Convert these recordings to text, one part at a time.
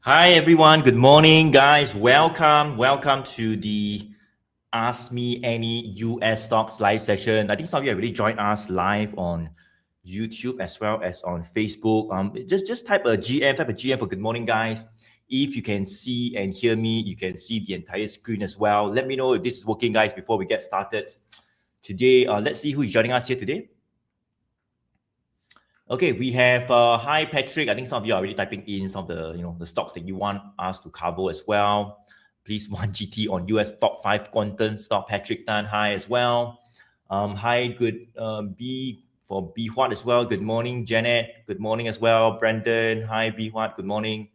Hi everyone, good morning guys. Welcome to the Ask Me Any US Stocks live session. I think some of you have already joined us live on YouTube as well as on Facebook. Just type a GM for good morning guys. If you can see and hear me, you can see the entire screen as well. Let me know if this is working guys before we get started. Today, let's see who is joining us here today. Okay, we have hi Patrick. I think some of you are already typing in some of the stocks that you want us to cover as well. Please one GT on US top 5 quantum stock. Patrick Tan, hi as well. Hi, good B for B Huat as well. Good morning, Janet. Good morning as well. Brandon, hi B Huat. Good morning.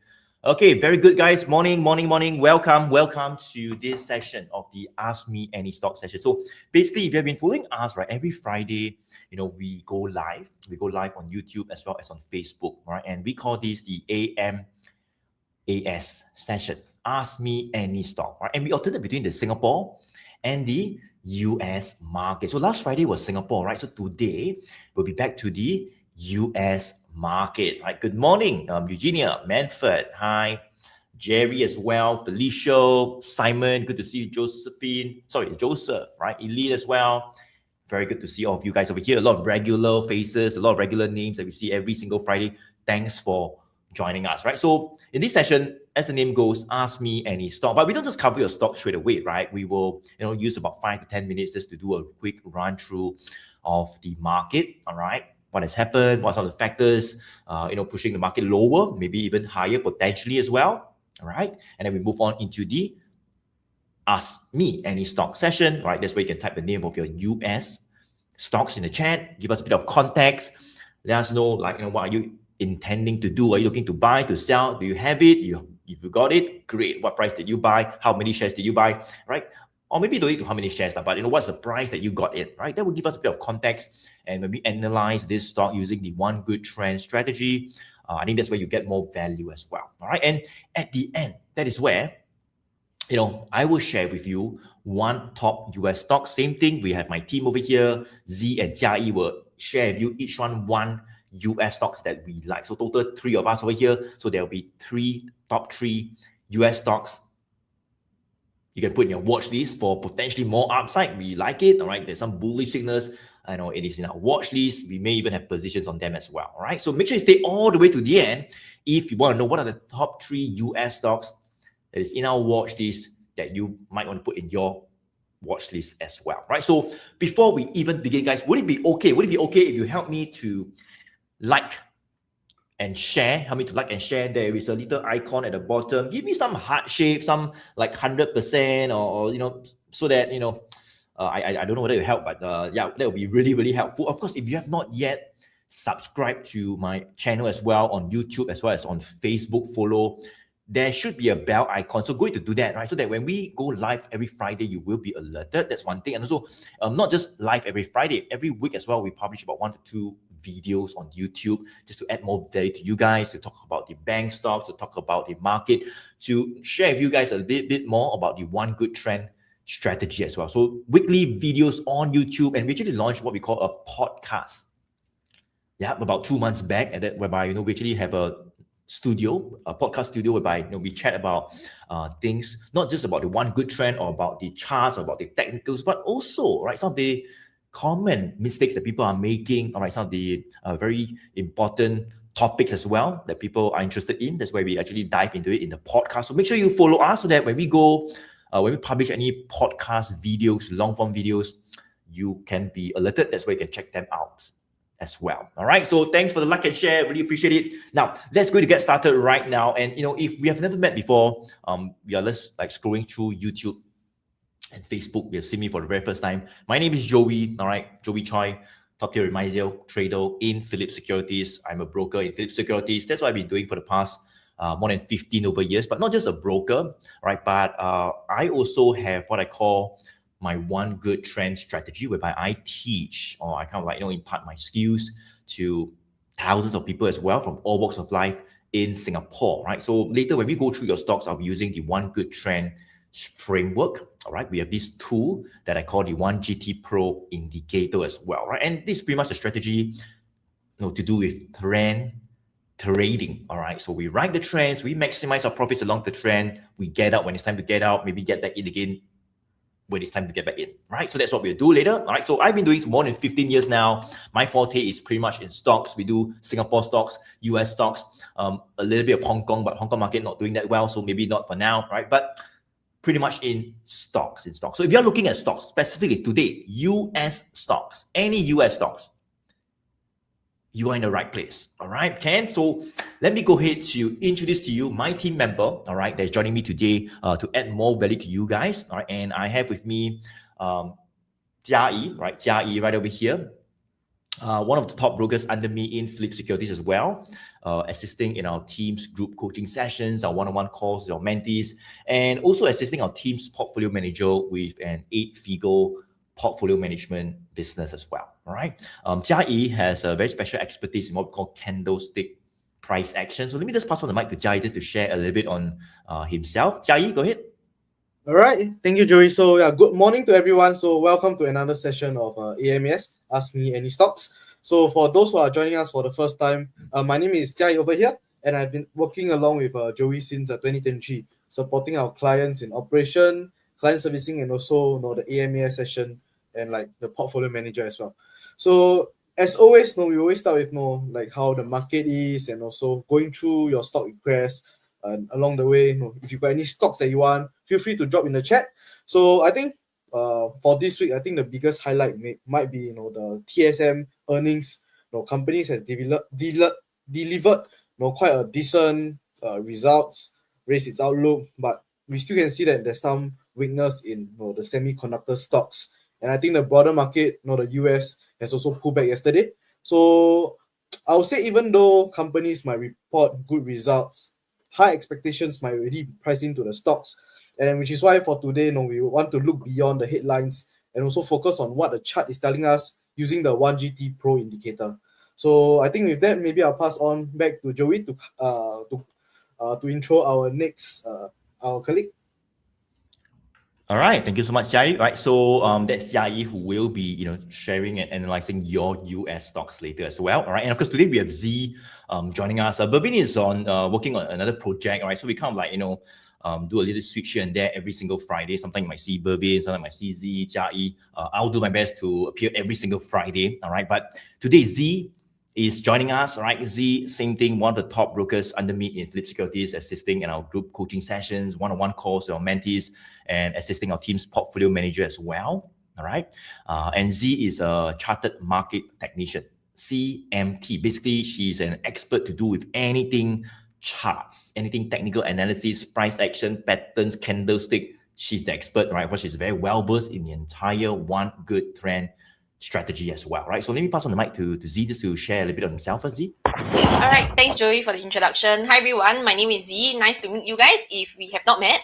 Okay, very good, guys. Morning. Welcome to this session of the Ask Me Any Stock session. So basically, if you have been following us, right, every Friday, we go live. We go live on YouTube as well as on Facebook, right? And we call this the AMAS session. Ask Me Any Stock, right? And we alternate between the Singapore and the US market. So last Friday was Singapore, right? So today we'll be back to the US market, right? Good morning, Eugenia, Manfred, hi, Jerry as well, Felicia, Simon, good to see you, Joseph, right? Elite as well. Very good to see all of you guys over here. A lot of regular faces, a lot of regular names that we see every single Friday. Thanks for joining us, right? So in this session, as the name goes, ask me any stock, but we don't just cover your stock straight away, right? We will, use about 5 to 10 minutes just to do a quick run through of the market, all right? What has happened, what are the factors, pushing the market lower, maybe even higher potentially as well, all right? And then we move on into the Ask Me Any Stock session, right? That's where you can type the name of your US stocks in the chat, give us a bit of context, let us know, what are you intending to do? Are you looking to buy, to sell? Do you have it? If you got it, great. What price did you buy? How many shares did you buy, right? Or maybe don't need to how many shares, but what's the price that you got it, right? That will give us a bit of context. And when we analyze this stock using the one good trend strategy, I think that's where you get more value as well, all right? And at the end, that is where I will share with you one top US stock. Same thing, we have my team over here, Z and Jia will share with you each one US stocks that we like. So total 3 of us over here. So there will be top 3 US stocks you can put in your watch list for potentially more upside. We like it, all right? There's some bullish signals. I know it is in our watch list. We may even have positions on them as well, all right? So make sure you stay all the way to the end if you want to know what are the top 3 US stocks that is in our watch list that you might want to put in your watch list as well, right? So before we even begin, guys, would it be okay if you help me to like and share? Help me to like and share. There is a little icon at the bottom. Give me some heart shape, some like 100% or so that I don't know whether it help, but yeah, that would be really helpful. Of course, if you have not yet subscribed to my channel as well on YouTube as well as on Facebook, follow, there should be a bell icon. So go to do that, right? So that when we go live every Friday, you will be alerted. That's one thing. And also, not just live every Friday, every week as well, we publish about 1 to 2 videos on YouTube just to add more value to you guys, to talk about the bank stocks, to talk about the market, to share with you guys a bit more about the one good trend strategy as well. So weekly videos on YouTube, and we actually launched what we call a podcast. Yeah, about 2 months back, and that whereby we actually have a podcast studio whereby we chat about things, not just about the one good trend or about the charts, or about the technicals, but also some of the common mistakes that people are making, all right, some of the very important topics as well that people are interested in. That's why we actually dive into it in the podcast. So make sure you follow us so that when we publish any podcast videos, long form videos, you can be alerted. That's where you can check them out as well. All right. So thanks for the like and share. Really appreciate it. Now let's go to get started right now. And if we have never met before, we are just scrolling through YouTube and Facebook. You have seen me for the very first time. My name is Joey. All right, Joey Choy, top tier remisial trader in Philips Securities. I'm a broker in Philips Securities. That's what I've been doing for the past more than 15 over years. But not just a broker, right? But I also have what I call my one good trend strategy, whereby I teach, or I kind of impart my skills to thousands of people as well from all walks of life in Singapore, right? So later when we go through your stocks, I'll be using the one good trend framework. All right, we have this tool that I call the 1GT Pro indicator as well, right? And this is pretty much a strategy to do with trend trading. All right. So we ride the trends, we maximize our profits along the trend, we get out when it's time to get out, maybe get back in again when it's time to get back in, right? So that's what we'll do later, all right? So I've been doing more than 15 years now. My forte is pretty much in stocks. We do Singapore stocks, US stocks, a little bit of Hong Kong, but Hong Kong market not doing that well, so maybe not for now, right? But pretty much in stocks. So if you're looking at stocks, specifically today, US stocks, any US stocks, you are in the right place, all right, Ken? So let me go ahead to introduce to you my team member, all right, that's joining me today to add more value to you guys, all right? And I have with me Jia, right? Jia right over here. One of the top brokers under me in Flip Securities as well, assisting in our team's group coaching sessions, our one-on-one calls, our mentees, and also assisting our team's portfolio manager with an 8-figure portfolio management business as well. All right. Jia has a very special expertise in what we call candlestick price action. So let me just pass on the mic to Jia just to share a little bit on himself. Jia, go ahead. All right. Thank you, Joey. So yeah, good morning to everyone. So welcome to another session of AMS, Ask Me Any Stocks. So for those who are joining us for the first time, my name is Choy over here, and I've been working along with Joey since 2023, supporting our clients in operation, client servicing, and also the AMS session and like the portfolio manager as well. So as always, we always start with like how the market is, and also going through your stock requests. And along the way, if you've got any stocks that you want, feel free to drop in the chat. So I think for this week, I think the biggest highlight might be the TSM earnings. Companies has delivered quite a decent results, raised its outlook, but we still can see that there's some weakness in the semiconductor stocks. And I think the broader market, the US has also pulled back yesterday. So I would say even though companies might report good results, high expectations might already price into the stocks, and which is why for today, we want to look beyond the headlines and also focus on what the chart is telling us using the 1GT Pro indicator. So I think with that, maybe I'll pass on back to Joey to intro our next our colleague. All right, thank you so much, Jai. Right, so that's Jai who will be, sharing and analyzing your US stocks later as well. All right, and of course today we have Z joining us. Bervin is on working on another project. All right, so we kind of do a little switch here and there every single Friday. Sometimes you might see Bervin, sometimes you might see Z, Jai. I'll do my best to appear every single Friday. All right, but today Z is joining us, all right? Z, same thing, one of the top brokers under me in Flip Securities, assisting in our group coaching sessions, one-on-one calls with our mentees, and assisting our team's portfolio manager as well, all right? And Z is a chartered market technician, CMT. Basically, she's an expert to do with anything charts, anything technical analysis, price action, patterns, candlestick. She's the expert, right? But she's very well-versed in the entire one good trend strategy as well, right? So let me pass on the mic to Z just to share a little bit on himself. Z. All right, thanks Joey for the introduction. Hi everyone, my name is Z. Nice to meet you guys if we have not met.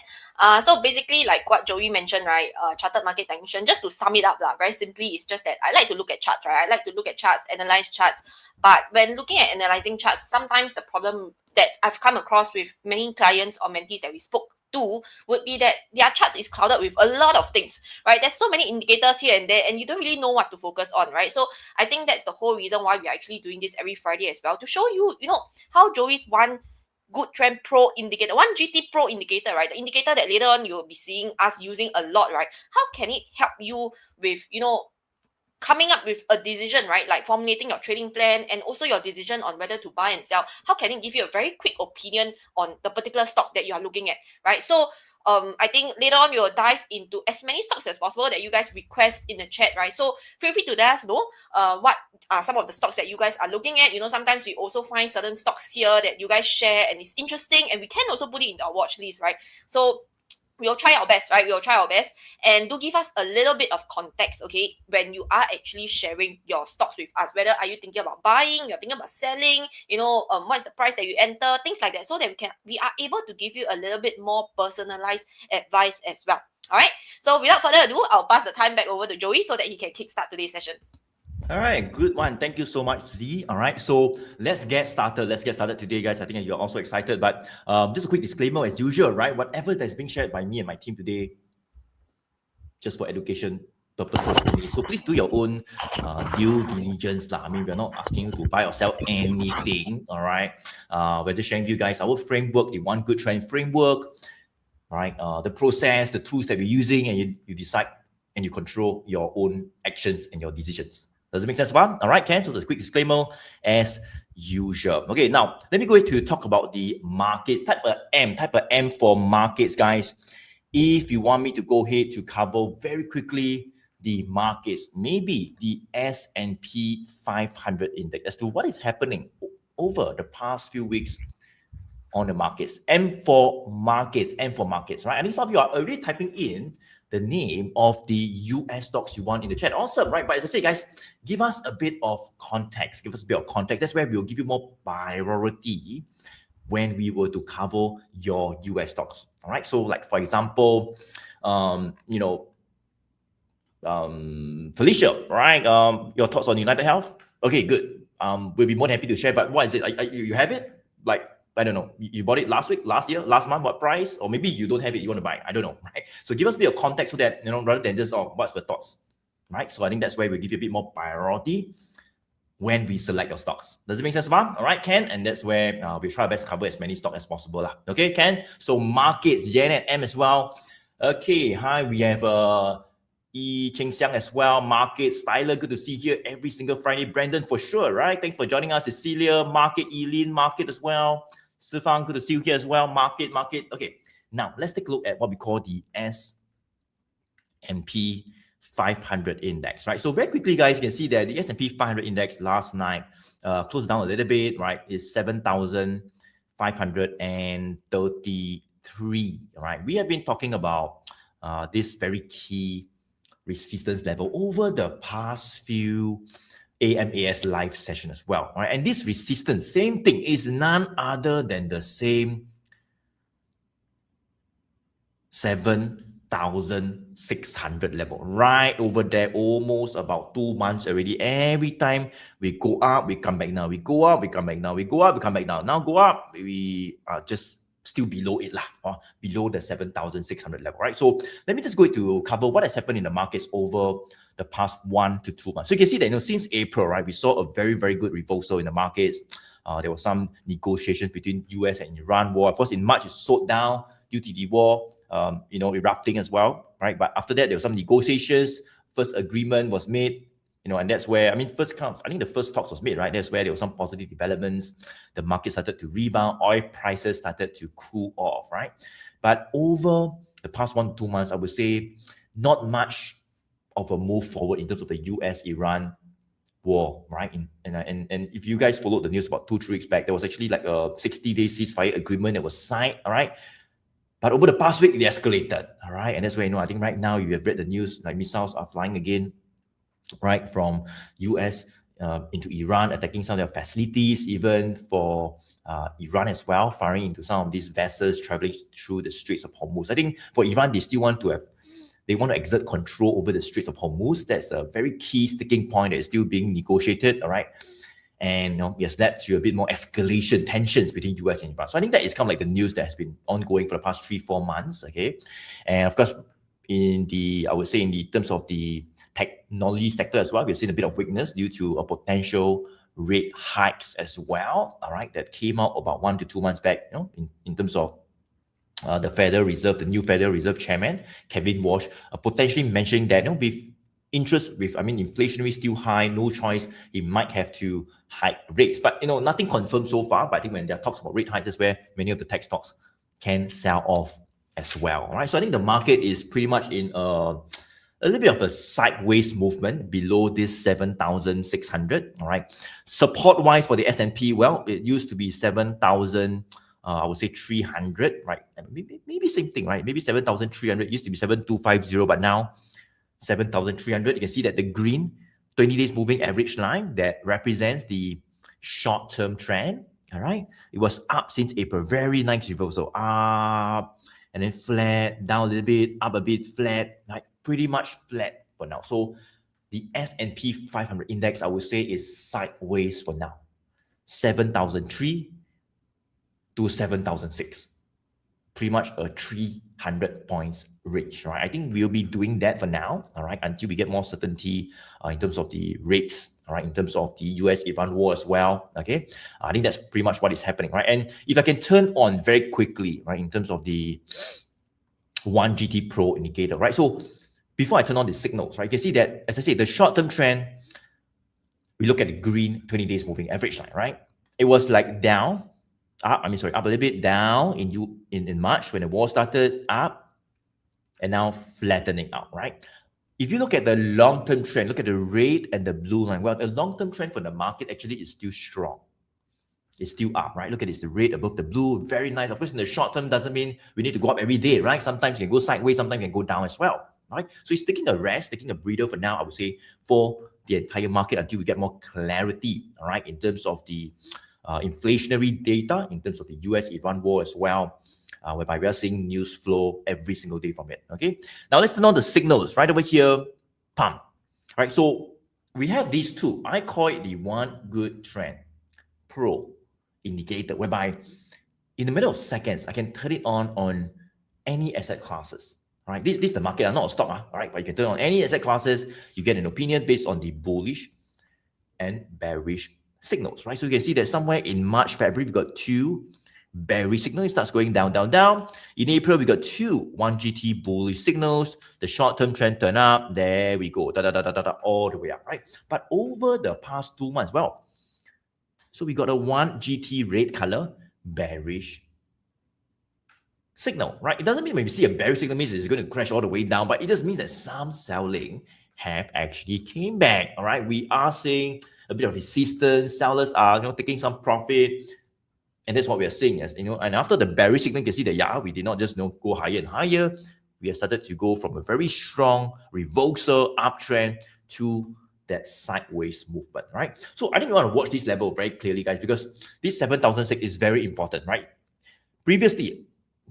So basically, like what Joey mentioned, right? Chartered market technician. Just to sum it up, very simply, it's just that I like to look at charts, right? I like to look at charts, analyze charts. But when looking at analyzing charts, sometimes the problem that I've come across with many clients or mentees that we spoke to would be that their charts is clouded with a lot of things, right? There's so many indicators here and there, and you don't really know what to focus on, right? So I think that's the whole reason why we're actually doing this every Friday as well, to show you, how Joey's one good trend pro indicator, 1GT Pro indicator, right? The indicator that later on you'll be seeing us using a lot, right? How can it help you with, coming up with a decision, right? Like formulating your trading plan and also your decision on whether to buy and sell. How can it give you a very quick opinion on the particular stock that you are looking at, right? So I think later on we will dive into as many stocks as possible that you guys request in the chat, right? So feel free to let us know what are some of the stocks that you guys are looking at. Sometimes we also find certain stocks here that you guys share and it's interesting, and we can also put it in our watch list, right? So we'll try our best, right? We'll try our best. And do give us a little bit of context, okay, when you are actually sharing your stocks with us. Whether are you thinking about buying, you're thinking about selling, what's the price that you enter, things like that, so that we are able to give you a little bit more personalized advice as well. All right. So without further ado, I'll pass the time back over to Joey so that he can kickstart today's session. All right, good one. Thank you so much, Z. All right, so let's get started. Let's get started today, guys. I think you're also excited, but just a quick disclaimer as usual, right? Whatever that's being shared by me and my team today, just for education purposes only. So please do your own due diligence lah. I mean, we're not asking you to buy or sell anything, all right? We're just sharing with you guys our framework, the one good trend framework, right? The process, the tools that we're using, and you decide and you control your own actions and your decisions. Does it make sense, Van? All right, Ken? So there's a quick disclaimer as usual. Okay, now let me go to talk about the markets. Type a M for markets, guys. If you want me to go ahead to cover very quickly the markets, maybe the S&P 500 index as to what is happening over the past few weeks on the markets. M for markets, right? I think some of you are already typing in the name of the US stocks you want in the chat. Awesome, right? But as I say, guys, give us a bit of context. That's where we'll give you more priority when we were to cover your US stocks. All right. So, like for example, Felicia, right? Your thoughts on United Health? Okay, good. We'll be more than happy to share. But what is it? You have it? Like, I don't know. You bought it last week, last year, last month? What price? Or maybe you don't have it. You want to buy? I don't know. Right. So give us a bit of context so that rather than just what's the thoughts, right? So I think that's where we give you a bit more priority when we select your stocks. Does it make sense, Van? All right, Ken? And that's where we try our best to cover as many stocks as possible. Lah. Okay, Ken? So markets, Janet M as well. Okay, hi, we have E. Cheng Xiang as well. Markets, Styler, good to see you here every single Friday. Brandon, for sure, right? Thanks for joining us. Cecilia, Market, Eileen, Market as well. Sifang, good to see you here as well. Market. Okay, now let's take a look at what we call the S&P 500 index, right? So very quickly, guys, you can see that the S&P 500 index last night closed down a little bit, right? It's 7,533, right? We have been talking about this very key resistance level over the past few AMAS live session as well, right? And this resistance, same thing, is none other than the same 7,600 level, right over there, almost about 2 months already. Every time we go up, we come back now. We go up, we come back now. We go up, we come back now. Now go up, we are just still below it, below the 7,600 level, right? So let me just go to cover what has happened in the markets over the past 1 to 2 months. So you can see that since April, right, we saw a very, very good reversal in the markets. There were some negotiations between US and Iran war. Of course, in March, it slowed down due to the war, erupting as well, right? But after that, there were some negotiations. First agreement was made, and that's where, I think the first talks was made, right? That's where there were some positive developments. The market started to rebound. Oil prices started to cool off, right? But over the past 1 to 2 months, I would say not much of a move forward in terms of the US-Iran war, right? And if you guys followed the news about 2-3 weeks back, there was actually like a 60-day ceasefire agreement that was signed, all right? But over the past week, it escalated, all right? And that's where, I think right now you have read the news, like missiles are flying again, right, from US into Iran, attacking some of their facilities, even for Iran as well, firing into some of these vessels traveling through the Straits of Hormuz. I think for Iran, they still want to exert control over the Straits of Hormuz. That's a very key sticking point that is still being negotiated, all right? And it has led to a bit more escalation tensions between US and Iran. So I think that is kind of like the news that has been ongoing for the past 3-4 months, okay? And of course, in terms of the technology sector as well, we've seen a bit of weakness due to a potential rate hikes as well, all right, that came out about 1 to 2 months back, in terms of the Federal Reserve, the new Federal Reserve Chairman, Kevin Walsh, potentially mentioning that, inflation is still high, no choice, he might have to hike rates. But, nothing confirmed so far, but I think when there are talks about rate hikes, that's where many of the tech stocks can sell off as well, all right? So I think the market is pretty much in a little bit of a sideways movement below this 7,600, all right? Support-wise for the S&P, well, it used to be 7,000, I would say 300, right? Maybe same thing, right? Maybe 7,300, used to be 7,250, but now 7,300. You can see that the green 20 days moving average line that represents the short-term trend, all right? It was up since April, very nice reversal, up and then flat, down a little bit, up a bit, flat, like pretty much flat for now. So the S&P 500 index, I would say, is sideways for now, 7,003 to 7,006. pretty much a 300 points range, right? I think we'll be doing that for now, all right, until we get more certainty in terms of the rates, all right, in terms of the US-Iran war as well, okay? I think that's pretty much what is happening, right? And if I can turn on very quickly, right, in terms of the 1GT Pro indicator, right? So before I turn on the signals, right, you can see that, as I said, the short-term trend, we look at the green 20 days moving average line, right? It was like down, up a little bit, down in March when the war started, up, and now flattening out, right? If you look at the long-term trend, look at the red and the blue line. Well, the long-term trend for the market actually is still strong. It's still up, right? Look at this, the red above the blue, very nice. Of course, in the short term doesn't mean we need to go up every day, right? Sometimes you can go sideways, sometimes you can go down as well, right? So it's taking a rest, taking a breather for now, I would say, for the entire market until we get more clarity, all right, in terms of the inflationary data, in terms of the US-Iran war as well, whereby we are seeing news flow every single day from it, okay? Now let's turn on the signals right over here, pump, right? So we have these two. I call it the one good trend pro indicator, whereby in the middle of seconds, I can turn it on any asset classes, right? This is the market, not a stock, all right? But you can turn on any asset classes, you get an opinion based on the bullish and bearish signals, right? So you can see that somewhere in March, February, we got two bearish signals. It starts going down, down, down. In April, we got two 1GT bullish signals. The short-term trend turn up. There we go, all the way up, right? But over the past 2 months, well, so we got a 1GT red color bearish signal, right? It doesn't mean when we see a bearish signal means it's going to crash all the way down, but it just means that some selling have actually came back, all right? We are seeing a bit of resistance. Sellers are, taking some profit. And that's what we are seeing, as and after the bearish signal, you can see that, we did not just go higher and higher. We have started to go from a very strong reversal uptrend to that sideways movement, right? So I think you want to watch this level very clearly, guys, because this 7,006 is very important, right? Previously,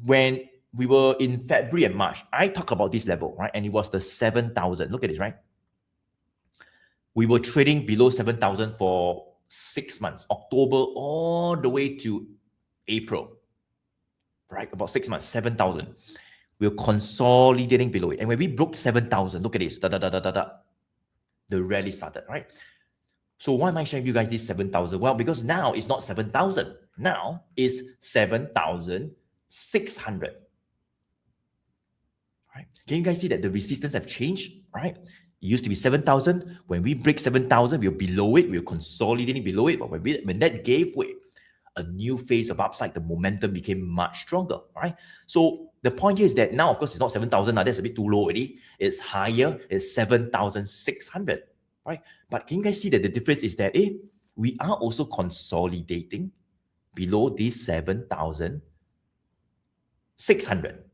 when we were in February and March, I talked about this level, right? And it was the 7,000. Look at this, right? We were trading below 7,000 for 6 months, October all the way to April, right? About 6 months, 7,000. We're consolidating below it. And when we broke 7,000, look at this, the rally started, right? So why am I sharing with you guys this 7,000? Well, because now it's not 7,000. Now it's 7,600. Right? Can you guys see that the resistance have changed, right? It used to be 7,000. When we break 7,000, we're below it. We're consolidating below it. But when that gave way, a new phase of upside, the momentum became much stronger, right? So the point here is that now, of course, it's not 7,000. That's a bit too low already. It's higher. It's 7,600, right? But can you guys see that the difference is that we are also consolidating below this 7,600,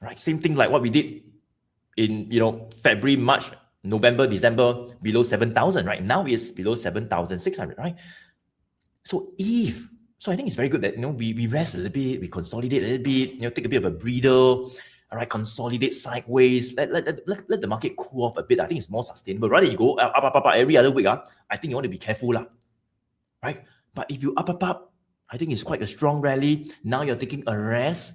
right? Same thing like what we did in, February, March, November, December, below 7,000, right? Now it's below 7,600, right? So I think it's very good that, we rest a little bit, we consolidate a little bit, take a bit of a breather, all right, consolidate sideways, let the market cool off a bit. I think it's more sustainable. Rather you go up every other week, I think you want to be careful, right? But if you up, I think it's quite a strong rally. Now you're taking a rest.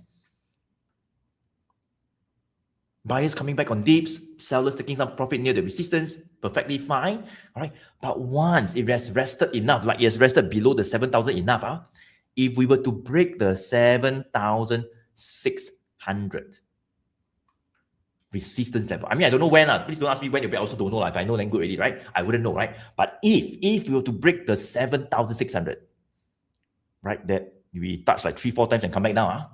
Buyers coming back on dips, sellers taking some profit near the resistance, perfectly fine, all right? But once it has rested enough, like it has rested below the 7,000 enough, if we were to break the 7,600 resistance level, I mean, I don't know when, please don't ask me when, I also don't know, if I know, then good already, right? I wouldn't know, right? But if we were to break the 7,600, right, that we touch like 3-4 times and come back down,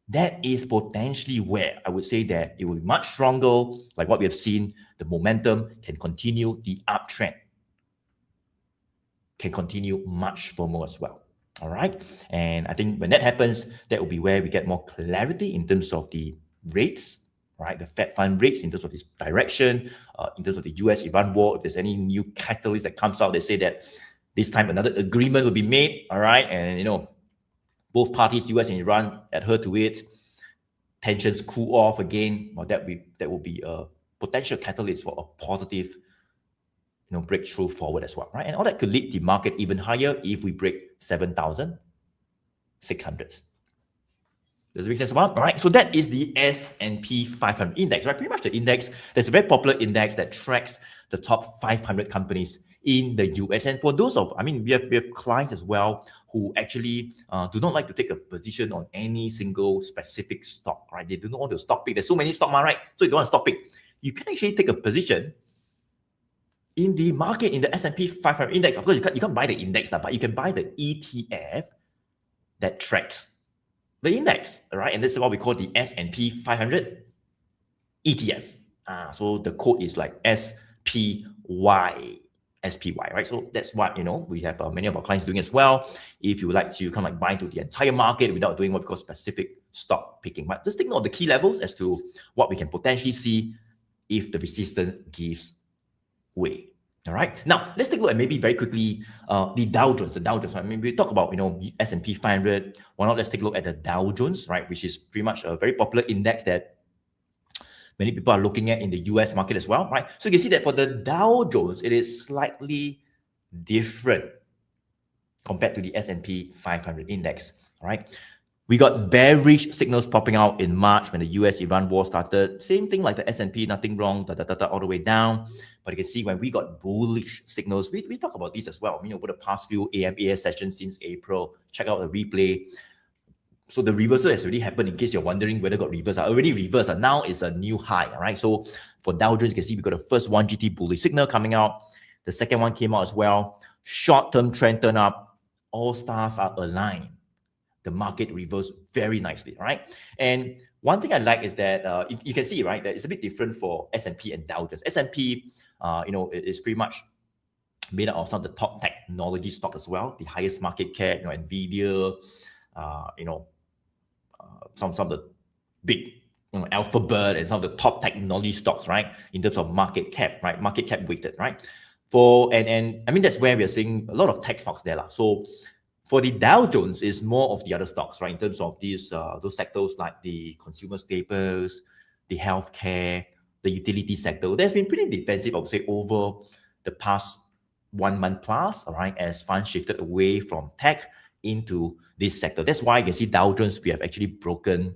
that is potentially where I would say that it will be much stronger, like what we have seen. The momentum can continue, the uptrend can continue much firmer as well. All right. And I think when that happens, that will be where we get more clarity in terms of the rates, right? The Fed fund rates in terms of this direction, in terms of the US-Iran war. If there's any new catalyst that comes out, they say that this time another agreement will be made. All right. And, both parties, US and Iran, adhere to it. Tensions cool off again. Well, that will be a potential catalyst for a positive, breakthrough forward as well, right? And all that could lead the market even higher if we break 7,600. Does it make sense? All right. So that is the S&P 500 index, right? Pretty much the index. There's a very popular index that tracks the top 500 companies in the US. And for those of, we have clients as well who actually do not like to take a position on any single specific stock, right? They do not want to stock pick. There's so many stock, right? So you don't want to stock pick. You can actually take a position in the market, in the S&P 500 index. Of course, you can't buy the index, but you can buy the ETF that tracks the index, right? And this is what we call the S&P 500 ETF. So the code is like SPY, right? So that's what, we have many of our clients doing as well. If you would like to kind of like buy into the entire market without doing what we call specific stock picking. But just take note of the key levels as to what we can potentially see if the resistance gives way. All right. Now let's take a look at maybe very quickly the Dow Jones. Right? We talk about S&P 500. Why not let's take a look at the Dow Jones, right? Which is pretty much a very popular index that many people are looking at in the US market as well, right? So you can see that for the Dow Jones, it is slightly different compared to the S&P 500 index. All right. We got bearish signals popping out in March when the US-Iran war started. Same thing like the S&P, nothing wrong, all the way down. But you can see when we got bullish signals, we talk about these as well. Over the past few AMAT sessions since April, check out the replay. So the reversal has already happened. In case you're wondering whether got reversed, already reversed. Now it's a new high, all right? So for Dow Jones, you can see we got the first 1 GT bullish signal coming out. The second one came out as well. Short-term trend turn up. All stars are aligned. The market reversed very nicely, all right? And one thing I like is that you can see, right, that it's a bit different for S&P and Dow Jones. S&P, is pretty much made up of some of the top technology stocks as well, the highest market cap, NVIDIA, some of the big Alphabet and some of the top technology stocks, right, in terms of market cap, right, market cap weighted, right? That's where we are seeing a lot of tech stocks there. So for the Dow Jones, is more of the other stocks, right? In terms of these those sectors like the consumer staples, the healthcare, the utility sector. That's been pretty defensive, I would say, over the past 1 month plus, all right, as funds shifted away from tech into this sector. That's why you can see Dow Jones, we have actually broken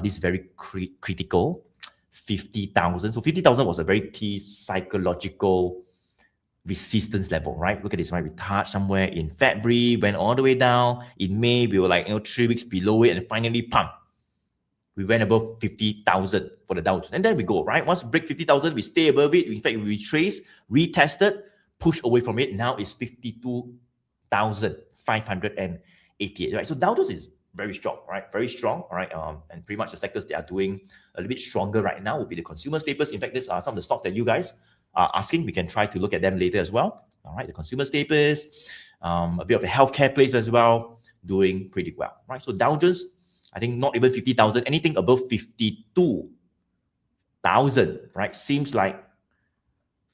this very critical 50,000. So 50,000 was a very key psychological resistance level, right? Look at this, right? We touched somewhere in February, went all the way down. In May, we were like 3 weeks below it, and finally, pump. We went above 50,000 for the Dow Jones, and then we go, right? Once we break 50,000, we stay above it. In fact, we retraced, retested, pushed away from it. Now it's 52,588, right? So Dow Jones is very strong, right? Very strong, all right? And pretty much the sectors that are doing a little bit stronger right now will be the consumer staples. In fact, these are some of the stocks that you guys are asking. We can try to look at them later as well. All right, the consumer staples, a bit of the healthcare plays as well, doing pretty well, right? So Dow Jones, I think not even 50,000, anything above 52,000, right? Seems like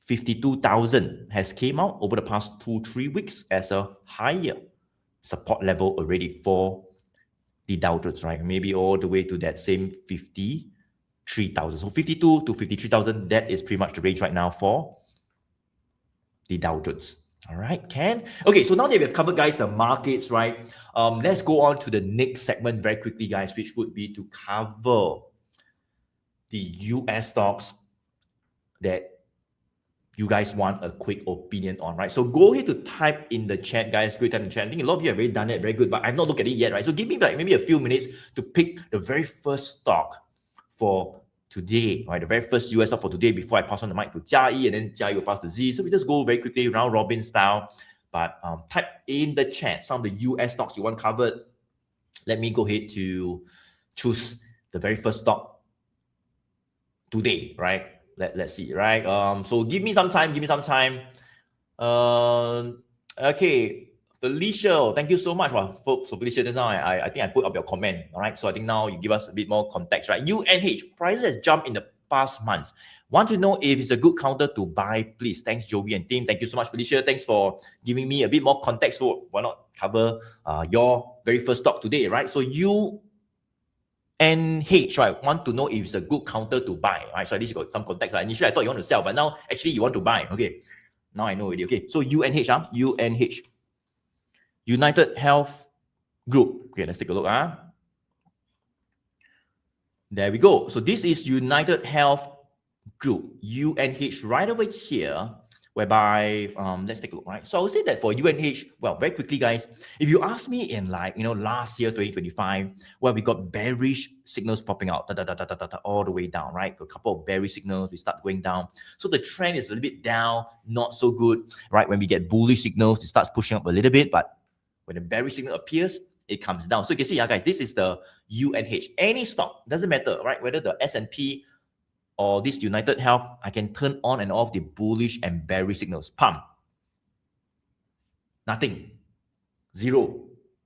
52,000 has came out over the past 2-3 weeks as a higher support level already for the Dow Jones, right? Maybe all the way to that same 53,000. So 52 to 53,000, that is pretty much the range right now for the Dow Jones. All right, Ken? Okay, so now that we have covered, guys, the markets, right? Let's go on to the next segment very quickly, guys, which would be to cover the US stocks that you guys want a quick opinion on, right? So go ahead to type in the chat, guys. Go type in the chat. I think a lot of you have already done it, very good, but I've not looked at it yet, right? So give me like maybe a few minutes to pick the very first stock for today, right? The very first US stock for today before I pass on the mic to Jia, and then Jia will pass to Z. So we just go very quickly round robin style. But type in the chat some of the US stocks you want covered. Let me go ahead to choose the very first stock today, right? Let's see, right? So give me some time. Okay, Felicia, thank you so much. So Felicia, just now I think I put up your comment, all right? So I think now you give us a bit more context, right? UNH prices has jumped in the past months. Want to know if it's a good counter to buy, please. Thanks, Joey and team. Thank you so much, Felicia. Thanks for giving me a bit more context. So why not cover your very first stock today, right? So UNH, right? Want to know if it's a good counter to buy, right? So at least you got some context. Right? Initially, I thought you want to sell, but now actually you want to buy. Okay, now I know already. Okay, so UNH, UNH, United Health Group. Okay, let's take a look. There we go. So this is United Health Group, UNH, right over here, whereby, let's take a look, right? So I would say that for UNH, well, very quickly, guys, if you ask me in like, last year, 2025, well, we got bearish signals popping out, all the way down, right? A couple of bearish signals, we start going down. So the trend is a little bit down, not so good, right? When we get bullish signals, it starts pushing up a little bit, but when the bearish signal appears, it comes down. So you can see, guys, this is the UNH. Any stock, doesn't matter, right? Whether the S&P or this United Health, I can turn on and off the bullish and bearish signals. Pump. Nothing. Zero.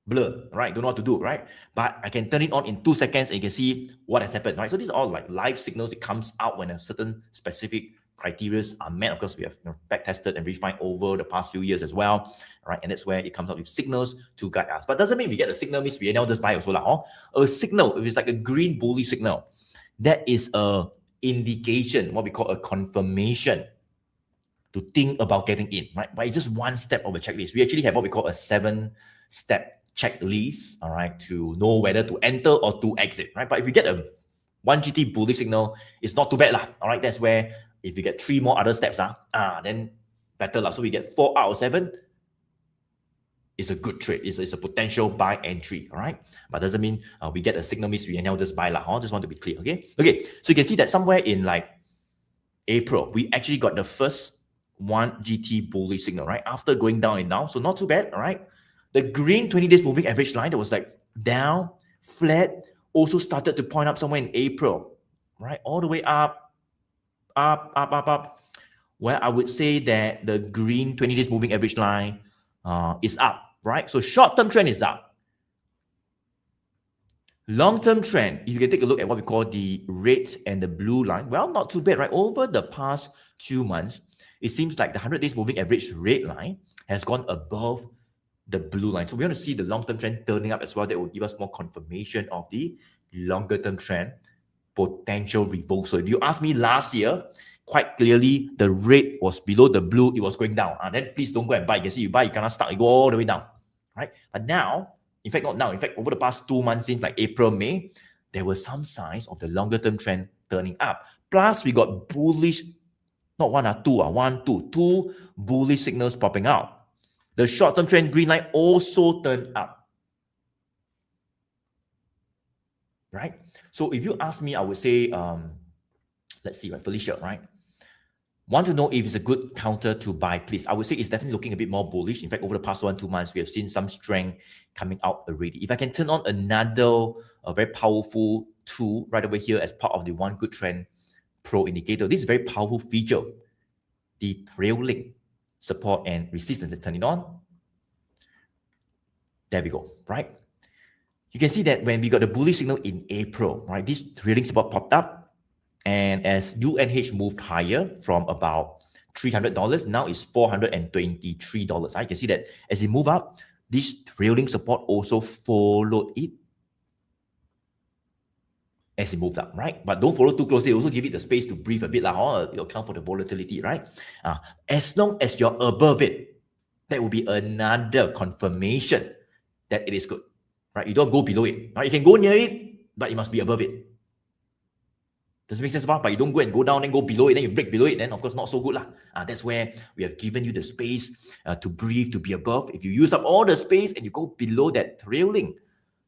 Blur, right? Don't know what to do, right? But I can turn it on in 2 seconds and you can see what has happened, right? So these are all like live signals. It comes out when a certain specific criteria are met. Of course, we have back tested and refined over the past few years as well, right? And that's where it comes out with signals to guide us. But doesn't mean we get a signal means we now just buy also. A signal, if it's like a green bullish signal, that is a indication, what we call a confirmation to think about getting in, right? But it's just one step of a checklist. We actually have what we call a 7-step checklist, all right, to know whether to enter or to exit, right? But if you get a 1 GT bullish signal, it's not too bad, all right? That's where if you get 3 more other steps, then better. So we get 4 out of 7. It's a good trade. It's a potential buy entry, all right? But doesn't mean we get a signal means we now just buy lah. Just want to be clear, okay? Okay, so you can see that somewhere in like April, we actually got the first 1 GT bullish signal, right? After going down and down, so not too bad, all right? The green 20 days moving average line that was like down, flat, also started to point up somewhere in April, right? All the way up, where I would say that the green 20 days moving average line is up, right? So short-term trend is up. Long-term trend, if you can take a look at what we call the red and the blue line, well, not too bad, right? Over the past 2 months, it seems like the 100 days moving average red line has gone above the blue line. So we want to see the long-term trend turning up as well. That will give us more confirmation of the longer-term trend potential reversal. If you ask me last year, quite clearly, the red was below the blue, it was going down. Then please don't go and buy. You can see you buy, you cannot start, you go all the way down, right? But now, in fact, not now, in fact, over the past 2 months since like April, May, there were some signs of the longer-term trend turning up. Plus, we got bullish, not one or two, two bullish signals popping out. The short-term trend green line also turned up, right? So if you ask me, I would say, let's see, right, Felicia, right? Want to know if it's a good counter to buy, please. I would say it's definitely looking a bit more bullish. In fact, over the past 1-2 months, we have seen some strength coming out already. If I can turn on another very powerful tool right over here as part of the One Good Trend Pro indicator, this is a very powerful feature. The trailing support and resistance. Let's turn it on. There we go, right? You can see that when we got the bullish signal in April, right, this trailing support popped up. And as UNH moved higher from about $300, now it's $423. I can see that as it moved up, this trailing support also followed it as it moved up, right? But don't follow too closely. Also give it the space to breathe a bit, it'll account for the volatility, right? As long as you're above it, that will be another confirmation that it is good, right? You don't go below it, right? You can go near it, but you must be above it. Does it make sense? But you don't go and go down and go below it, then you break below it, then of course not so good. That's where we have given you the space to breathe, to be above. If you use up all the space and you go below that trailing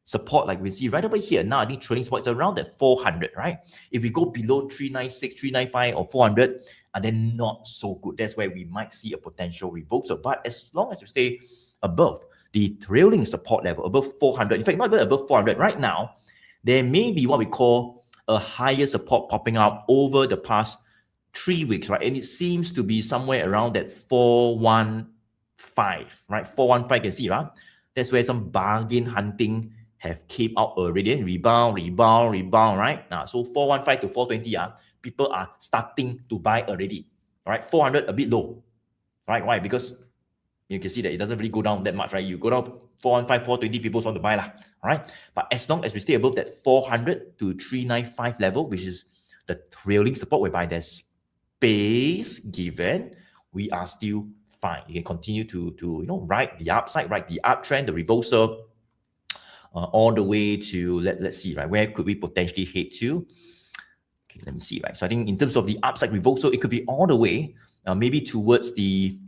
support, like we see right over here, now I think trailing support is around that 400, right? If we go below 396, 395 or 400, and then not so good. That's where we might see a potential reversal. But as long as you stay above the trailing support level, above 400, in fact, not even above 400 right now, there may be what we call a higher support popping out over the past 3 weeks, right? And it seems to be somewhere around that 415, right? 415, you can see, right? That's where some bargain hunting have came out already. Rebound, right? So 415 to 420, people are starting to buy already, right? 400 a bit low, right? Why? Because you can see that it doesn't really go down that much, right? You go down 415, 420, people want to buy, all right? But as long as we stay above that 400 to 395 level, which is the trailing support, whereby there's space given, we are still fine. You can continue to ride the upside, ride the uptrend, the reversal all the way to, let's see, right? Where could we potentially head to? Okay, let me see, right? So I think in terms of the upside reversal, it could be all the way, maybe towards the,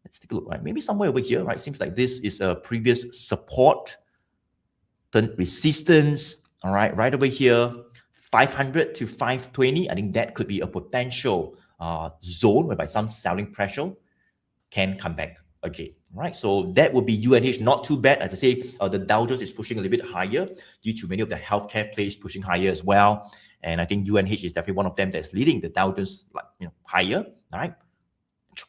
let's take a look, right? Maybe somewhere over here, right? Seems like this is a previous support, then resistance, all right? Right over here, 500 to 520. I think that could be a potential zone whereby some selling pressure can come back again, right? So that would be UNH, not too bad. As I say, the Dow Jones is pushing a little bit higher due to many of the healthcare plays pushing higher as well. And I think UNH is definitely one of them that's leading the Dow Jones, like, higher, all right?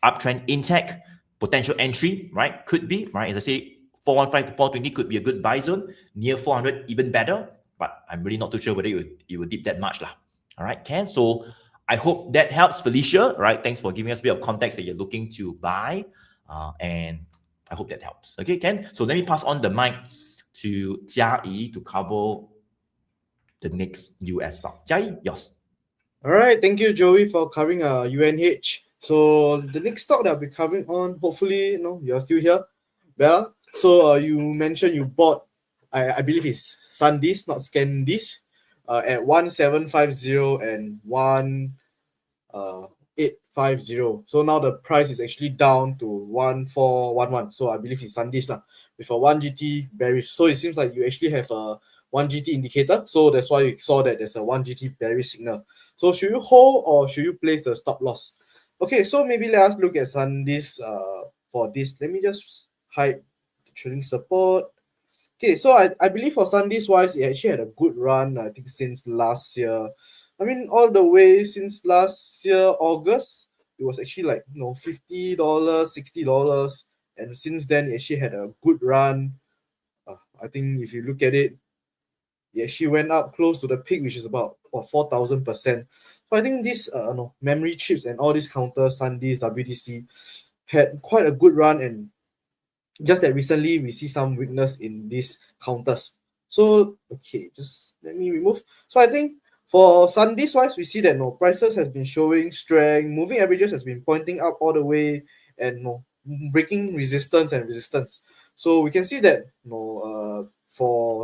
Uptrend in tech, potential entry, right? Could be, right? As I say, 415 to 420 could be a good buy zone. Near 400, even better. But I'm really not too sure whether it will dip that much lah. All right, Ken? So I hope that helps, Felicia, right? Thanks for giving us a bit of context that you're looking to buy. And I hope that helps. Okay, Ken? So let me pass on the mic to Jia Yi to cover the next US stock. Jia Yi, yours. All right, thank you, Joey, for covering UNH. So the next stock that I'll be covering on, hopefully, you're still here. Well, so you mentioned you bought, I believe it's Sundis, not Scandis, at 1750 and 1850. So now the price is actually down to 1411. So I believe it's Sundis lah, with a 1 GT bearish. So it seems like you actually have a 1 GT indicator. So that's why you saw that there's a 1 GT bearish signal. So should you hold or should you place a stop loss? Okay, so maybe let us look at Sundis for this. Let me just hide the trading support. Okay, so I believe for Sundis wise, it actually had a good run, I think, since last year. I mean, all the way since last year, August, it was actually like, $50, $60. And since then, it actually had a good run. I think if you look at it, it actually went up close to the peak, which is about 4,000%. So I think this memory chips and all these counters, Sundis, WDC, had quite a good run, and just that recently we see some weakness in these counters. So okay, just let me remove. So I think for Sundis wise, we see that prices has been showing strength, moving averages has been pointing up all the way, and breaking resistance and resistance. So we can see that for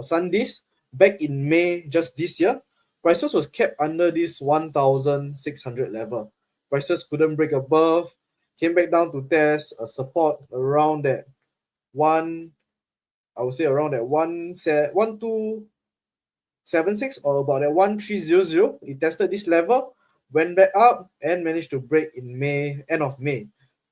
Sundis, back in May just this year, prices was kept under this 1,600 level. Prices couldn't break above, came back down to test a support around that around that 1276 or about that 1300. It tested this level, went back up and managed to break in May, end of May.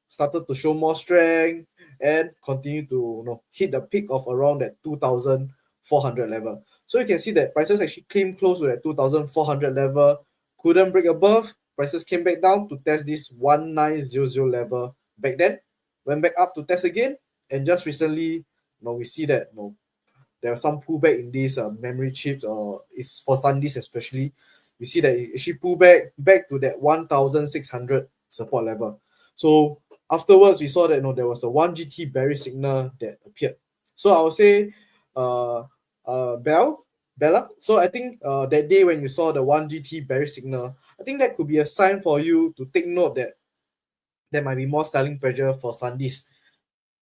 Started to show more strength and continue to hit the peak of around that 2,400 level. So you can see that prices actually came close to that 2,400 level, couldn't break above. Prices came back down to test this 1900 level back then, went back up to test again, and just recently, we see that there are some pullback in these memory chips, or it's for Sundis especially. We see that it actually pulled back to that 1,600 support level. So afterwards, we saw that there was a 1 GT bearish signal that appeared. So I would say, Bella. So I think that day when you saw the 1 GT bearish signal, I think that could be a sign for you to take note that there might be more selling pressure for Sundis.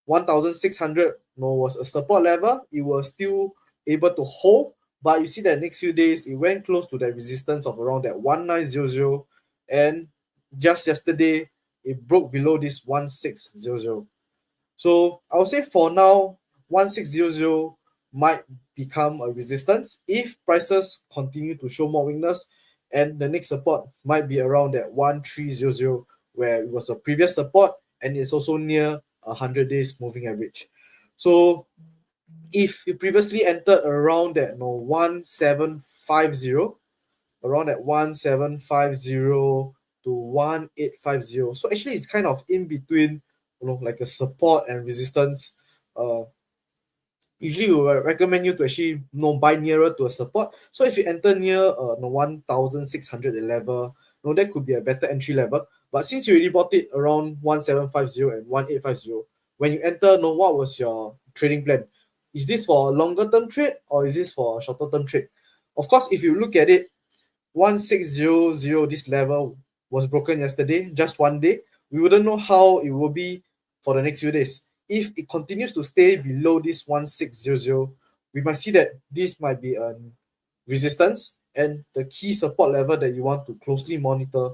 1,600 was a support level. It was still able to hold, but you see that next few days it went close to the resistance of around that 1900, and just yesterday it broke below this 1600. So I would say for now 1600 might become a resistance if prices continue to show more weakness, and the next support might be around that 1300, where it was a previous support and it's also near 100 days moving average. So if you previously entered around that 1750, around that 1750 to 1850, so actually it's kind of in between, like a support and resistance. Usually we will recommend you to actually buy nearer to a support. So if you enter near 1600 level, that could be a better entry level. But since you already bought it around 1750 and 1850, when you enter, what was your trading plan? Is this for a longer term trade or is this for a shorter term trade? Of course, if you look at it, 1600, this level was broken yesterday, just one day. We wouldn't know how it will be for the next few days. If it continues to stay below this 1600, we might see that this might be a resistance, and the key support level that you want to closely monitor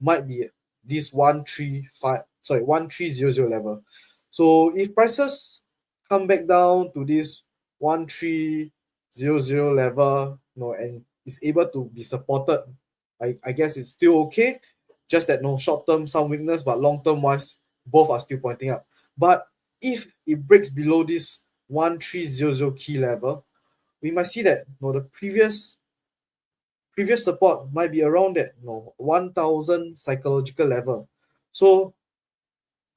might be this 1300 level. So if prices come back down to this 1300 level, and is able to be supported, I guess it's still okay. Just that short term some weakness, but long term wise, both are still pointing up. But if it breaks below this 1300 key level, we might see that the previous support might be around that 1000 psychological level. So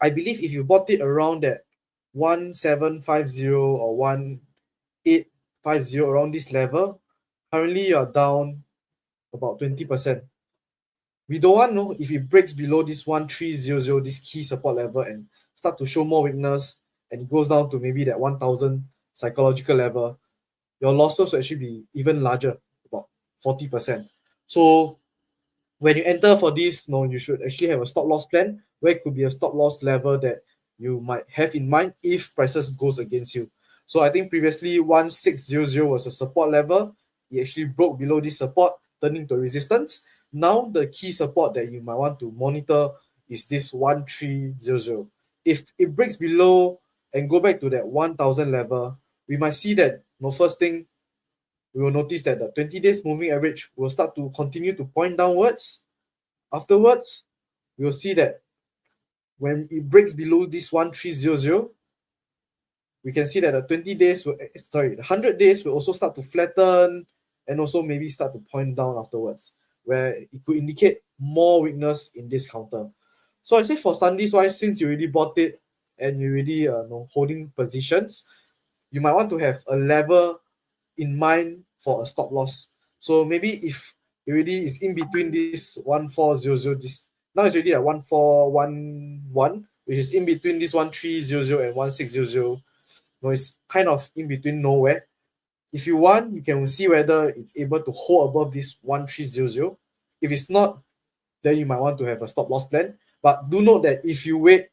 I believe if you bought it around that 1750 or 1850 around this level, currently you're down about 20%. We don't want if it breaks below this 1300, this key support level, and start to show more weakness, and it goes down to maybe that 1000 psychological level, your losses will actually be even larger, about 40%. So when you enter for this, you should actually have a stop loss plan, where it could be a stop loss level that you might have in mind if prices goes against you. So I think previously 1600 was a support level. It actually broke below this support, turning to resistance. Now the key support that you might want to monitor is this 1300. If it breaks below and go back to that 1000 level, we might see that first thing, we will notice that the 20 days moving average will start to continue to point downwards. Afterwards, we will see that when it breaks below this 1300, we can see that the 100 days will also start to flatten, and also maybe start to point down afterwards, where it could indicate more weakness in this counter. So I say for Sundays wise, since you already bought it and you already holding positions, you might want to have a level in mind for a stop loss. So maybe if it already is in between this 1400, this now it's already at 1411, which is in between this 1300 and 1600. It's kind of in between nowhere. If you want, you can see whether it's able to hold above this 1300. If it's not, then you might want to have a stop loss plan. But do note that if you wait,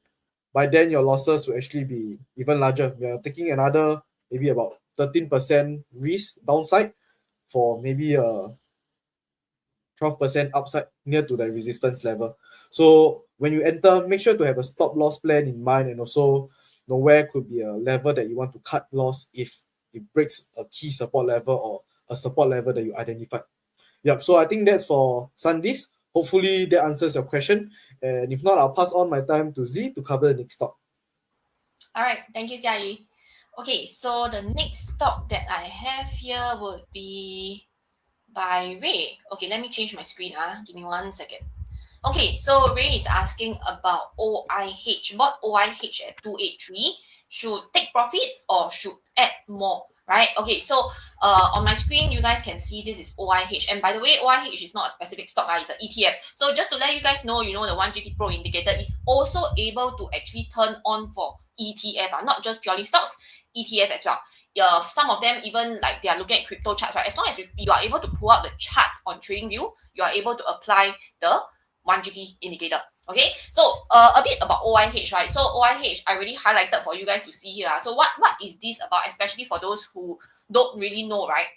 by then your losses will actually be even larger. You're taking another maybe about 13% risk downside for maybe a 12% upside near to the resistance level. So when you enter, make sure to have a stop loss plan in mind, and also where could be a level that you want to cut loss if it breaks a key support level or a support level that you identified. Yep, so I think that's for Sundays. Hopefully that answers your question. And if not, I'll pass on my time to Z to cover the next stock. All right, thank you, Jiayu. Okay, so the next stock that I have here would be by Ray. Okay, let me change my screen. Give me 1 second. Okay, so Ray is asking about OIH. Bought OIH at 283. Should take profits or should add more? Right? Okay, so on my screen, you guys can see this is OIH. And by the way, OIH is not a specific stock, right? It's an ETF. So just to let you guys know, the 1GT Pro indicator is also able to actually turn on for ETF, not just purely stocks, ETF as well. Some of them even like they are looking at crypto charts, right? As long as you are able to pull out the chart on TradingView, you are able to apply the 1GT indicator. Okay, so a bit about OIH, right? So OIH, I already highlighted for you guys to see here. So what is this about, especially for those who don't really know, right?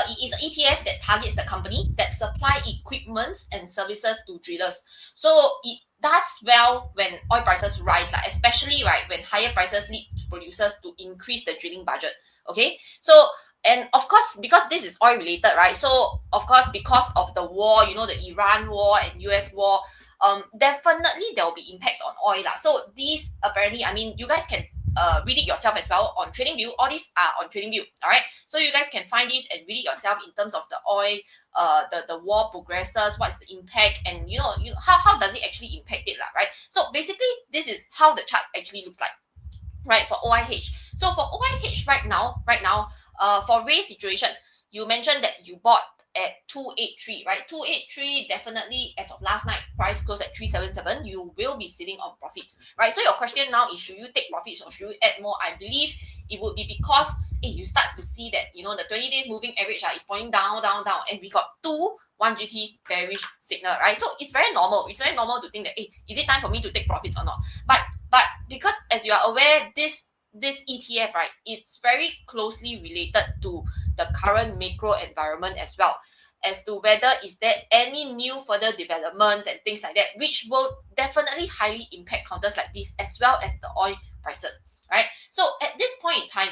It is an ETF that targets the company that supply equipments and services to drillers. So it does well when oil prices rise, like especially right when higher prices lead producers to increase the drilling budget. Okay, so and of course, because this is oil related, right? So of course, because of the war, the Iran war and US war, definitely there will be impacts on oil. So these apparently, I mean, you guys can read it yourself as well on TradingView. All these are on TradingView, all right? So you guys can find these and read it yourself in terms of the oil, the war progresses, what's the impact, and how does it actually impact it, right? So basically, this is how the chart actually looks like, right, for OIH. So for OIH right now, for Ray's situation, you mentioned that you bought at 283, right? 283 definitely, as of last night, price closed at 377. You will be sitting on profits, right? So your question now is, should you take profits or should you add more? I believe it would be because you start to see that the 20 days moving average is pointing down, and we got two 1GT bearish signal, right? So it's very normal. It's very normal to think that, is it time for me to take profits or not? But because as you are aware, this this ETF, right, it's very closely related to the current macro environment as well, as to whether is there any new further developments and things like that, which will definitely highly impact counters like this, as well as the oil prices, right? So at this point in time,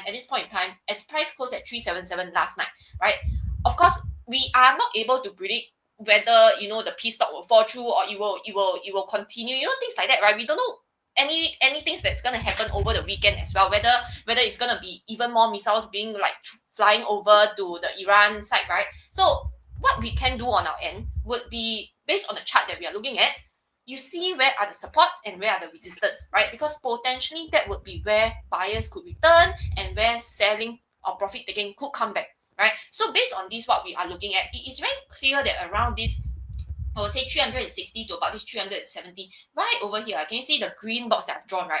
as price closed at 377 last night, right? Of course, we are not able to predict whether the P stock will fall through or it will continue, things like that, right? We don't know anything that's going to happen over the weekend as well, whether it's going to be even more missiles being like flying over to the Iran side, right? So what we can do on our end would be based on the chart that we are looking at. You see where are the support and where are the resistance, right? Because potentially that would be where buyers could return and where selling or profit taking could come back, right? So based on this, what we are looking at, it is very clear that around this, I would say 360 to about this 370, right over here. Can you see the green box that I've drawn, right?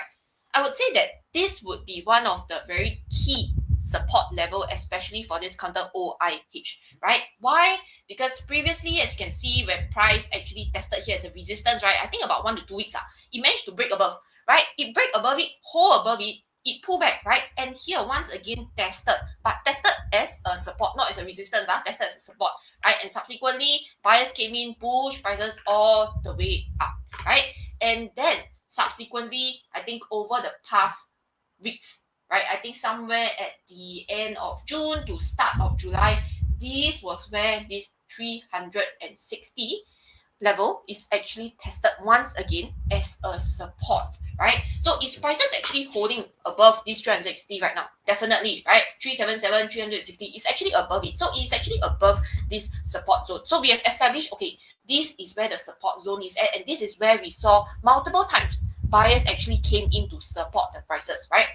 I would say that this would be one of the very key support level, especially for this counter OIH, right? Why? Because previously, as you can see, when price actually tested here as a resistance, right? I think about 1 to 2 weeks, it managed to break above, right? It break above it, hold above it, it pulled back, right? And here, once again, tested, but tested as a support, not as a resistance, tested as a support, right? And subsequently, buyers came in, push prices all the way up, right? And then subsequently, I think over the past weeks, right? I think somewhere at the end of June to start of July, this was where this 360 level is actually tested once again as a support, right? So is prices actually holding above this 360 right now? Definitely, right? 377, 360 is actually above it. So it's actually above this support zone. So we have established, okay, this is where the support zone is at, and this is where we saw multiple times buyers actually came in to support the prices, right?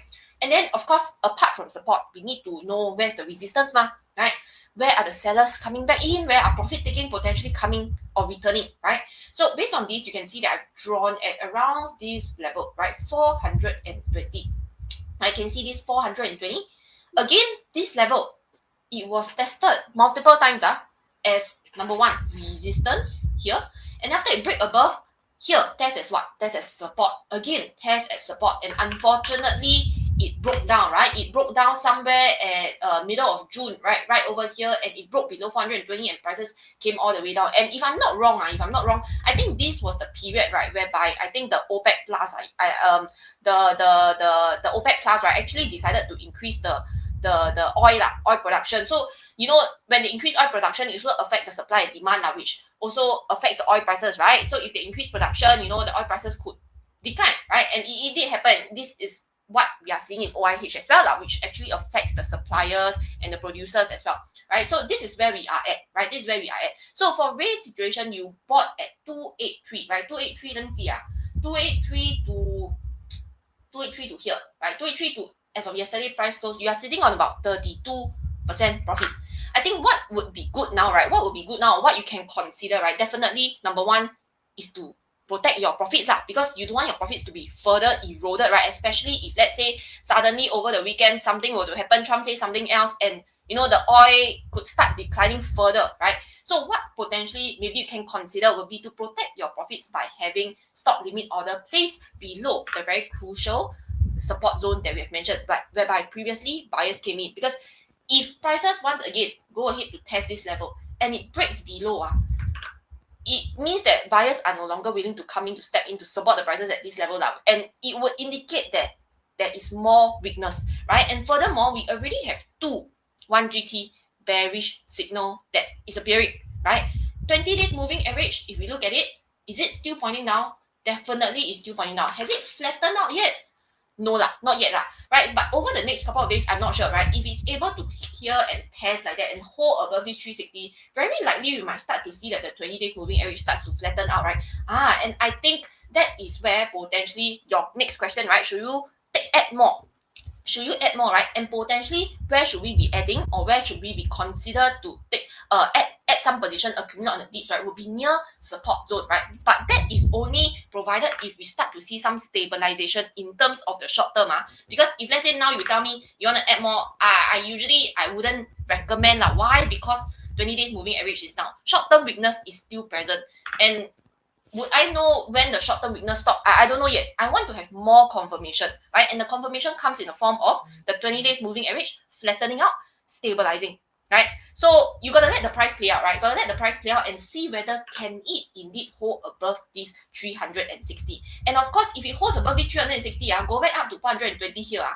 And then, of course, apart from support, we need to know where's the resistance, right? Where are the sellers coming back in? Where are profit taking potentially coming or returning, right? So based on this, you can see that I've drawn at around this level, right? 420. I can see this 420. Again, this level, it was tested multiple times as number one, resistance here. And after it break above, here, test as what? Test as support. Again, test as support. And unfortunately, it broke down, right? It broke down somewhere at middle of June, right over here, and it broke below 420 and prices came all the way down. And if I'm not wrong, I think this was the period, right, whereby I think the OPEC plus, the OPEC plus, right, actually decided to increase the oil production. So when they increase oil production, it will affect the supply and demand, which also affects the oil prices, right? So if they increase production, the oil prices could decline, right? And it did happen. This is what we are seeing in OIH as well, which actually affects the suppliers and the producers as well, right? So this is where we are at, right? This is where we are at. So for raise situation, you bought at 283, right? 283, let me see, 283 to here, right? 283 to, as of yesterday price close, you are sitting on about 32% profits. I think what would be good now, right? What you can consider, right? Definitely, number one is to protect your profits, because you don't want your profits to be further eroded, right? Especially if, let's say, suddenly over the weekend something were to happen, Trump says something else, and the oil could start declining further, right? So what potentially maybe you can consider would be to protect your profits by having stop limit order placed below the very crucial support zone that we have mentioned, but whereby previously buyers came in. Because if prices once again go ahead to test this level and it breaks below, it means that buyers are no longer willing to come in to step in to support the prices at this level, and it would indicate that there is more weakness, right? And furthermore, we already have 1GT bearish signal that is appearing, right? 20 days moving average, if we look at it, is it still pointing down? Definitely it's still pointing down. Has it flattened out yet? No, not yet, right? But over the next couple of days, I'm not sure, right? If it's able to clear and test like that and hold above this 360, very likely we might start to see that the 20 days moving average starts to flatten out, right? And I think that is where potentially your next question, right? Should you add more? Right? And potentially, where should we be adding, or where should we be considered to take add some position, accumulate on the dips, right? Would be near support zone, right? But that is only provided if we start to see some stabilization in terms of the short term, because if let's say now you tell me you want to add more, I wouldn't recommend. Why? Because 20 days moving average is down. Short term weakness is still present, and would I know when the short-term weakness stop? I don't know yet. I want to have more confirmation, right? And the confirmation comes in the form of the 20 days moving average flattening out, stabilizing, right? So you gotta let the price play out, right? Gotta let the price play out and see whether can it indeed hold above this 360. And of course, if it holds above this 360, go back up to 420 here.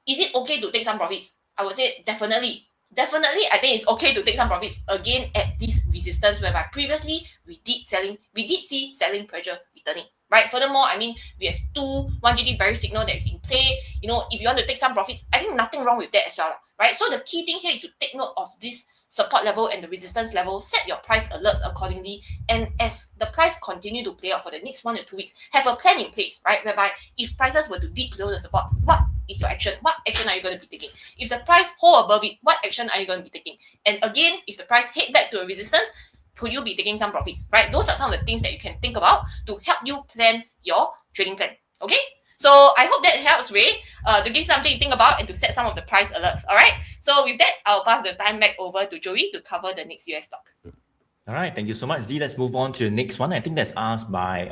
Is it okay to take some profits? I would say definitely. Definitely, I think it's okay to take some profits again at this resistance whereby previously we did see selling pressure returning. Right. Furthermore, I mean, we have two 1GT bearish signal that is in play. You know, if you want to take some profits, I think nothing wrong with that as well. Right. So the key thing here is to take note of this support level and the resistance level, set your price alerts accordingly, and as the price continue to play out for the next 1 or 2 weeks, have a plan in place, right? Whereby if prices were to dip below the support, what is your action? What action are you going to be taking? If the price hold above it, what action are you going to be taking? And again, if the price head back to a resistance, could you be taking some profits, right? Those are some of the things that you can think about to help you plan your trading plan. Okay, so I hope that helps, Ray, to give something to think about and to set some of the price alerts. All right, so with that, I'll pass the time back over to Joey to cover the next US stock. All right, thank you so much, Z. Let's move on to the next one. I think that's asked by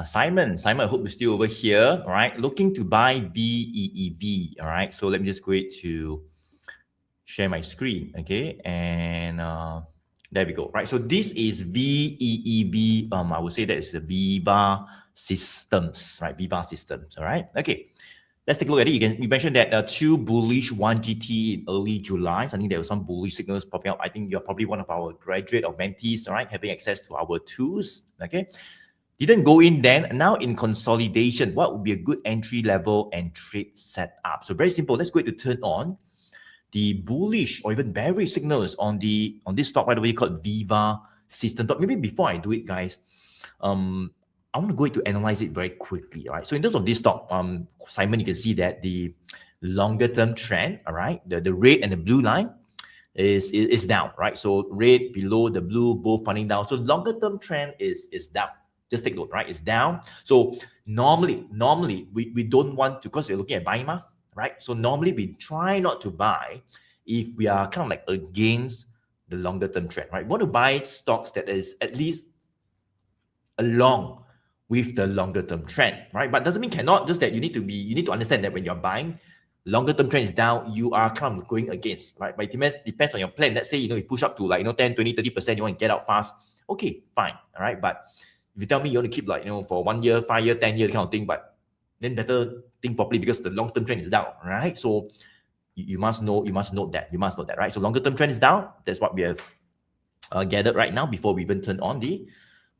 Simon. Simon, I hope you're still over here. All right, looking to buy VEEV. All right, so let me just go to share my screen. Okay, and there we go. Right, so this is VEEV. I would say that is the VEEV Systems. Right, VEEV Systems. All right. Okay. Let's take a look at it. You mentioned that two bullish 1GT in early July. So I think there were some bullish signals popping up. I think you're probably one of our graduate or mentees, all right, having access to our tools. Okay. Didn't go in then. Now in consolidation, what would be a good entry level and trade setup? So very simple. Let's go to turn on the bullish or even bearish signals on this stock, by the way, called VEEV System. But maybe before I do it, guys, I want to go to analyze it very quickly. All right. So in terms of this stock, Simon, you can see that the longer term trend, all right, the red and the blue line is down, right? So red below the blue, both pointing down. So longer term trend is down. Just take note, right? It's down. So normally we don't want to, because we're looking at buying, right? So normally we try not to buy if we are kind of like against the longer term trend, right? We want to buy stocks that is at least along with the longer term trend, right? But doesn't mean cannot, just that you need to understand that when you're buying, longer term trend is down, you are kind of going against, right? But it depends on your plan. Let's say, you push up to 10, 20, 30%, you want to get out fast. Okay, fine, all right? But if you tell me you want to keep for 1 year, 5 year, 10 year kind of thing, but then better think properly because the long term trend is down, right? So you must note that, right? So longer term trend is down. That's what we have gathered right now before we even turn on the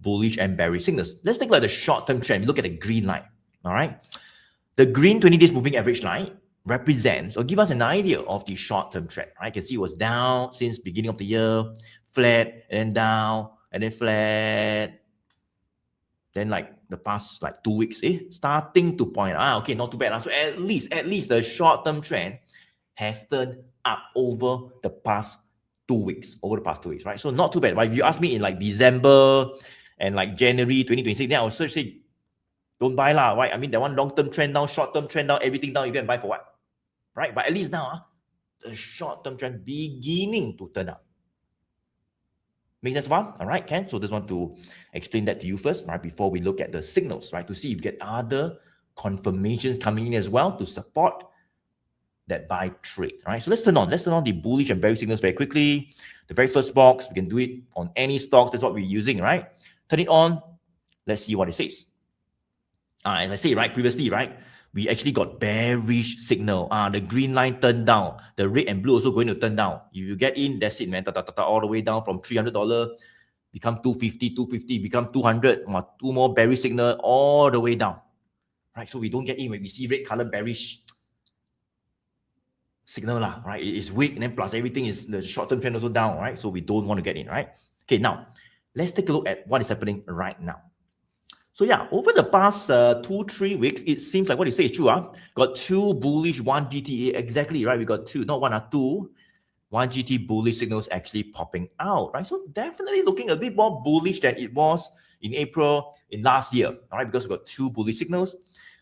bullish and bearish signals. Let's take a look at the short-term trend. Look at the green line, all right? The green 20 days moving average line represents or give us an idea of the short-term trend, right? You can see it was down since beginning of the year, flat, and then down, and then flat. Then the past 2 weeks, starting to point, okay, not too bad. So at least the short-term trend has turned up over the past 2 weeks, right? So not too bad. But if you ask me in December and January 2026, then I would say, don't buy lah, right? I mean, that one long-term trend down, short-term trend down, everything down, you can buy for what? Right? But at least now, the short-term trend beginning to turn up. Makes sense, one? All right, Ken? So just want to explain that to you first, right? Before we look at the signals, right? To see if you get other confirmations coming in as well to support that buy trade. All right, so let's turn on the bullish and bearish signals very quickly. The very first box, we can do it on any stocks. That's what we're using, right? Turn it on. Let's see what it says. As I say, right, previously, right, we actually got bearish signal. The green line turned down. The red and blue also going to turn down. If you get in, that's it, man. All the way down from $300, become 250, become 200. Two more bearish signal all the way down. Right, so we don't get in when we see red color bearish signal lah, right? It is weak, and then plus everything is the short-term trend also down, right? So we don't want to get in, right? Okay, now let's take a look at what is happening right now. So yeah, over the past 2-3 weeks, it seems like what you say is true. Got two bullish 1GT, exactly, right? We got two, not one or two 1GT bullish signals actually popping out, right? So definitely looking a bit more bullish than it was in April in last year, all right? Because we got two bullish signals.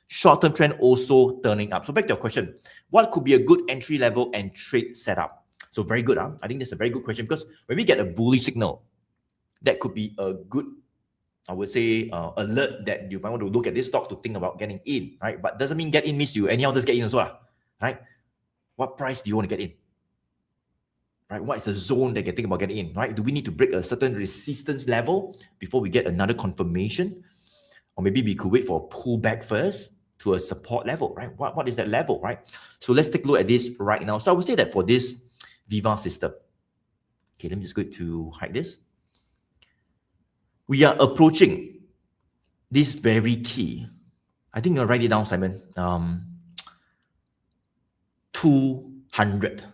Short-term trend also turning up. So back to your question, what could be a good entry level and trade setup? So very good. I think that's a very good question because when we get a bullish signal, that could be a good, I would say, alert that you might want to look at this stock to think about getting in, right? But doesn't mean get in means you anyhow just get in as well, right? What price do you want to get in? Right? What is the zone that you think about getting in, right? Do we need to break a certain resistance level before we get another confirmation? Or maybe we could wait for a pullback first to a support level, right? What is that level, right? So let's take a look at this right now. So I would say that for this VEEV system, okay, let me just go to hide this. We are approaching this very key. I think you'll write it down, Simon. 200.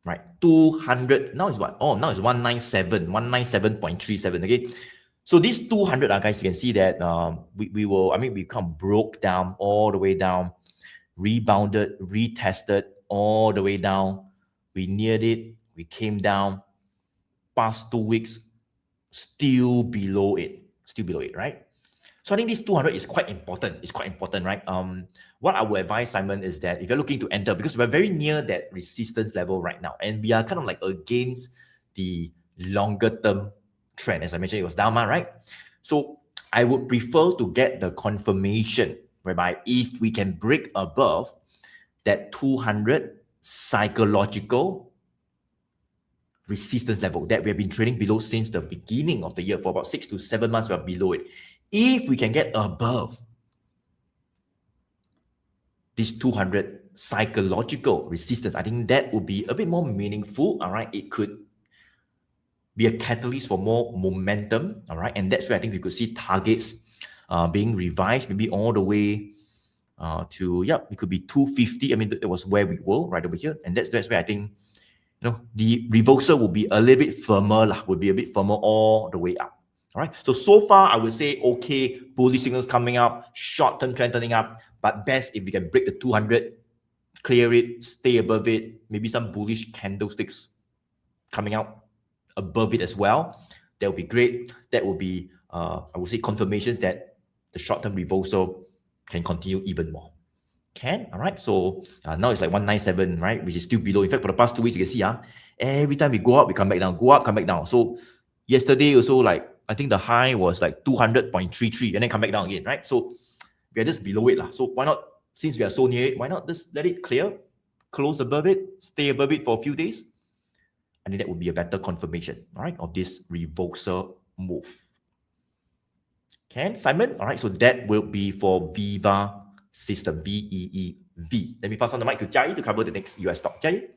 Right, 200, now is what? Oh, now it's 197.37, okay? So this 200, guys, you can see that we kind of broke down all the way down, rebounded, retested all the way down. We neared it, we came down, past 2 weeks, still below it, right? So I think this 200 is quite important. It's quite important, right? What I would advise, Simon, is that if you're looking to enter, because we're very near that resistance level right now, and we are kind of like against the longer term trend. As I mentioned, it was down, right? So I would prefer to get the confirmation whereby if we can break above that 200 psychological resistance level that we have been trading below since the beginning of the year, for about 6 to 7 months, we are below it. If we can get above this 200 psychological resistance, I think that would be a bit more meaningful, all right? It could be a catalyst for more momentum, all right? And that's where I think we could see targets being revised, maybe all the way to, it could be 250. I mean, that was where we were right over here. And that's where I think, the reversal will be a little bit firmer, all the way up. All right. So far, I would say, okay, bullish signals coming up, short-term trend turning up, but best if we can break the 200, clear it, stay above it, maybe some bullish candlesticks coming out above it as well. That would be great. That would be, I would say, confirmations that the short-term reversal can continue even more. All right. So now it's like 197, right? Which is still below. In fact, for the past 2 weeks, you can see, every time we go up, we come back down, go up, come back down. So yesterday also, like, I think the high was like 200.33 and then come back down again, right? So we are just below it. So why not, since we are so near it, why not just let it clear, close above it, stay above it for a few days? I think that would be a better confirmation, all right, of this reversal move. Simon? All right, so that will be for VEEV system, VEEV. Let me pass on the mic to Choy to cover the next US stock. Choy?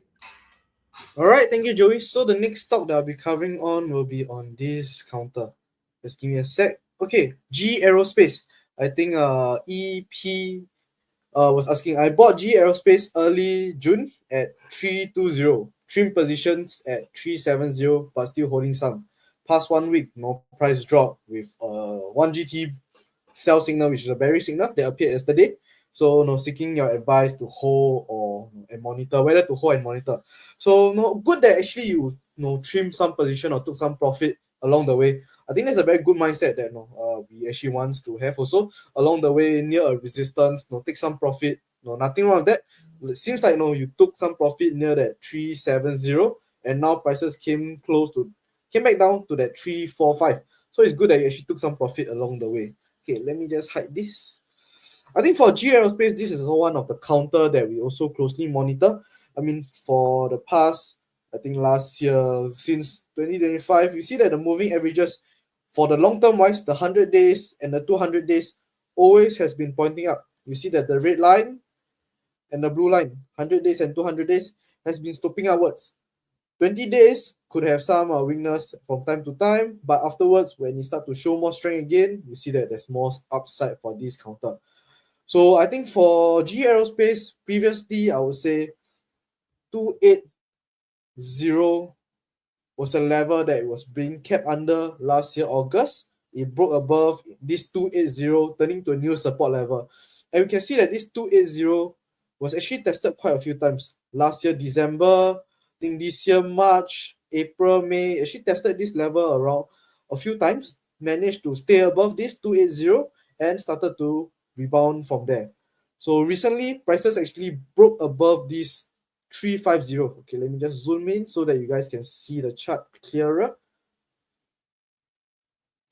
All right, thank you, Joey. So the next stock that I'll be covering on will be on this counter. Just give me a sec. Okay, G Aerospace. I think EP was asking. I bought G Aerospace early June at 320. Trim positions at 370, but still holding some. Past 1 week, no price drop with 1 GT sell signal, which is a bearish signal that appeared yesterday. So seeking your advice to hold or and monitor, whether to hold and monitor. So good that actually you trim some position or took some profit along the way. I think that's a very good mindset that we actually wants to have also along the way near a resistance. Take some profit. Nothing wrong with that. It seems like you took some profit near that 370, and now prices came back down to that 345. So it's good that you actually took some profit along the way. Okay, let me just hide this. I think for G Aerospace, this is one of the counter that we also closely monitor. I mean, for the past, I think last year, since 2025, you see that the moving averages for the long-term wise, the 100 days and the 200 days always has been pointing up. You see that the red line and the blue line, 100 days and 200 days, has been sloping upwards. 20 days could have some weakness from time to time, but afterwards, when you start to show more strength again, you see that there's more upside for this counter. So I think for G Aerospace, previously, I would say 280 was a level that it was being kept under last year, August. It broke above this 280, turning to a new support level. And we can see that this 280 was actually tested quite a few times. Last year, December, I think this year, March, April, May, actually tested this level around a few times, managed to stay above this 280 and started to rebound from there. So recently, prices actually broke above this 350. Okay, let me just zoom in so that you guys can see the chart clearer.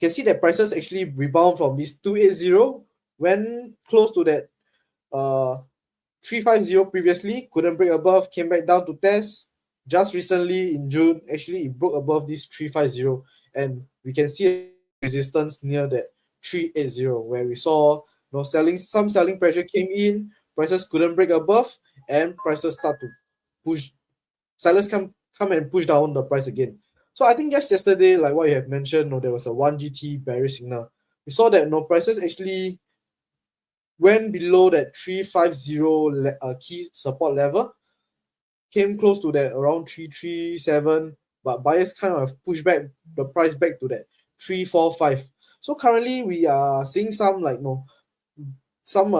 can see that prices actually rebound from this 280, went close to that 350 previously, couldn't break above, came back down to test. Just recently in June, actually it broke above this 350, and we can see resistance near that 380, where we saw some selling pressure came in, prices couldn't break above, and prices start to push. Sellers come and push down the price again. So I think just yesterday, like what you have mentioned, there was a 1GT bearish signal. We saw that prices actually went below that 350 key support level, came close to that around 337, but buyers kind of pushed back the price back to that 345. So currently we are seeing some some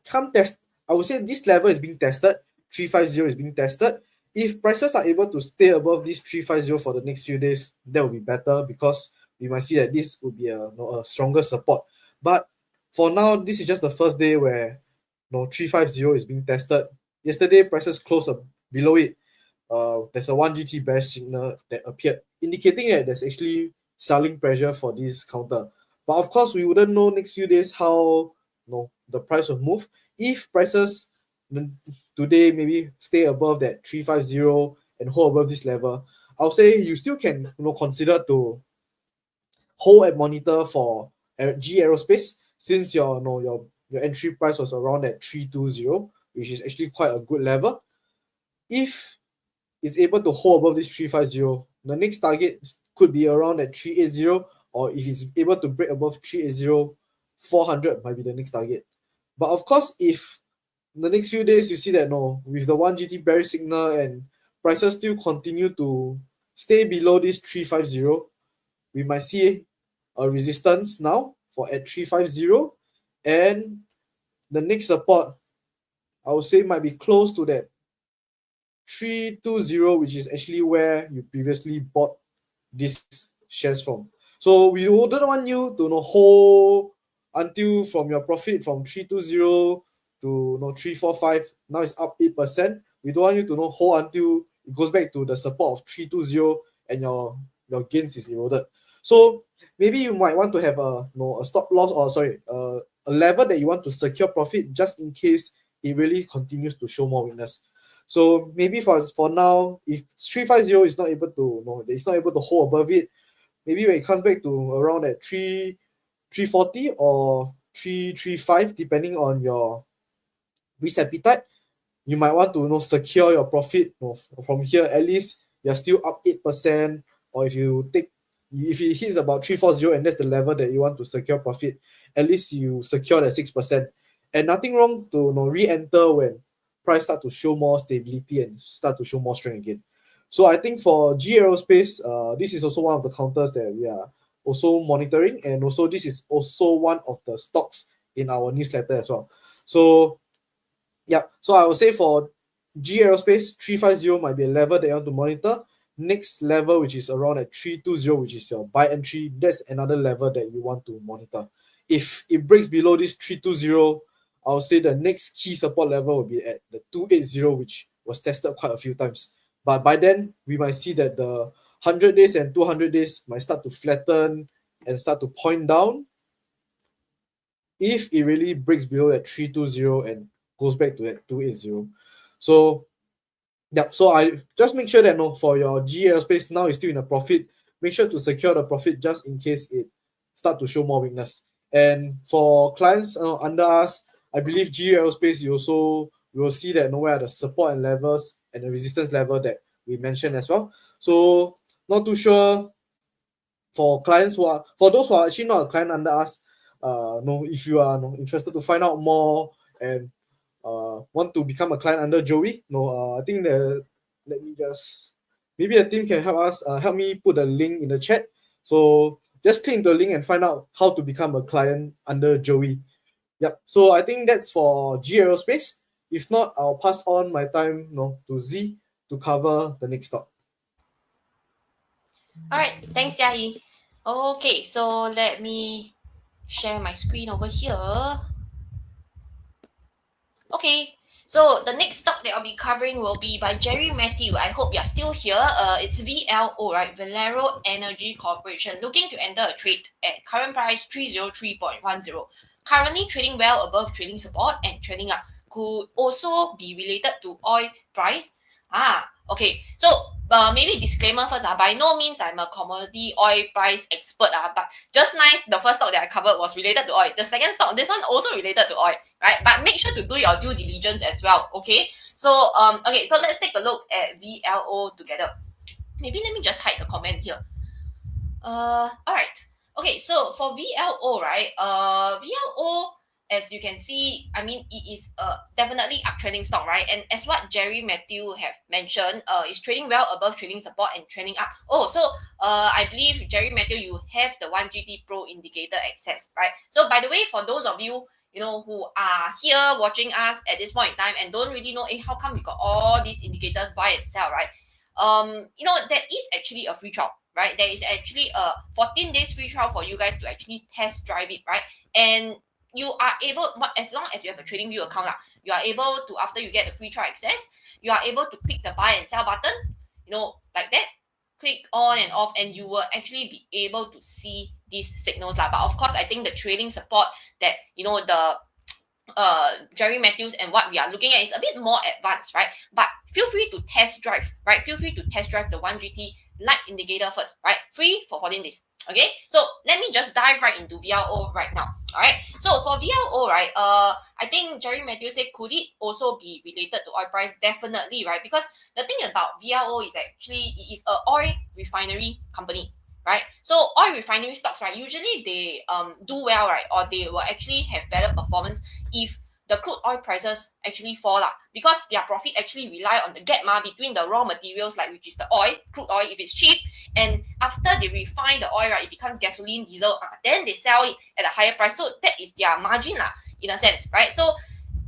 come test. I would say this level is being tested. 350 is being tested. If prices are able to stay above this 350 for the next few days, that will be better, because we might see that this will be a stronger support. But for now, this is just the first day where 350 is being tested. Yesterday, prices closed below it. There's a 1GT bearish signal that appeared, indicating that there's actually selling pressure for this counter. But of course, we wouldn't know next few days how the price will move. If prices today maybe stay above that 350 and hold above this level, I'll say you still can consider to hold and monitor for GE Aerospace, since your entry price was around that 320, which is actually quite a good level. If it's able to hold above this 350, the next target could be around at 380, or if it's able to break above 380, 400 might be the next target. But of course, if the next few days you see that with the 1GT bearish signal and prices still continue to stay below this 350, we might see a resistance now for at 350, and the next support I would say might be close to that 320, which is actually where you previously bought these shares from. So we wouldn't want you to hold until from your profit from 320 to 345. Now it's up 8%. We don't want you to hold until it goes back to the support of 320 and your gains is eroded. So maybe you might want to have a stop loss, or a level that you want to secure profit, just in case it really continues to show more weakness. So maybe for now, if 350 is not able to it's not able to hold above it, maybe when it comes back to around that 340 or 335, depending on your risk appetite, you might want to secure your profit from here. At least you're still up 8%, or if it hits about 340 and that's the level that you want to secure profit, at least you secure that 6%. And nothing wrong to re-enter when price start to show more stability and start to show more strength again. So I think for GE Aerospace, this is also one of the counters that we are also monitoring, and also this is also one of the stocks in our newsletter as well. So yeah, so I would say for GE Aerospace, 350 might be a level that you want to monitor. Next level, which is around at 320, which is your buy entry, that's another level that you want to monitor. If it breaks below this 320, I'll say the next key support level will be at the 280, which was tested quite a few times. But by then, we might see that the 100 days and 200 days might start to flatten and start to point down if it really breaks below that 320 and goes back to that 280. So yeah, so I just make sure that for your GE Aerospace, now is still in a profit. Make sure to secure the profit just in case it start to show more weakness. And for clients under us, I believe GE Aerospace, you will see that where are the support and levels and the resistance level that we mentioned as well. So not too sure for clients for those who are actually not a client under us, if you are interested to find out more and want to become a client under Joey, I think let me just, maybe a team can help me put a link in the chat. So just click the link and find out how to become a client under Joey. Yep. So I think that's for GE Aerospace. If not, I'll pass on my time to Z to cover the next stop. All right, thanks, Jia. Okay, so let me share my screen over here. Okay, So the next stock that I'll be covering will be by Jerry Matthew. I hope you're still here. It's VLO, right? Valero Energy Corporation, looking to enter a trade at current price 303.10. Currently trading well above trading support and trading up. Could also be related to oil price. Okay. So maybe disclaimer first. By no means I'm a commodity oil price expert. But just nice, the first stock that I covered was related to oil. The second stock, this one also related to oil, right? But make sure to do your due diligence as well. Okay. So okay, so let's take a look at VLO together. Maybe let me just hide the comment here. All right. Okay, so for VLO, right? VLO, as you can see, I mean, it is definitely uptrending stock, right? And as what Jerry Matthew have mentioned, is trading well above trading support and trending up. Oh, so I believe Jerry Matthew, you have the 1GT Pro indicator access, right? So by the way, for those of you who are here watching us at this point in time and don't really know, how come we got all these indicators buy and sell, right? There is actually a free trial, right? There is actually a 14 days free trial for you guys to actually test drive it, right? And you are able, as long as you have a TradingView account, you are able to, after you get the free trial access, you are able to click the buy and sell button, like that, click on and off, and you will actually be able to see these signals. But of course, I think the trading support that, the Jerry Matthews and what we are looking at is a bit more advanced, right? But feel free to test drive, right? Feel free to test drive the 1GT light indicator first, right? Free for 14 days. Okay, so let me just dive right into VLO right now. All right, so for VLO, right, I think Jerry Matthews said, could it also be related to oil price? Definitely, right? Because the thing about VLO is actually it is an oil refinery company, right? So oil refinery stocks, right, usually they do well, right, or they will actually have better performance if the crude oil prices actually fall, because their profit actually rely on the gap between the raw materials, like which is the oil, crude oil, if it's cheap, and after they refine the oil, right, it becomes gasoline, diesel, then they sell it at a higher price. So that is their margin, in a sense, right? So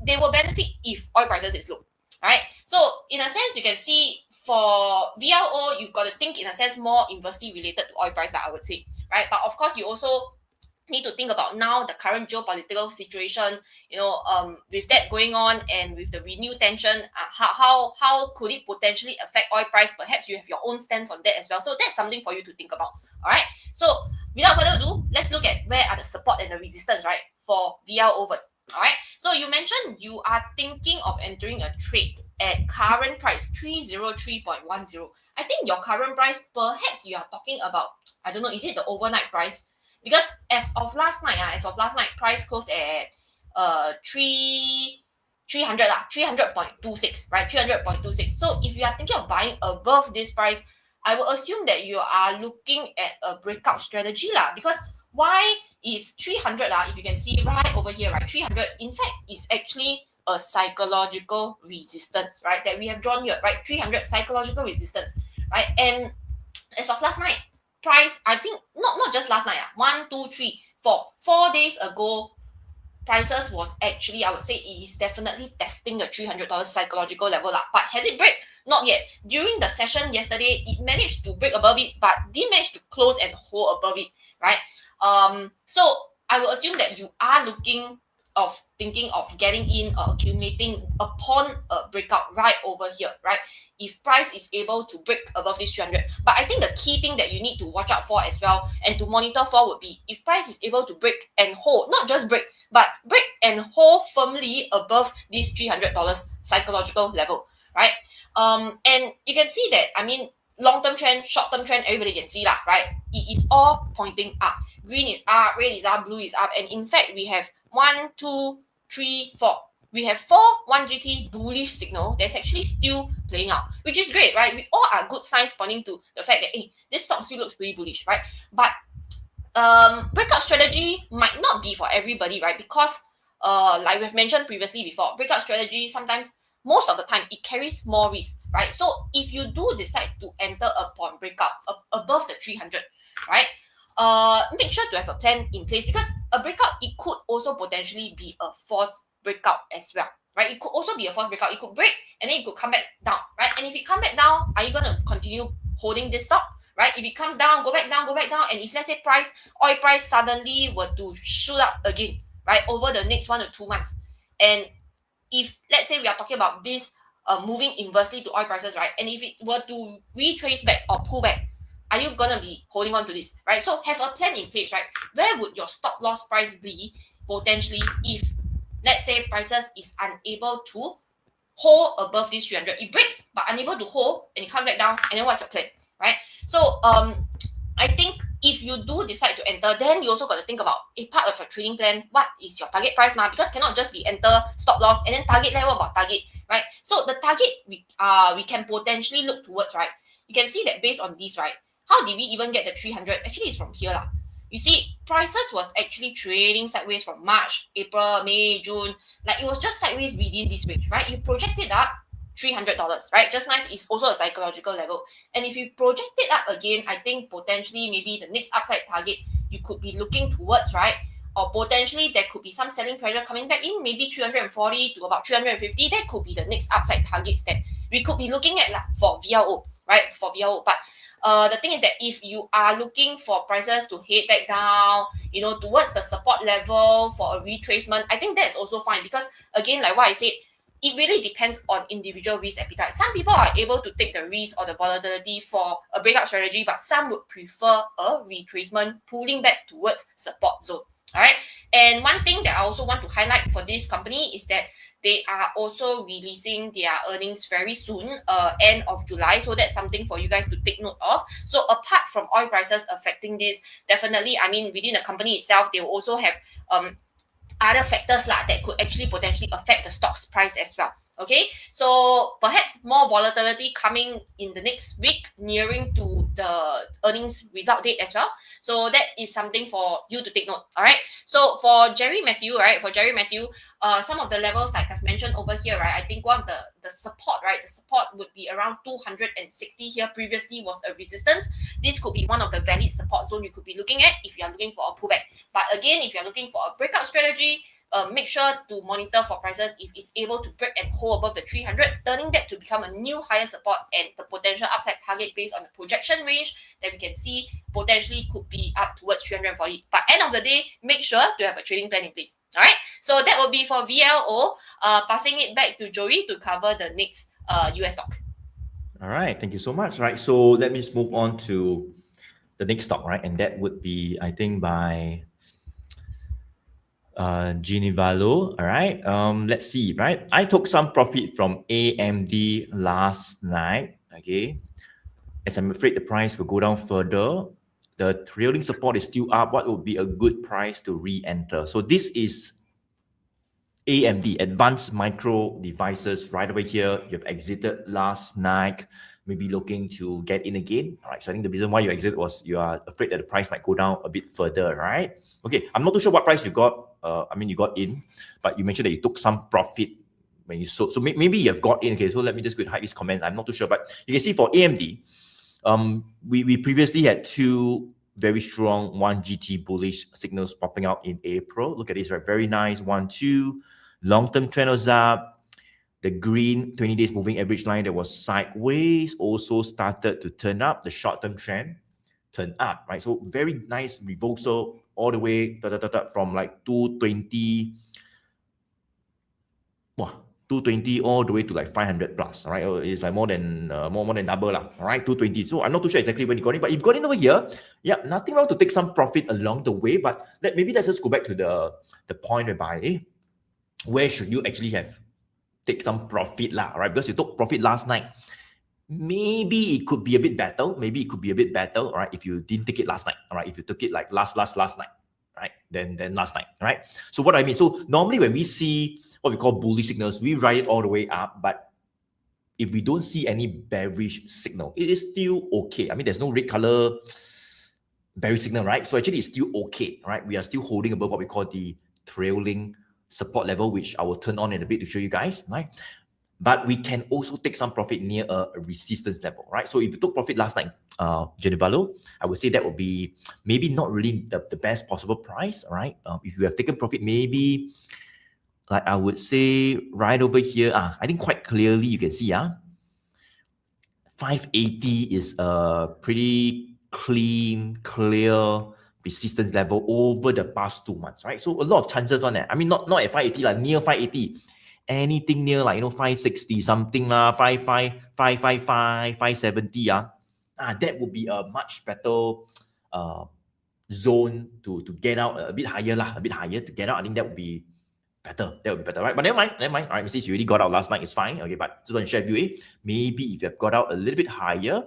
they will benefit if oil prices is low, right? So in a sense, you can see for VLO, you've got to think in a sense more inversely related to oil price, I would say, right? But of course, you also need to think about now the current geopolitical situation, with that going on and with the renewed tension, how could it potentially affect oil price? Perhaps you have your own stance on that as well. So that's something for you to think about. All right. So without further ado, let's look at where are the support and the resistance, right, for VLO first. All right. So you mentioned you are thinking of entering a trade at current price 303.10. I think your current price, perhaps you are talking about, I don't know, is it the overnight price? Because as of last night, price closed at 300.26, right? 300.26. So if you are thinking of buying above this price, I will assume that you are looking at a breakout strategy, because why is 300, if you can see right over here, right? 300, in fact, is actually a psychological resistance, right? That we have drawn here, right? 300 psychological resistance, right? And as of last night, price, I think not just last night, 1, 2, 3, 4 days ago, prices was actually, I would say, it is definitely testing the $300 psychological level, but has it break? Not yet. During the session yesterday, it managed to break above it, but didn't manage to close and hold above it, right? So I will assume that you are thinking of getting in or accumulating upon a breakout right over here, right? If price is able to break above this 300. But I think the key thing that you need to watch out for as well and to monitor for would be if price is able to break and hold, not just break, but break and hold firmly above this $300 psychological level, right? And you can see that, I mean, long-term trend, short-term trend, everybody can see that, right? It is all pointing up. Green is up, red is up, blue is up. And in fact, we have 1, 2, 3, 4. We have 4 1GT bullish signal that's actually still playing out, which is great, right? We all are good signs pointing to the fact that, hey, this stock still looks pretty bullish, right? But breakout strategy might not be for everybody, right? Because like we've mentioned previously before, breakout strategy sometimes, most of the time, it carries more risk, right? So if you do decide to enter upon breakout above the 300, right? Make sure to have a plan in place, because a breakout, it could also potentially be a forced breakout as well, right? It could also be a forced breakout. It could break and then it could come back down, right? And if it come back down, are you going to continue holding this stock, right? If it comes down, go back down. And if let's say oil price suddenly were to shoot up again, right, over the next 1 to 2 months, and if let's say we are talking about this moving inversely to oil prices, right? And if it were to retrace back or pull back, are you gonna be holding on to this, right? So have a plan in place, right? Where would your stop loss price be potentially if, let's say, prices is unable to hold above this 300? It breaks, but unable to hold, and it comes back down, and then what's your plan, right? So I think if you do decide to enter, then you also got to think about a part of your trading plan. What is your target price, because cannot just be enter stop loss and then target. Then what about target, right? So the target we can potentially look towards, right? You can see that based on this, right? How did we even get the 300? Actually, it's from here lah. You see, prices was actually trading sideways from March, April, May, June. Like it was just sideways within this range, right? You project it up $300, right? Just nice is also a psychological level. And if you project it up again, I think potentially maybe the next upside target you could be looking towards, right? Or potentially there could be some selling pressure coming back in, maybe 340 to about 350. That could be the next upside targets that we could be looking at for VLO, right? For VLO. But the thing is that if you are looking for prices to head back down, you know, towards the support level for a retracement, I think that's also fine, because again, like what I said, it really depends on individual risk appetite. Some people are able to take the risk or the volatility for a breakout strategy, but some would prefer a retracement pulling back towards support zone. All right. And one thing that I also want to highlight for this company is that they are also releasing their earnings very soon, end of July. So that's something for you guys to take note of. So apart from oil prices affecting this, definitely, I mean, within the company itself, they will also have other factors that could actually potentially affect the stock's price as well. Okay, so perhaps more volatility coming in the next week, nearing to the earnings result date as well. So that is something for you to take note. All right. So for Jerry Matthew, right? For Jerry Matthew, some of the levels like I've mentioned over here, right? I think one of the support, right? The support would be around 260 here. Previously was a resistance. This could be one of the valid support zone you could be looking at if you are looking for a pullback. But again, if you are looking for a breakout strategy, make sure to monitor for prices if it's able to break and hold above the 300, turning that to become a new higher support and the potential upside target based on the projection range that we can see potentially could be up towards 340. But end of the day, make sure to have a trading plan in place. All right. So that will be for VLO. Passing it back to Joey to cover the next US stock. All right. Thank you so much. Right. So let me just move on to the next stock, right? And that would be, I think, by Genevalo. All right. Let's see, right? I took some profit from AMD last night. Okay. As I'm afraid the price will go down further. The trailing support is still up. What would be a good price to re-enter? So this is AMD, Advanced Micro Devices, right over here. You've exited last night, maybe looking to get in again. All right. So I think the reason why you exited was you are afraid that the price might go down a bit further, right? Okay. I'm not too sure what price you got. You got in, but you mentioned that you took some profit when you sold. So maybe you've got in. Okay, so let me just go and hide this comment. I'm not too sure, but you can see for AMD, we previously had two very strong 1 GT bullish signals popping out in April. Look at this, right? Very nice 1, 2. Long-term trend was up. The green 20 days moving average line that was sideways also started to turn up. The short-term trend turned up, right? So very nice reversal all the way from like 220, 220 all the way to like 500 plus, all right? It's like more than double lah, all right? 220. So I'm not too sure exactly when you got in, but if you got in over here, yeah, nothing wrong to take some profit along the way. But maybe let's just go back to the point whereby where should you actually take some profit lah, right? Because you took profit last night. Maybe it could be a bit better. All right, if you didn't take it last night. All right, if you took it like last night, right? Then last night, all right? So what I mean, so normally when we see what we call bullish signals, we ride it all the way up. But if we don't see any bearish signal, it is still okay. I mean, there's no red color bearish signal, right? So actually it's still okay, right? We are still holding above what we call the trailing support level, which I will turn on in a bit to show you guys, right? But we can also take some profit near a resistance level, right? So if you took profit last night, Genevalo, I would say that would be maybe not really the best possible price, right? If you have taken profit, maybe like I would say right over here, I think quite clearly you can see, 580 is a pretty clear resistance level over the past 2 months, right? So a lot of chances on that. I mean, not at 580, like near 580. anything near like 560 something lah, 555, 570 that would be a much better zone to get out a bit higher to get out. I think that would be better. That would be better, right? But never mind. All right, since you already got out last night, it's fine. Okay, but just want to share with you, maybe if you have got out a little bit higher,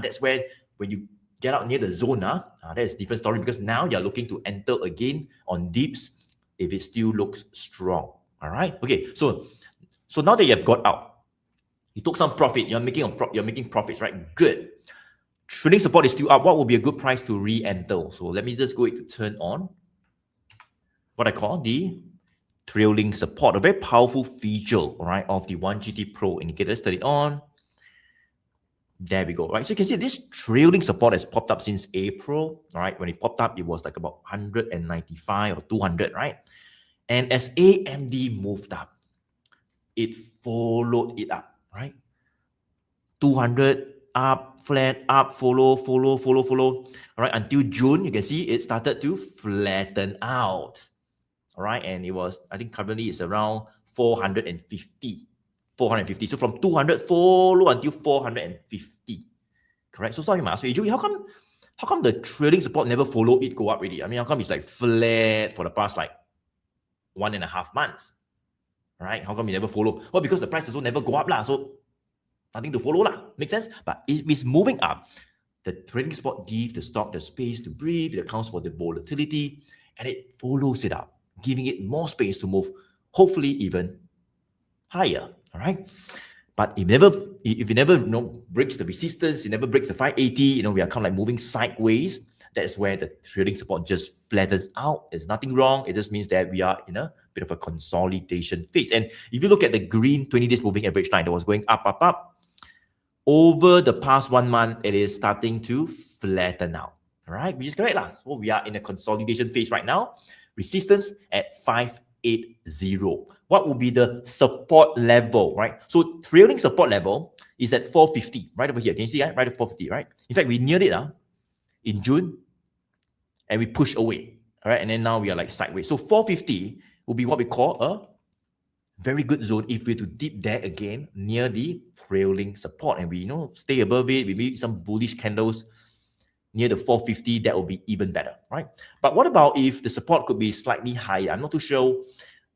that's where when you get out near the zone, that is a different story, because now you're looking to enter again on dips if it still looks strong. All right. Okay. So now that you have got out, you took some profit. You're making profits, right? Good. Trading support is still up. What would be a good price to re-enter? So let me just go to turn on what I call the trailing support, a very powerful feature, all right, of the 1GT Pro indicator. Let's turn it on. There we go, right? So you can see this trailing support has popped up since April, all right? When it popped up, it was like about 195 or 200, right? And as AMD moved up, it followed it up, right? 200 up, flat, up, follow, all right? Until June, you can see it started to flatten out, all right? And it was, I think currently it's around 450. So from 200 follow until 450, correct? So sorry, ask me, Joey, how come the trailing support never followed it go up really? I mean, how come it's like flat for the past like 1.5 months, right? How come it never follow? Well, because the price also never go up lah, so nothing to follow lah. Make sense? But if it's moving up, the trailing support gives the stock the space to breathe. It accounts for the volatility, and it follows it up, giving it more space to move, hopefully even higher. All right, but if it never breaks the resistance, it never breaks the 580, we are kind of like moving sideways. That's where the trailing support just flattens out. There's nothing wrong. It just means that we are in a bit of a consolidation phase. And if you look at the green 20 days moving average line that was going up, over the past 1 month, it is starting to flatten out. All right, which is correct lah. So we are in a consolidation phase right now. Resistance at 580. What would be the support level, right? So trailing support level is at 450, right over here. Can you see, right? Right at 450, right? In fact, we neared it in June, and we pushed away, all right? And then now we are like sideways. So 450 will be what we call a very good zone if we to dip there again near the trailing support, and we stay above it. We meet some bullish candles near the 450. That will be even better, right? But what about if the support could be slightly higher? I'm not too sure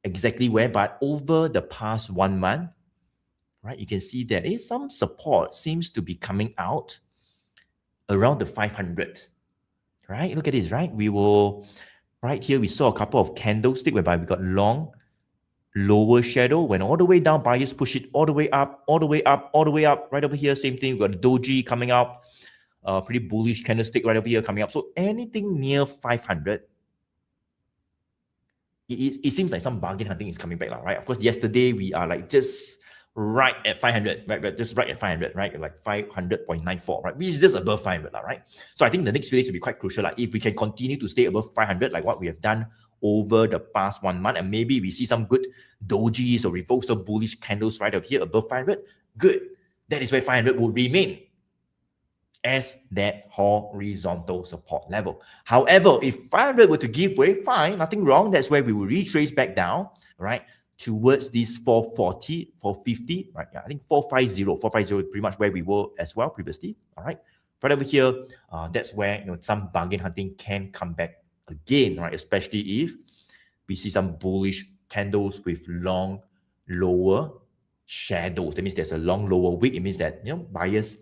exactly where, but over the past 1 month, right, you can see there is some support seems to be coming out around the 500, right? Look at this, right? We will, right here, we saw a couple of candlesticks whereby we got long, lower shadow, went all the way down, buyers push it all the way up, right over here, same thing. We got doji coming out, pretty bullish candlestick right over here coming up. So anything near 500, it seems like some bargain hunting is coming back, right? Of course, yesterday we are like just right at 500, right? Just right at 500, right? Like 500.94, right? Which is just above 500, right? So I think the next few days will be quite crucial. Like if we can continue to stay above 500, like what we have done over the past 1 month, and maybe we see some good dojis or reversal bullish candles right over here above 500, good. That is where 500 will remain as that horizontal support level. However, if 500 were to give way, fine, nothing wrong. That's where we will retrace back down, right, towards this 440, 450, right? Yeah, I think 450 is pretty much where we were as well previously, all right? Right over here, that's where some bargain hunting can come back again, right? Especially if we see some bullish candles with long, lower shadows. That means there's a long, lower wick. It means that buyers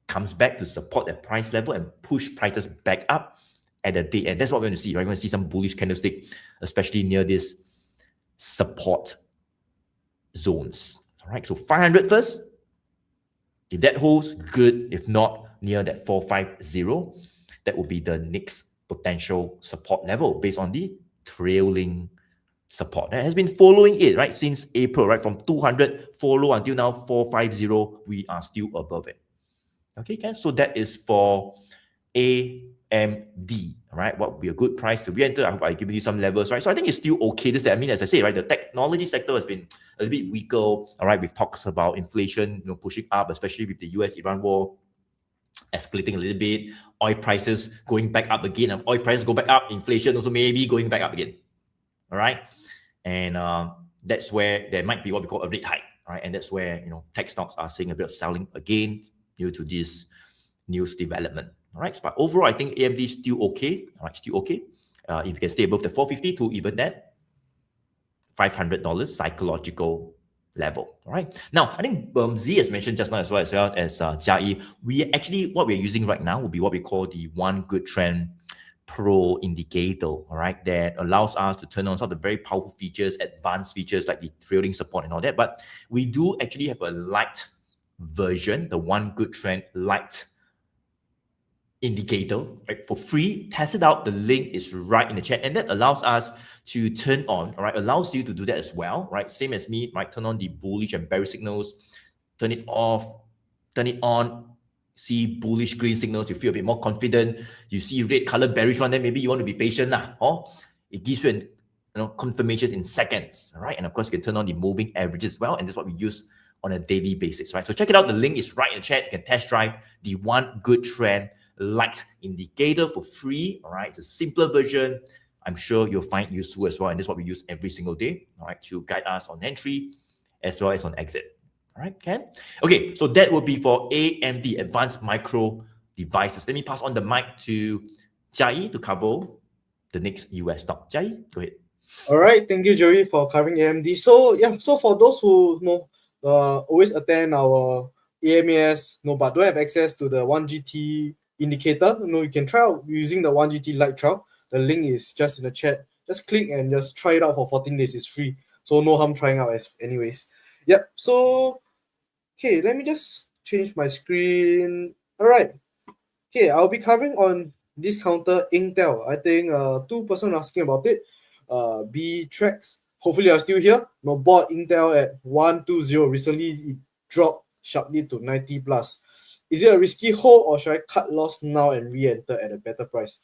comes back to support that price level and push prices back up at the day end. That's what we're going to see, right? We're going to see some bullish candlestick, especially near this support zones. All right, so 500 first. If that holds, good. If not, near that 450, that will be the next potential support level based on the trailing support that has been following it, right, since April, right? From 200 follow until now 450, we are still above it. Okay, so that is for AMD, right? What would be a good price to re-enter? I hope I've given you some levels, right? So I think it's still okay. Just that, I mean, as I say, right, the technology sector has been a little bit weaker, all right? We've talked about inflation, pushing up, especially with the US-Iran war escalating a little bit, oil prices going back up again. Oil prices go back up, inflation also maybe going back up again, all right? And that's where there might be what we call a rate hike, right? And that's where, you know, tech stocks are seeing a bit of selling again due to this news development. All right, but overall, I think AMD is still okay. All right, still okay. If you can stay above the 450 to even that $500 psychological level. All right. Now, I think Z has mentioned just now as well as Jia, what we're using right now will be what we call the One Good Trend Pro indicator, all right, that allows us to turn on some of the very powerful features, advanced features like the trailing support and all that. But we do actually have a light version, the One Good Trend Light indicator, right, for free. Test it out. The link is right in the chat, and that allows us to turn on, all right, allows you to do that as well, right? Same as me, right? Turn on the bullish and bearish signals, turn it off, turn it on, see bullish green signals, you feel a bit more confident. You see red color bearish one, then maybe you want to be patient lah, or it gives you confirmations in seconds, all right? And of course, you can turn on the moving averages as well, and that's what we use on a daily basis, right? So check it out. The link is right in the chat. You can test drive the One Good Trend Light indicator for free, all right? It's a simpler version. I'm sure you'll find useful as well, and this is what we use every single day, all right, to guide us on entry as well as on exit. All right, Ken? Okay, so that will be for AMD, Advanced Micro Devices. Let me pass on the mic to Jia to cover the next US stock. Jia, go ahead. All right, thank you, Joey, for covering AMD. So yeah, so for those who always attend our AMAS, but don't have access to the 1GT indicator, you can try out using the 1GT Lite trial. The link is just in the chat. Just click and just try it out for 14 days. It's free, so no harm trying out anyways. Yep. So okay, let me just change my screen. All right. Okay, I'll be covering on this counter Intel. I think 2% asking about it. B tracks. Hopefully are still here. Bought Intel at 120. Recently it dropped sharply to 90 plus. Is it a risky hold, or should I cut loss now and re-enter at a better price?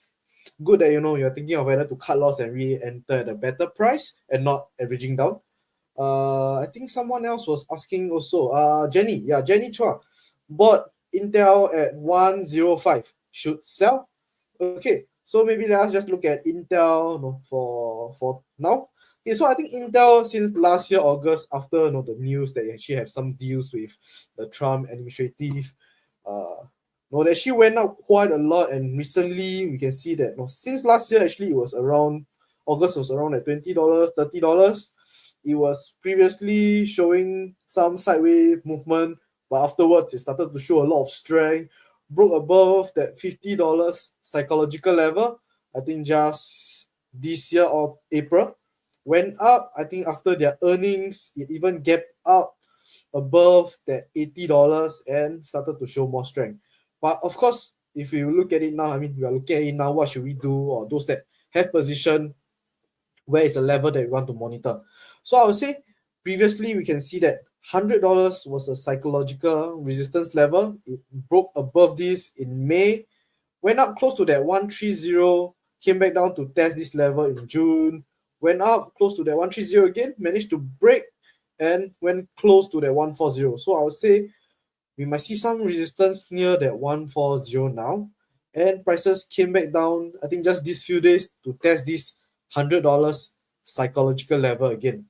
Good that you're thinking of whether to cut loss and re-enter at a better price and not averaging down. I think someone else was asking also. Jenny Chua bought Intel at 105. Should sell? Okay, so maybe let us just look at Intel for now. Okay, so I think Intel since last year August, after the news that they actually have some deals with the Trump administrative, that actually went up quite a lot, and recently we can see that since last year actually it was around August was around at $20, $30. It was previously showing some sideways movement, but afterwards it started to show a lot of strength, broke above that $50 psychological level. I think just this year or April, went up. I think after their earnings, it even gapped up above that $80 and started to show more strength. But of course, if you look at it now, we are looking at it now, what should we do? Or those that have position, where is the level that we want to monitor? So I would say previously we can see that $100 was a psychological resistance level. It broke above this in May, went up close to that 130, came back down to test this level in June, went up close to that 130 again, managed to break and went close to that 140. So I would say we might see some resistance near that 140 now, and prices came back down, I think just these few days, to test this $100 psychological level again.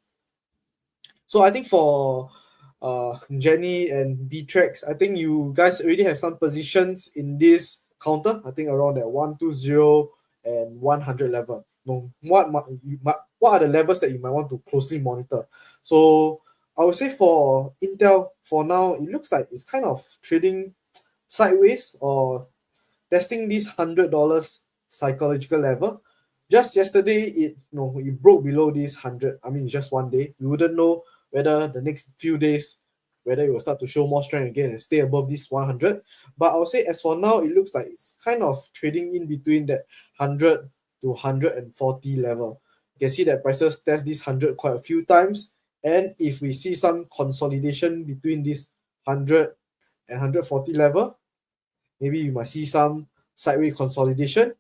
So I think for Jenny and B-Tracks, I think you guys already have some positions in this counter, I think around that 120 and 100 level. What are the levels that you might want to closely monitor? So I would say for Intel, for now, it looks like it's kind of trading sideways or testing this $100 psychological level. Just yesterday, it broke below this 100. It's just one day. We wouldn't know whether the next few days, whether it will start to show more strength again and stay above this 100. But I would say as for now, it looks like it's kind of trading in between that 100 to 140 level. You can see that prices test this 100 quite a few times. And if we see some consolidation between this 100 and 140 level, maybe you might see some sideways consolidation.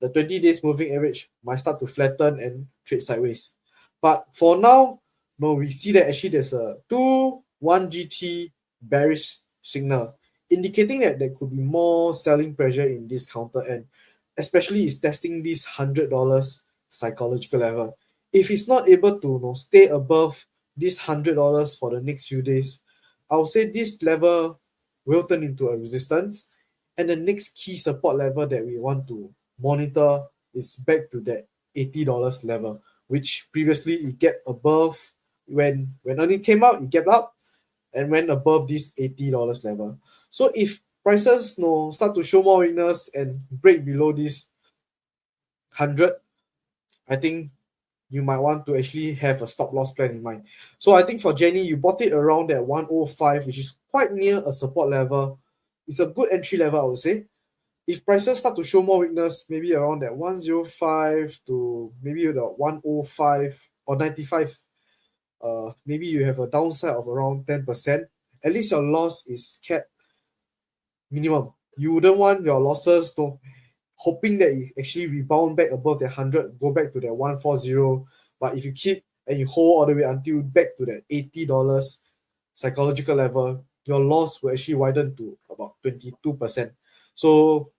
The 20 days moving average might start to flatten and trade sideways. But for now, we see that actually there's a 1GT bearish signal, indicating that there could be more selling pressure in this counter, and especially is testing this $100 psychological level. If it's not able to stay above this $100 for the next few days, I'll say this level will turn into a resistance, and the next key support level that we want to monitor is back to that $80 level, which previously it kept above when earnings came out, it kept up and went above this $80 level. So if prices start to show more weakness and break below this 100, I think you might want to actually have a stop loss plan in mind. So I think for Jenny, you bought it around that 105, which is quite near a support level. It's a good entry level, I would say. If prices start to show more weakness, maybe around that 105 to maybe the 105 or 95, maybe you have a downside of around 10%. At least your loss is kept minimum. You wouldn't want your losses hoping that you actually rebound back above the 100, go back to that 140. But if you keep and you hold all the way until back to that $80 psychological level, your loss will actually widen to about 22%. So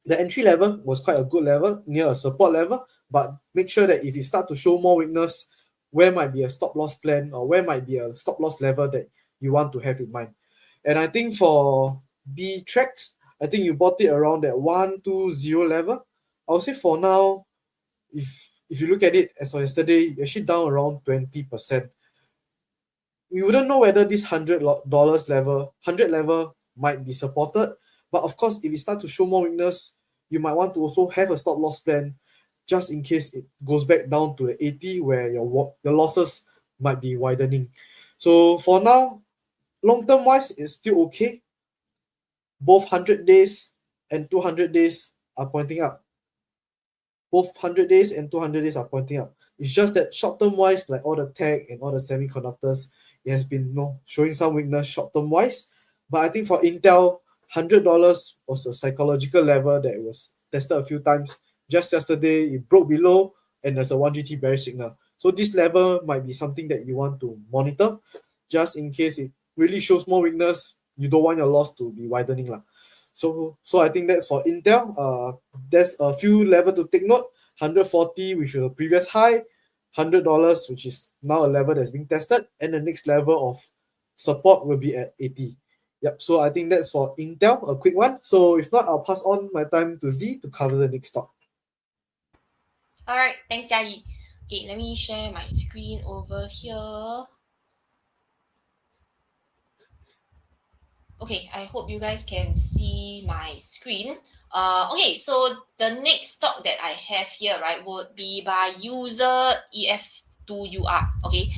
the entry level was quite a good level, near a support level, but make sure that if you start to show more weakness, where might be a stop loss plan or where might be a stop loss level that you want to have in mind. And I think for B tracks, I think you bought it around that 120 level. I would say for now, if you look at it as of yesterday, you're actually down around 20%. We wouldn't know whether this $100 level might be supported. But of course, if it starts to show more weakness, you might want to also have a stop loss plan just in case it goes back down to the 80 where your losses might be widening. So for now, long-term wise, it's still okay. Both 100 days and 200 days are pointing up. Both 100 days and 200 days are pointing up. It's just that short-term wise, like all the tech and all the semiconductors, it has been showing some weakness short-term wise. But I think for Intel, $100 was a psychological level that was tested a few times. Just yesterday, it broke below and there's a 1GT bearish signal. So this level might be something that you want to monitor just in case it really shows more weakness. You don't want your loss to be widening. So I think that's for Intel. There's a few level to take note. 140, which was a previous high. $100, which is now a level that's being tested. And the next level of support will be at 80. Yep, so I think that's for Intel, a quick one. So if not, I'll pass on my time to Z to cover the next stock. All right, thanks, Jia. Okay, let me share my screen over here. Okay, I hope you guys can see my screen. Okay, so the next stock that I have here, right, would be by user EF2UR. Okay,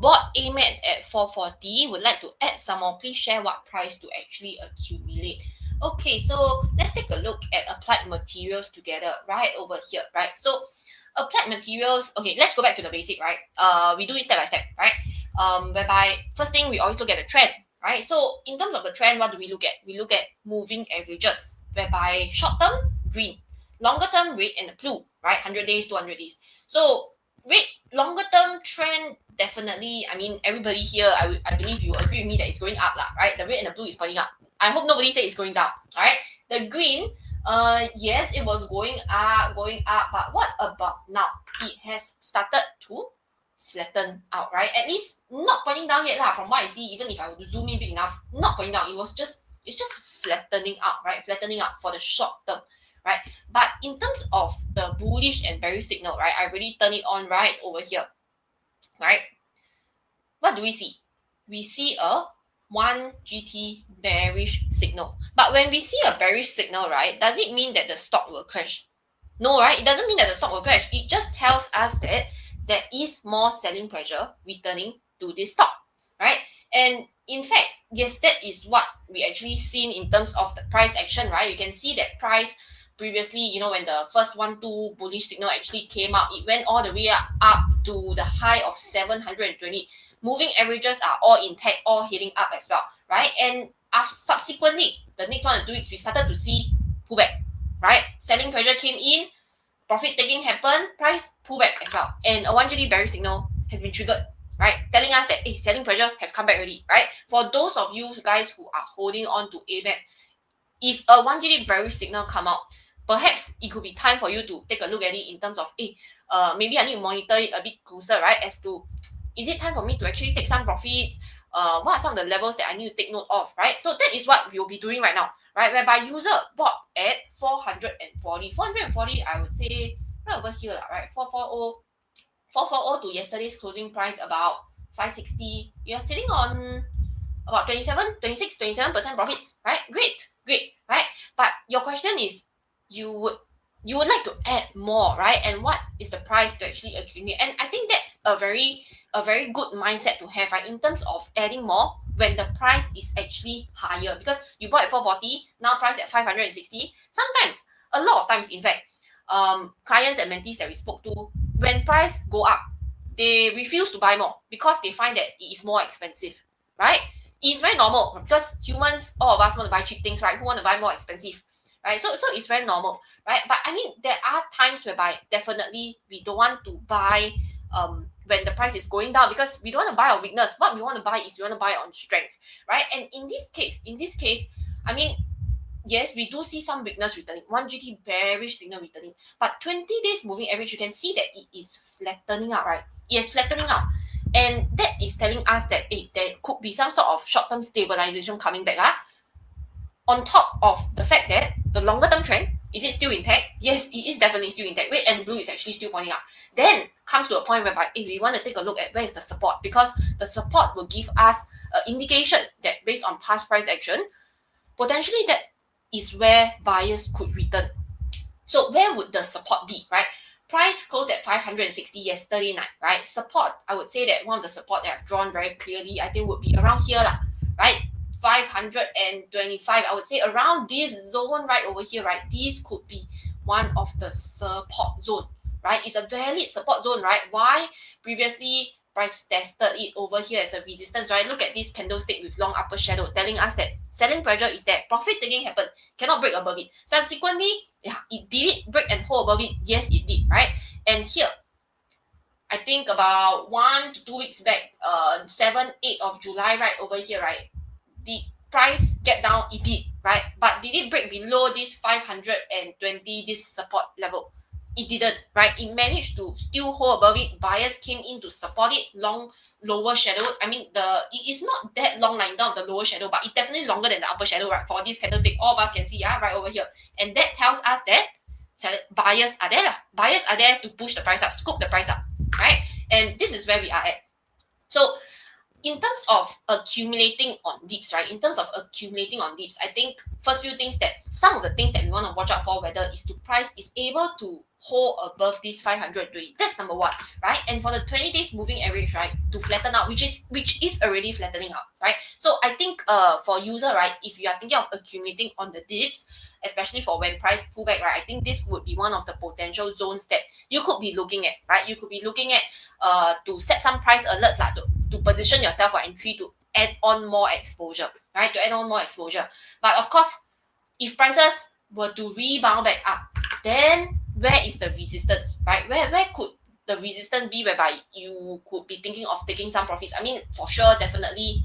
bought AMAT at 440. Would like to add some more. Please share what price to actually accumulate. Okay, so let's take a look at applied materials together, right over here, right? So applied materials. Okay, let's go back to the basic, right? We do it step by step, right? Whereby first thing we always look at the trend. Right, so in terms of the trend, what do we look at? We look at moving averages, whereby short term, green, longer term, red, and the blue, right? 100 days, 200 days. So red, longer term trend, definitely, I mean, everybody here, I believe you agree with me that it's going up, right? The red and the blue is pointing up. I hope nobody said it's going down, all right? The green, yes, it was going up, but what about now? It has started to flatten out, right? At least not pointing down yet lah. From what I see, even if I were to zoom in big enough, not pointing down. It's just flattening out, right? Flattening out for the short term, right? But in terms of the bullish and bearish signal, right? I already turned it on right over here, right? What do we see? We see a 1GT bearish signal. But when we see a bearish signal, right, does it mean that the stock will crash? No, right? It doesn't mean that the stock will crash. It just tells us that there is more selling pressure returning to this stock, right? And in fact, yes, that is what we actually seen in terms of the price action, right? You can see that price previously, when the first 1-2 bullish signal actually came out, it went all the way up to the high of 720. Moving averages are all intact, all heading up as well, right? And subsequently, the next 1 or 2 weeks, we started to see pullback, right? Selling pressure came in, profit taking happened, price pullback as well. And a 1GT bearish signal has been triggered, right? Telling us that selling pressure has come back already, right? For those of you guys who are holding on to AMAT, if a 1GT bearish signal come out, perhaps it could be time for you to take a look at it in terms of, maybe I need to monitor it a bit closer, right? As to Is it time for me to actually take some profits? What are some of the levels that I need to take note of, right? So that is what we'll be doing right now, right? Whereby user bought at 440. 440, I would say, right over here, right? 440 to yesterday's closing price about 560. You're sitting on about 27% profits, right? Great, right? But your question is, you would like to add more, right? And what is the price to actually accumulate? And I think that's a very good mindset to have, right? In terms of adding more when the price is actually higher, because you bought at 440, now price at 560. Sometimes, a lot of times, in fact, clients and mentees that we spoke to, when price go up, they refuse to buy more because they find that it is more expensive, right? It's very normal because humans, all of us want to buy cheap things, right? Who want to buy more expensive, right? So it's very normal, right? But I mean, there are times whereby definitely we don't want to buy when the price is going down, because we don't want to buy on weakness. What we want to buy is we want to buy on strength, right? And in this case, I mean, yes, we do see some weakness returning, 1GT bearish signal returning, but 20 days moving average, you can see that it is flattening out, right? It is flattening out. And that is telling us that there could be some sort of short-term stabilization coming back. On top of the fact that the longer-term trend, is it still intact? Yes, it is definitely still intact. Red and blue is actually still pointing up. Then comes to a point whereby if we want to take a look at where is the support, because the support will give us an indication that based on past price action, potentially that is where buyers could return. So where would the support be, right? Price closed at 560 yesterday night, right? Support, I would say that one of the support that I've drawn very clearly, I think would be around here, right? 525, I would say around this zone right over here, right? This could be one of the support zone, right? It's a valid support zone, right? Why? Previously, price tested it over here as a resistance, right? Look at this candlestick with long upper shadow telling us that selling pressure is there. Profit taking happened, cannot break above it. Subsequently, yeah, it did break and hold above it. Yes, it did, right? And here, I think about 1 to 2 weeks back, 7, 8 of July, right over here, right? The price get down, it did, right? But did it break below this 520, this support level? It didn't, right? It managed to still hold above it. Buyers came in to support it. Long, lower shadow. I mean, it is not that long lying down the lower shadow, but it's definitely longer than the upper shadow, right? For this candlestick, all of us can see, right over here. And that tells us that buyers are there. Buyers are there to push the price up, scoop the price up, right? And this is where we are at. So in terms of accumulating on dips, right? In terms of accumulating on dips, I think first few things that some of the things that we want to watch out for, whether is to price is able to hold above this 520. That's number one, right? And for the 20 days moving average, right, to flatten out, which is already flattening out, right? So I think for user, right, if you are thinking of accumulating on the dips, especially for when price pull back, right, I think this would be one of the potential zones that you could be looking at, right? You could be looking at to set some price alerts, like to position yourself for entry, to add on more exposure, right? To add on more exposure. But of course, if prices were to rebound back up, then where is the resistance, right? Where could the resistance be whereby you could be thinking of taking some profits? I mean, for sure, definitely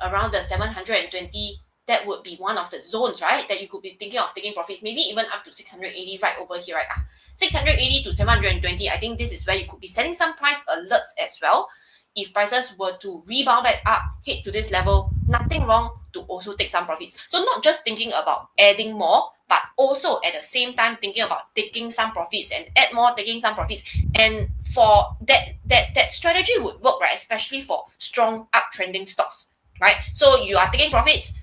around the 720, that would be one of the zones, right? That you could be thinking of taking profits, maybe even up to 680 right over here, right? 680 to 720, I think this is where you could be setting some price alerts as well. If prices were to rebound back up, hit to this level, nothing wrong to also take some profits. So not just thinking about adding more, but also at the same time thinking about taking some profits and add more, taking some profits. And for that strategy would work, right? Especially for strong uptrending stocks, right? So you are taking profits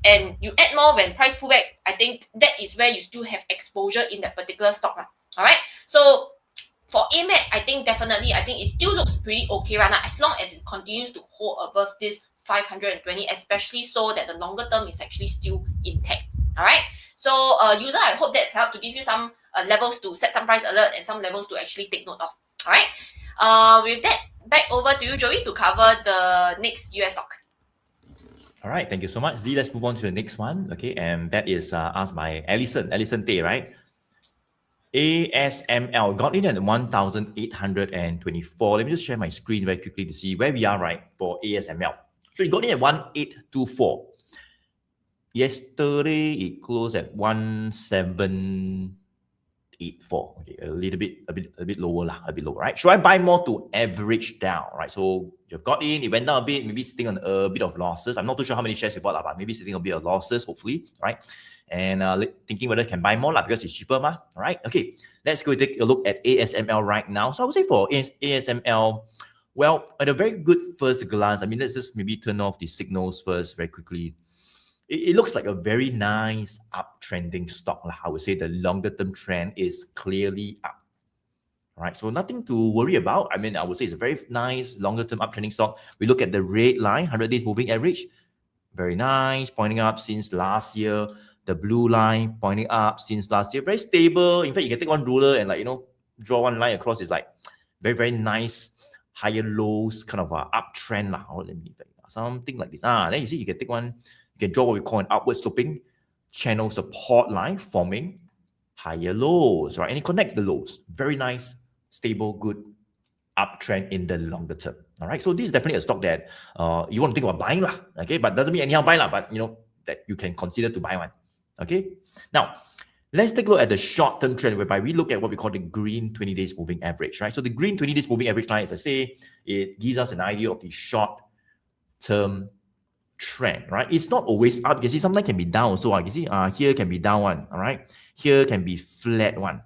and you add more when price pull back. I think that is where you still have exposure in that particular stock. All right. So for AMAT, I think it still looks pretty okay right now, as long as it continues to hold above this 520, especially so that the longer term is actually still intact. All right. So user, I hope that helped to give you some levels to set some price alert and some levels to actually take note of. All right. With that, back over to you, Joey, to cover the next US stock. All right, thank you so much. Z, let's move on to the next one. Okay, and that is asked by Alison Tay, right? ASML got in at 1,824. Let me just share my screen very quickly to see where we are, right, for ASML. So it got in at 1,824. Yesterday, it closed at 1,780. 1.84. Okay, a bit lower lah, a bit lower, right? Should I buy more to average down, right? So you've got in, it went down a bit, maybe sitting on a bit of losses. I'm not too sure how many shares you bought, but maybe sitting on a bit of losses, hopefully, right? And thinking whether you can buy more because it's cheaper, all right? Okay, let's go take a look at ASML right now. So I would say for ASML, well, at a very good first glance, I mean, let's just maybe turn off the signals first very quickly. It looks like a very nice uptrending stock. I would say the longer term trend is clearly up. Right, so nothing to worry about. I mean, I would say it's a very nice longer term uptrending stock. We look at the red line, 100 days moving average, very nice, pointing up since last year. The blue line pointing up since last year, very stable. In fact, you can take one ruler and draw one line across. It's like very, very nice higher lows kind of uptrend. Let me something like this. Then you see you can take one, you can draw what we call an upward sloping channel support line forming higher lows, right? And it connects the lows. Very nice, stable, good uptrend in the longer term. All right. So this is definitely a stock that you want to think about buying, okay? But doesn't mean anyhow buy, but that you can consider to buy one. Okay. Now, let's take a look at the short-term trend, whereby we look at what we call the green 20 days moving average, right? So the green 20 days moving average line, as I say, it gives us an idea of the short-term trend, right? It's not always up. You can see sometimes can be down. So you can see here can be down one, all right? Here can be flat one,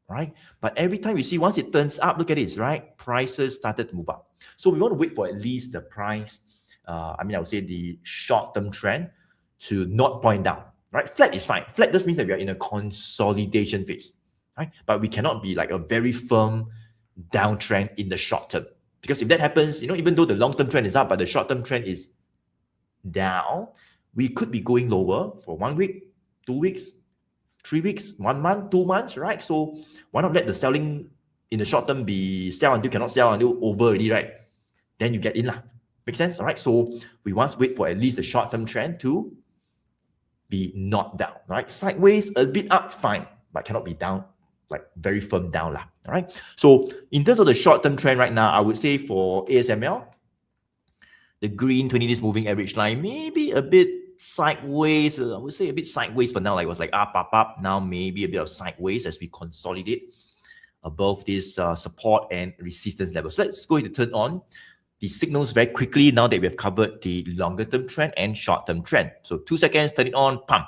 right? But every time you see, once it turns up, look at this, right? Prices started to move up. So we want to wait for at least the price, I would say the short-term trend to not point down. Right, flat is fine. Flat just means that we are in a consolidation phase, right? But we cannot be like a very firm downtrend in the short term, because if that happens, even though the long-term trend is up, but the short-term trend is down, we could be going lower for 1 week, 2 weeks, 3 weeks, 1 month, 2 months, right? So why not let the selling in the short term be sell until cannot sell until over already, right? Then you get in lah. Make sense, all right? So we want to wait for at least the short-term trend to be not down, right? Sideways, a bit up, fine, but cannot be down, like very firm down lah, all right? So in terms of the short-term trend right now, I would say for ASML, the green 20 days moving average line, maybe a bit sideways, I would say a bit sideways for now, like it was like up, now maybe a bit of sideways as we consolidate above this support and resistance level. So let's go ahead and turn on the signals very quickly now that we have covered the longer term trend and short term trend. So 2 seconds, turn it on, pump.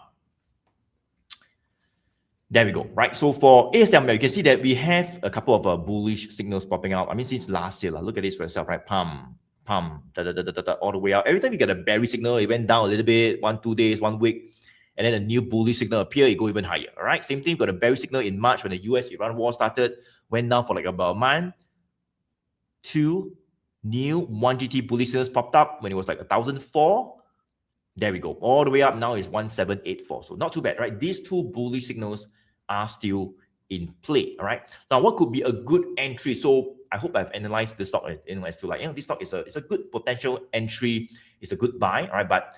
There we go, right? So for ASML, you can see that we have a couple of bullish signals popping out. I mean, since last year, look at this for yourself, right? Pump, all the way out. Every time you get a bearish signal, it went down a little bit, 1, 2 days, 1 week, and then a new bullish signal appear, it go even higher, all right? Same thing, got a bearish signal in March when the US-Iran war started, went down for like about a month. 2 new 1 GT bullish signals popped up when it was like 1,004. There we go. All the way up now is 1,784. So not too bad, right? These 2 bullish signals are still in play, all right? Now, what could be a good entry? So I hope I've analyzed this stock as to like, this stock is a good potential entry. It's a good buy, all right? But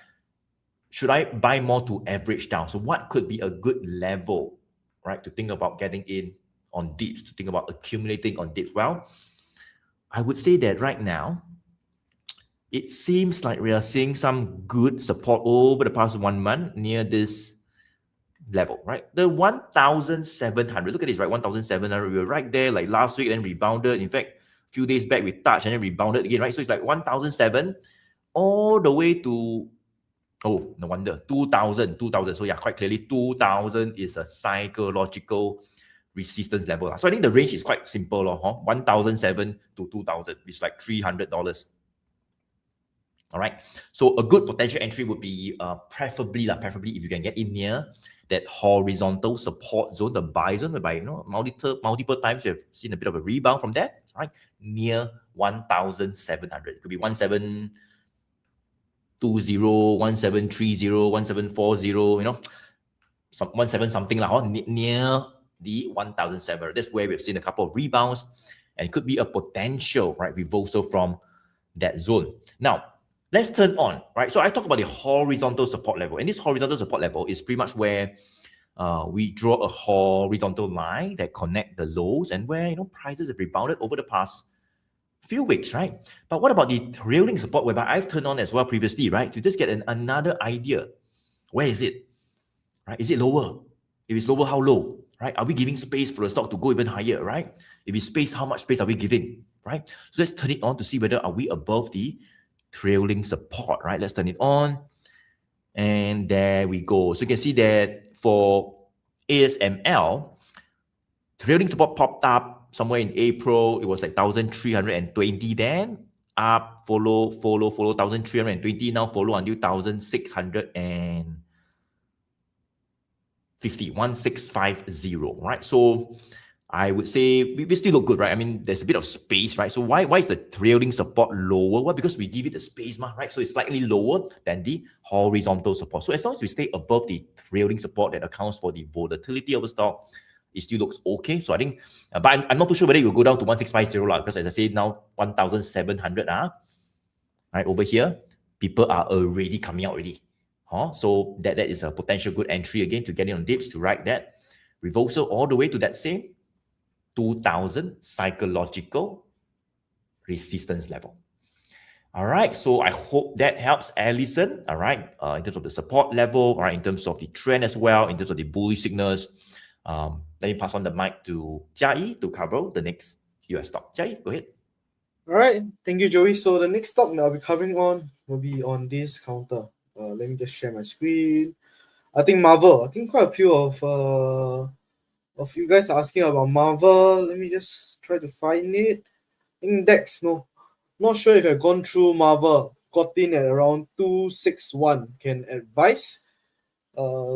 should I buy more to average down? So what could be a good level, right? To think about getting in on dips, to think about accumulating on dips. Well, I would say that right now, it seems like we are seeing some good support over the past 1 month near this level, right? The 1,700, look at this, right? 1,700, we were right there like last week, then rebounded. In fact, a few days back, we touched and then rebounded again, right? So it's like 1,007 all the way to, oh, no wonder, 2,000. So yeah, quite clearly, 2,000 is a psychological resistance level. So I think the range is quite simple, 1,007 to 2,000, which is like $300. All right. So a good potential entry would be preferably if you can get in near that horizontal support zone, the buy zone, whereby multiple times you've seen a bit of a rebound from that, right? Near 1,700. It could be 1,720, 1,730, 1,740, some 17 something near the 1,700. That's where we've seen a couple of rebounds, and it could be a potential, right, reversal from that zone. Now, let's turn on, right? So I talk about the horizontal support level, and this horizontal support level is pretty much where we draw a horizontal line that connect the lows, and where prices have rebounded over the past few weeks, right? But what about the trailing support, whereby I've turned on as well previously, right? To just get another idea. Where is it? Right? Is it lower? If it's lower, how low? right? Are we giving space for the stock to go even higher, right? If we space, how much space are we giving, right? So let's turn it on to see whether are we above the trailing support, right? Let's turn it on. And there we go. So you can see that for ASML, trailing support popped up somewhere in April. It was like 1,320 then. Up, follow, 1,320. Now follow until 1,650, right? So I would say we still look good, right? I mean, there's a bit of space, right? So why is the trailing support lower? Well, because we give it the space, right? So it's slightly lower than the horizontal support. So as long as we stay above the trailing support that accounts for the volatility of the stock, it still looks okay. So I think, but I'm not too sure whether it will go down to 1,650, because as I say now, 1,700, right over here, people are already coming out already. So that is a potential good entry again to get in on dips to ride that reversal all the way to that same 2,000 psychological resistance level. All right, so I hope that helps, Alison. All right, in terms of the support level, all right, in terms of the trend as well, in terms of the bullish signals. Let me pass on the mic to Jia to cover the next US stock. Jia, go ahead. All right, thank you, Joey. So the next stock that I'll be covering on will be on this counter. Let me just share my screen. I think Marvel. I think quite a few of you guys are asking about Marvel. Let me just try to find it. Index, no. Not sure if I've gone through Marvel. Got in at around 261. Can advise?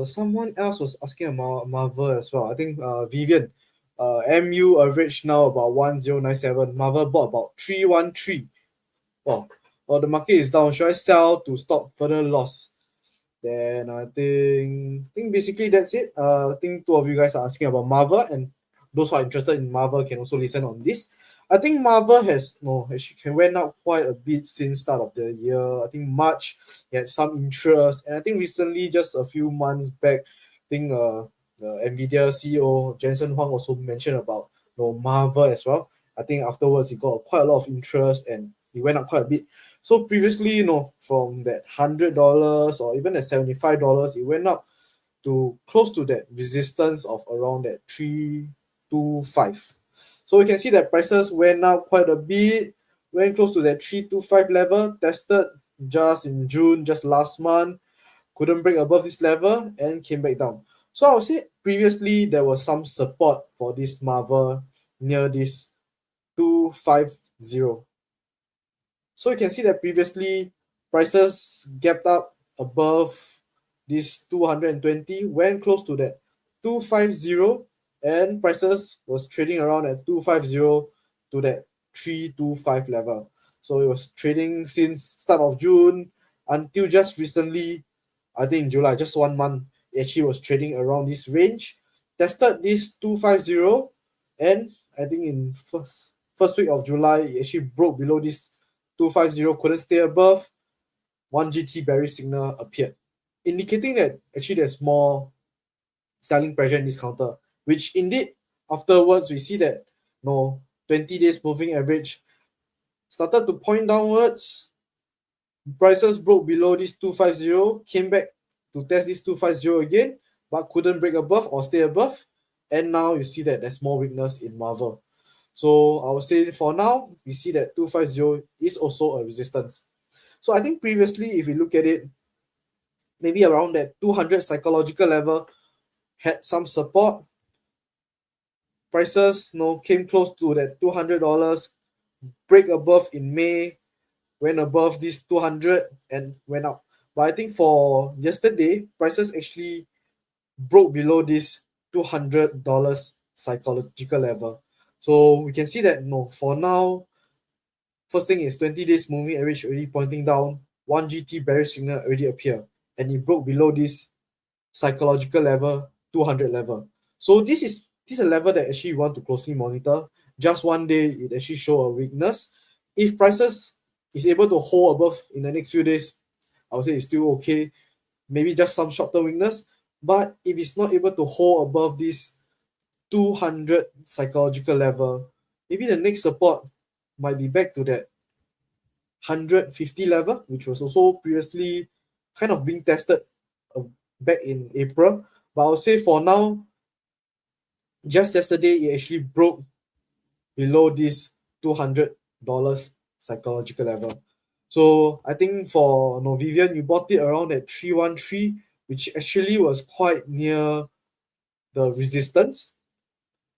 Someone else was asking about Marvel as well. I think Vivian. MU average now about 1097. Marvel bought about 313. Wow. The market is down. Should I sell to stop further loss? Then I think basically that's it. I think two of you guys are asking about Marvel, and those who are interested in Marvel can also listen on this. I think Marvel actually went up quite a bit since start of the year. I think March had some interest, and I think recently, just a few months back, I think the Nvidia CEO Jensen Huang also mentioned about Marvel as well. I think afterwards he got quite a lot of interest and he went up quite a bit. So previously, from that $100 or even at $75, it went up to close to that resistance of around that 325. So we can see that prices went up quite a bit, went close to that 325 level, tested just in June, just last month, couldn't break above this level and came back down. So I would say previously there was some support for this Marvel near this 250. So you can see that previously prices gapped up above this 220, went close to that 250, and prices was trading around at 250 to that 325 level. So it was trading since start of June until just recently, I think in July, just 1 month, it actually was trading around this range. Tested this 250, and I think in first week of July, it actually broke below this 250, couldn't stay above. 1 GT bearish signal appeared, indicating that actually there's more selling pressure in this counter, which indeed afterwards we see that 20 days moving average started to point downwards. Prices broke below this 250, came back to test this 250 again, but couldn't break above or stay above. And now you see that there's more weakness in Marvel. So I would say for now, we see that 250 is also a resistance. So I think previously, if you look at it, maybe around that 200 psychological level had some support. Prices came close to that $200, break above in May, went above this 200 and went up. But I think for yesterday, prices actually broke below this $200 psychological level. So we can see that for now, first thing is 20 days moving average already pointing down, 1 GT bearish signal already appear, and it broke below this psychological level, 200 level. So this is a level that actually you want to closely monitor. Just one day, it actually show a weakness. If prices is able to hold above in the next few days, I would say it's still okay. Maybe just some short-term weakness. But if it's not able to hold above this 200 psychological level, maybe the next support might be back to that 150 level, which was also previously kind of being tested back in April. But I would say for now, just yesterday, it actually broke below this $200 psychological level. So I think for Vivian, you bought it around at 313, which actually was quite near the resistance.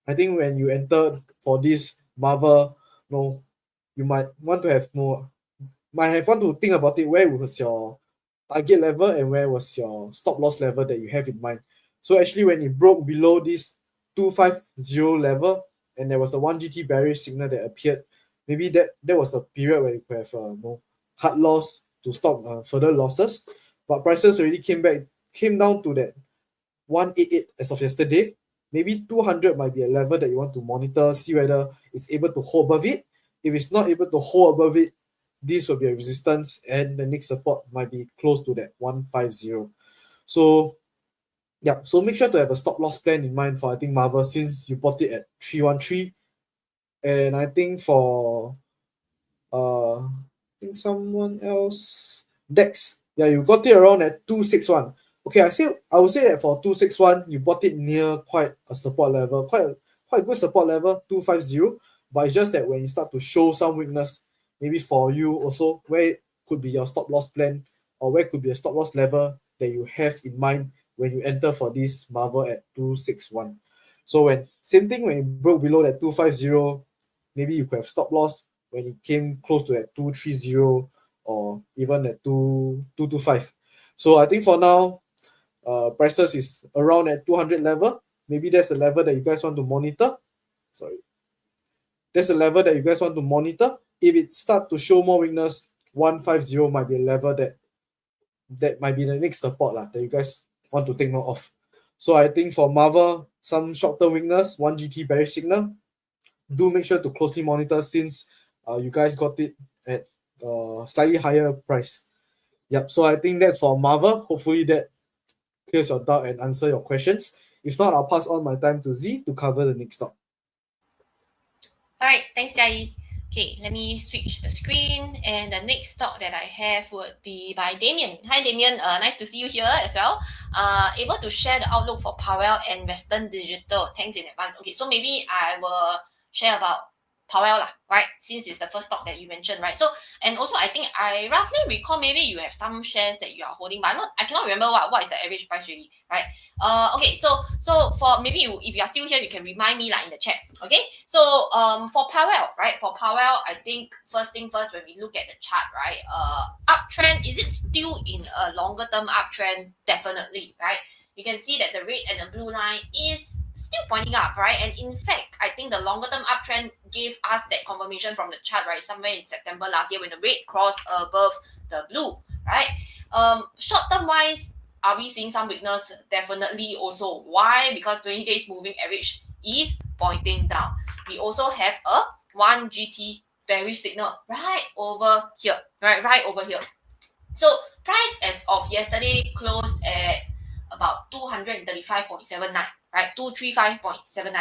I think when you entered for this Marvel, you might want to think about it. Where was your target level and where was your stop loss level that you have in mind? So actually, when it broke below this 250 level and there was a 1 GT bearish signal that appeared, maybe that was a period where you could have cut loss to stop further losses. But prices already came down to that 188 as of yesterday. Maybe 200 might be a level that you want to monitor, see whether it's able to hold above it. If it's not able to hold above it, this will be a resistance, and the next support might be close to that 150. So yeah, so make sure to have a stop loss plan in mind for, I think, Marvel, since you bought it at 313. And I think for I think someone else, Dex, yeah, you got it around at 261. Okay, I would say that for 261, you bought it near quite a support level, quite a good support level, 250. But it's just that when you start to show some weakness, maybe for you also, where could be your stop loss plan, or where could be a stop loss level that you have in mind when you enter for this Marvel at 261. So when it broke below that 250, maybe you could have stop loss when it came close to that 230 or even at 225. So I think for now, prices is around at 200 level. Maybe that's a level that you guys want to monitor. That's a level that you guys want to monitor. If it start to show more weakness, 150 might be a level that might be the next support that you guys want to take note of. So I think for Marvel, some short-term weakness, 1 GT bearish signal. Do make sure to closely monitor, since you guys got it at slightly higher price. Yep. So I think that's for Marvel. Hopefully that clears your doubt and answer your questions. If not, I'll pass on my time to Z to cover the next stop. All right, thanks, Jai. Okay, let me switch the screen, and the next stock that I have would be by Damien. Hi, Damien. Nice to see you here as well. Able to share the outlook for POWL and Western Digital. Thanks in advance. Okay, so maybe I will share about POWL, right? Since it's the first stock that you mentioned, right? So, and also I think I roughly recall maybe you have some shares that you are holding, but I cannot remember what is the average price really, right? Okay, so for maybe if you are still here, you can remind me in the chat. Okay, so for POWL, right? For POWL, I think first thing first, when we look at the chart, right? Uptrend, is it still in a longer term uptrend? Definitely, right? You can see that the red and the blue line is still pointing up, right? And in fact, I think the longer term uptrend gave us that confirmation from the chart, right? Somewhere in September last year when the red crossed above the blue, right? Short term wise, are we seeing some weakness? Definitely also. Why? Because 20 days moving average is pointing down. We also have a 1 GT bearish signal right over here, right over here. So price as of yesterday closed at about 235.79, right? 235.79.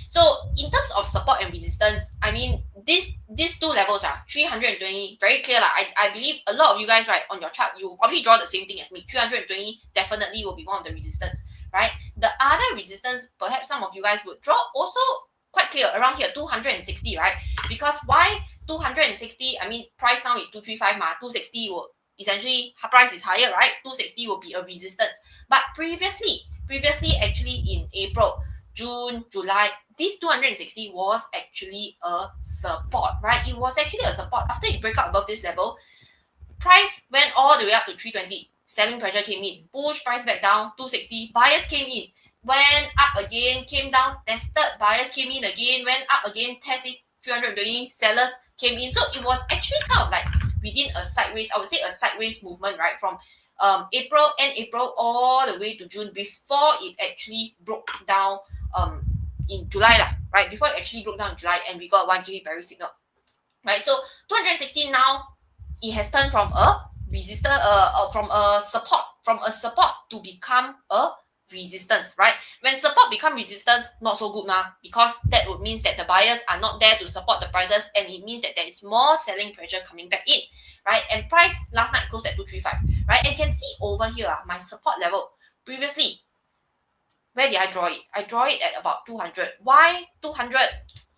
So in terms of support and resistance, I mean, these two levels are 320, very clear. I believe a lot of you guys, right, on your chart, you probably draw the same thing as me. 320 definitely will be one of the resistance, right? The other resistance, perhaps some of you guys would draw also quite clear around here, 260, right? Because why 260? I mean, price now is 235, 260 will essentially price is higher, right? 260 will be a resistance. But previously actually in April, June, July, this 260 was actually a support, right? It was actually a support. After it break out above this level, price went all the way up to 320. Selling pressure came in, push price back down, 260. Buyers came in, went up again, came down, tested. Buyers came in again, went up again, test this 320. Sellers came in. So it was actually kind of like within a sideways, I would say a sideways movement, right? From April all the way to June, before it actually broke down in July, right? Before it actually broke down in July, and we got 1 GT bearish signal, right? So 216 now, it has turned from a resistor, from a support to become a resistance, right? When support become resistance, not so good, because that would mean that the buyers are not there to support the prices, and it means that there is more selling pressure coming back in, right? And price last night closed at 235, right? And you can see over here, my support level previously where did I draw it? I draw it at about 200. Why 200?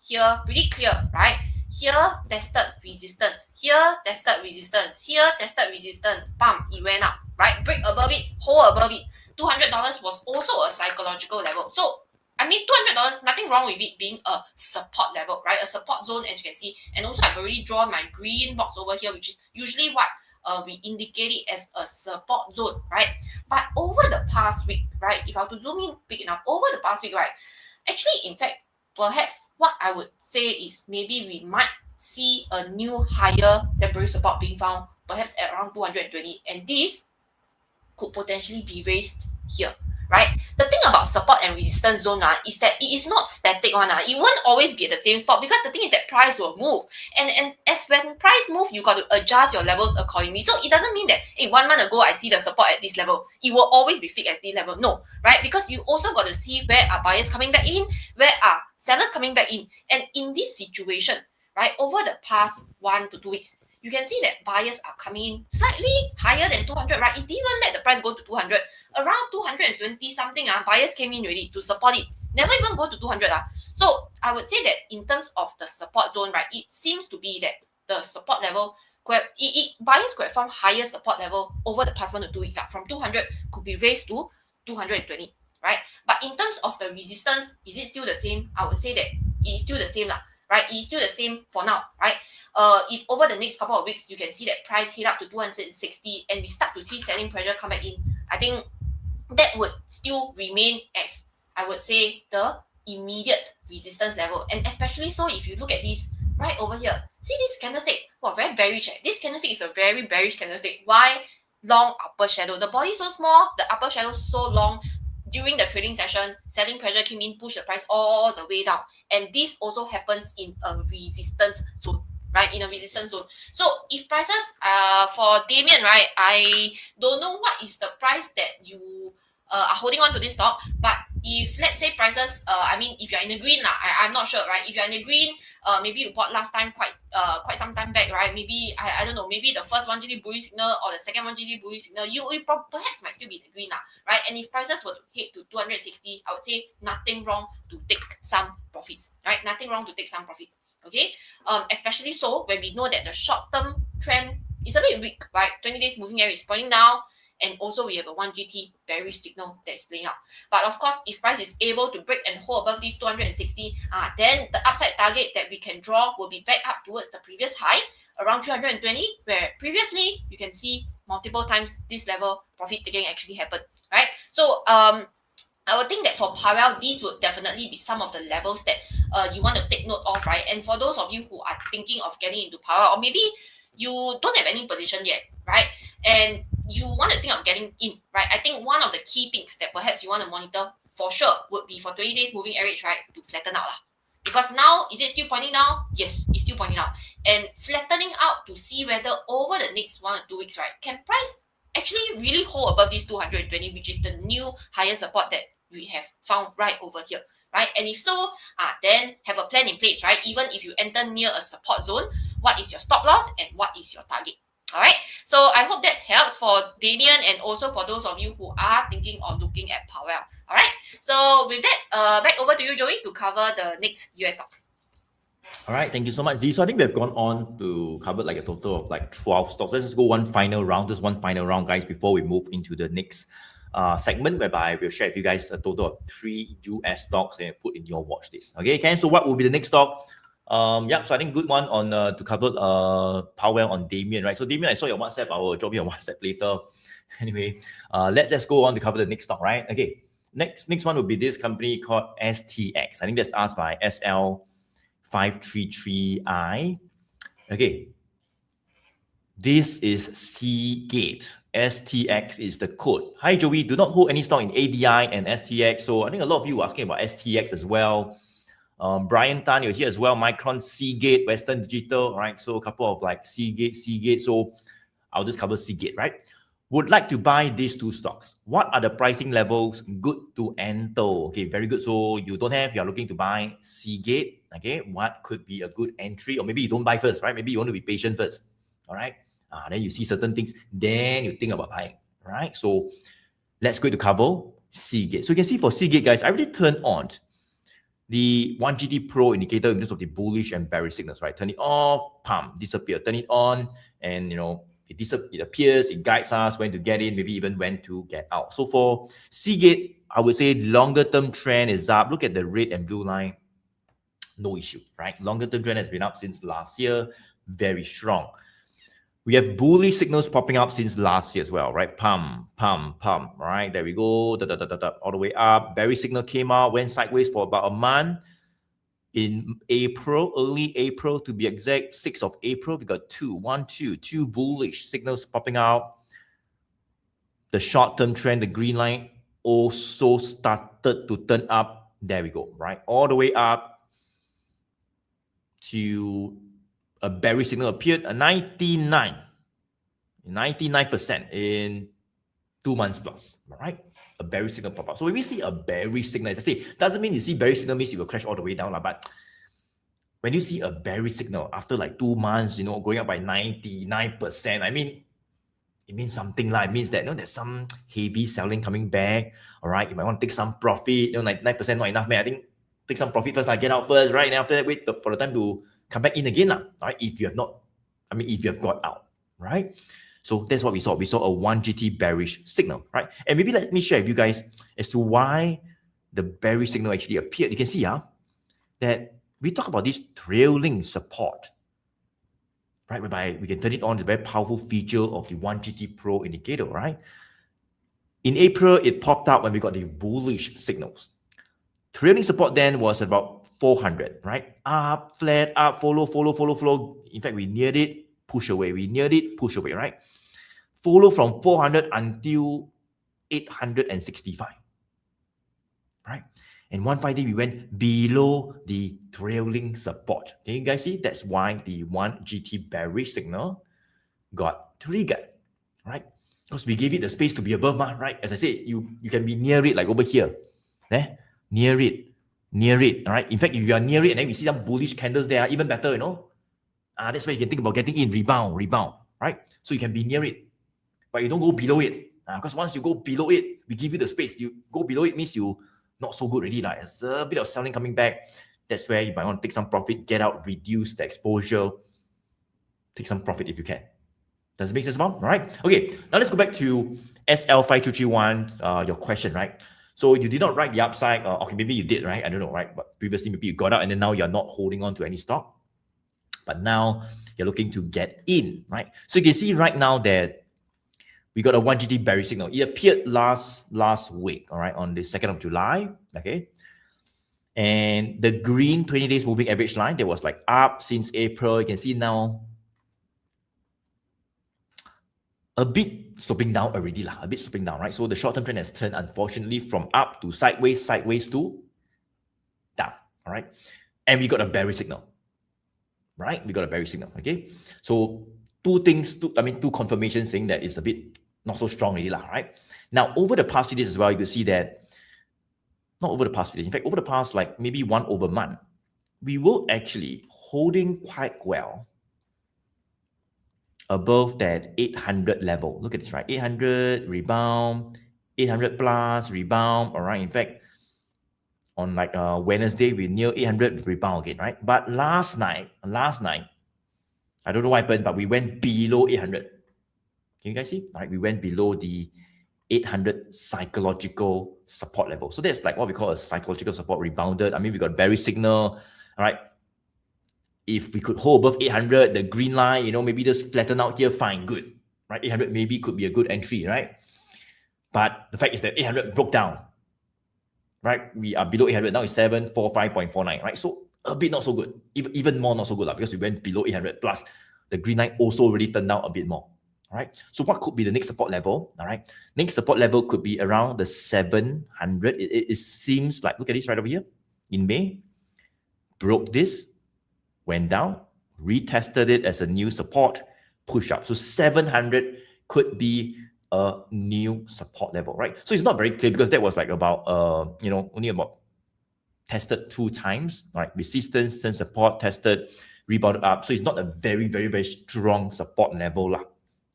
Here, pretty clear, right? Here, tested resistance. Here, tested resistance. Here, tested resistance. Bam, it went up, right? Break above it, hold above it. $200 was also a psychological level. So, I mean, $200, nothing wrong with it being a support level, right? A support zone, as you can see. And also, I've already drawn my green box over here, which is usually what we indicate it as a support zone, right? But over the past week, right, if I were to zoom in big enough, over the past week, right, actually, in fact, perhaps what I would say is maybe we might see a new higher temporary support being found, perhaps at around 220, and this could potentially be raised here, right? The thing about support and resistance zone is that it is not static one. It won't always be at the same spot, because the thing is that price will move. And as when price move, you got to adjust your levels accordingly. So it doesn't mean that, hey, 1 month ago I see the support at this level, it will always be fixed at this level. No, right? Because you also got to see where are buyers coming back in, where are sellers coming back in. And in this situation, right, over the past 1 to 2 weeks, you can see that buyers are coming in slightly higher than 200, right? It didn't even let the price go to 200. Around 220 something, buyers came in already to support it. Never even go to 200. So I would say that in terms of the support zone, right, it seems to be that the support level, buyers could have found higher support level over the past 1 to 2 weeks. From 200 could be raised to 220, right? But in terms of the resistance, is it still the same? I would say that it is still the same, right? It is still the same for now, right? If over the next couple of weeks, you can see that price hit up to 260 and we start to see selling pressure come back in, I think that would still remain as, I would say, the immediate resistance level. And especially so if you look at this right over here, see this candlestick, very bearish. This candlestick is a very bearish candlestick. Why? Long upper shadow. The body is so small, the upper shadow is so long. During the trading session, selling pressure came in, pushed the price all the way down. And this also happens in a resistance zone, right? In a resistance zone. So if prices for Damien, right, I don't know what is the price that you are holding on to this stock, but if let's say prices, I mean, if you're in the green, I'm not sure, right? If you're in the green, maybe you bought last time quite some time back, right? Maybe I don't know, maybe the first 1 GD bullish signal or the second 1 GD bullish signal, you perhaps might still be in the green, right? And if prices were to hit to 260, I would say nothing wrong to take some profits, right? Nothing wrong to take some profits. Okay, especially so when we know that the short-term trend is a bit weak, right? 20 days moving average is pointing down, and also we have a 1 GT bearish signal that is playing out. But of course, if price is able to break and hold above these 260, then the upside target that we can draw will be back up towards the previous high, around 320, where previously you can see multiple times this level profit taking actually happened, right? So I would think that for POWL, these would definitely be some of the levels that you want to take note of, right? And for those of you who are thinking of getting into POWL, or maybe you don't have any position yet, right? And you want to think of getting in, right? I think one of the key things that perhaps you want to monitor for sure would be for 20 days moving average, right, to flatten out. Because now, is it still pointing down? Yes, it's still pointing out. And flattening out to see whether over the next 1 or 2 weeks, right, can price actually really hold above this 220, which is the new higher support that we have found right over here, right? And if so, then have a plan in place, right? Even if you enter near a support zone, what is your stop loss and what is your target? All right. So I hope that helps for Damien and also for those of you who are thinking of looking at POWL. All right. So with that, back over to you, Joey, to cover the next US stock. All right, thank you so much, Dee. So I think we've gone on to cover like a total of like 12 stocks. Let's just go one final round, guys, before we move into the next segment, whereby we'll share with you guys a total of 3 US stocks and put in your watch list. Okay, Ken, so what will be the next stock? So I think good one on to cover POWL on Damien, right? So Damien, I saw your WhatsApp. I will drop you a WhatsApp later. Anyway, let's go on to cover the next stock, right? Okay, next one will be this company called STX. I think that's asked by SL533I. Okay, this is Seagate. STX is the code. Hi Joey, do not hold any stock in ADI and STX. So I think a lot of you are asking about STX as well. Brian Tan, you're here as well. Micron, Seagate, Western Digital, right? So a couple of like Seagate. So I'll just cover Seagate, right? Would like to buy these 2 stocks. What are the pricing levels good to enter? Okay, very good. So you are looking to buy Seagate. Okay, what could be a good entry? Or maybe you don't buy first, right? Maybe you want to be patient first. All right. Then you see certain things, then you think about buying, right? So let's go to cover Seagate. So you can see for Seagate, guys, I already turned on the 1GT Pro indicator in terms of the bullish and bearish signals, right? Turn it off, pump, disappear. Turn it on, and it appears, it guides us when to get in, maybe even when to get out. So for Seagate, I would say longer term trend is up. Look at the red and blue line. No issue, right? Longer term trend has been up since last year, very strong. We have bullish signals popping up since last year as well, right? Pump, right? There we go, all the way up. Bearish signal came out, went sideways for about a month. In April, early April to be exact, 6th of April, we got two bullish signals popping out. The short-term trend, the green line, also started to turn up. There we go, right? All the way up to a bearish signal appeared, a 99% in 2 months plus, all right? A bearish signal pop up. So when we see a bearish signal, as I say, doesn't mean you see bearish signal means it will crash all the way down, but when you see a bearish signal after like 2 months, going up by 99%, I mean, it means something like, it means that, there's some heavy selling coming back, all right? You might want to take some profit, 99% not enough, man. I think take some profit first, get out first, right? And after that, wait for the time to come back in again, right? If you have got out, right? So that's what we saw. We saw a 1GT bearish signal, right? And maybe let me share with you guys as to why the bearish signal actually appeared. You can see that we talk about this trailing support, right? Whereby we can turn it on, the very powerful feature of the 1GT Pro indicator, right? In April, it popped out when we got the bullish signals. Trailing support then was about 400, right? Up, flat, up, follow. In fact, we neared it, push away. We neared it, push away, right? Follow from 400 until 865, right? And one Friday, we went below the trailing support. Can you guys see? That's why the 1GT bearish signal got triggered, right? Because we gave it the space to be above, right? As I said, you can be near it, like over here. Near it, all right? In fact, if you are near it and then we see some bullish candles there, even better, that's where you can think about getting in, rebound, right? So you can be near it, but you don't go below it. Because once you go below it, we give you the space. You go below it means you not so good already. It's a bit of selling coming back. That's where you might want to take some profit, get out, reduce the exposure, take some profit if you can. Does it make sense, Mom? All right. Okay, now let's go back to SL5231, your question, right? So you did not write the upside. Okay, maybe you did, right? I don't know, right? But previously, maybe you got out and then now you're not holding on to any stock. But now you're looking to get in, right? So you can see right now that we got a 1GT bearish signal. It appeared last week, all right, on the 2nd of July, okay? And the green 20 days moving average line, that was like up since April. You can see now a bit sloping down already, a bit sloping down, right? So the short-term trend has turned, unfortunately, from up to sideways to down, all right? And we got a bearish signal, right? We got a bearish signal, okay? So two confirmations saying that it's a bit not so strong really, right? Now, over the past few days as well, you can see that, not over the past few days, in fact, over the past like maybe 1 over month, we were actually holding quite well above that 800 level. Look at this, right? 800, rebound, 800 plus, rebound, all right? In fact, on like Wednesday, we near 800, rebound again, right? But last night, I don't know what happened, but we went below 800. Can you guys see? All right, we went below the 800 psychological support level. So that's like what we call a psychological support rebounded. I mean, we got bearish signal, all right? If we could hold above 800, the green line, maybe just flatten out here, fine, good, right? 800 maybe could be a good entry, right? But the fact is that 800 broke down, right? We are below 800. Now it's 745.49, right? So a bit not so good, even more not so good, because we went below 800 plus the green line also already turned down a bit more. All right. So what could be the next support level? All right. Next support level could be around the 700. It seems like, look at this right over here. In May, broke this, went down, retested it as a new support, push up. So 700 could be a new support level, right? So it's not very clear because that was like about, only about tested 2 times, right? Resistance, then support, tested, rebounded up. So it's not a very, very, very strong support level.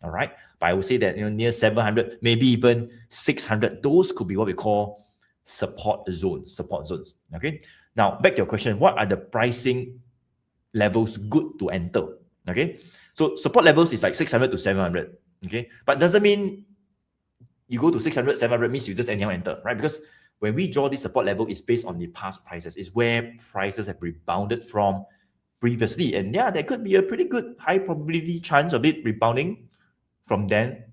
All right. But I would say that near 700, maybe even 600, those could be what we call support zones. Okay. Now back to your question, what are the pricing levels good to enter? Okay. So support levels is like 600 to 700. Okay. But doesn't mean you go to 600, 700 means you just anyhow enter, right? Because when we draw this support level, it's based on the past prices. It's where prices have rebounded from previously. And yeah, there could be a pretty good high probability chance of it rebounding from there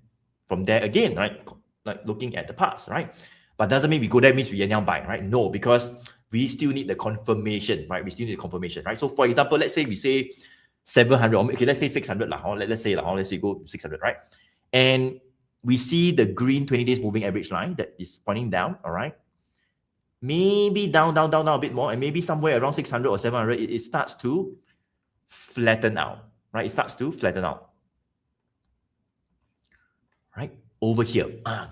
again, right? Like looking at the past, right? But doesn't mean we go there means we anyhow buy, right? No, because we still need the confirmation, right? We still need the confirmation, right? So for example, let's say we say 700, or okay, let's say 600 lah. Let's say let's say go 600, right? And we see the green 20 days moving average line that is pointing down, all right? Maybe down a bit more, and maybe somewhere around 600 or 700, it starts to flatten out, right? It starts to flatten out, right? Over here,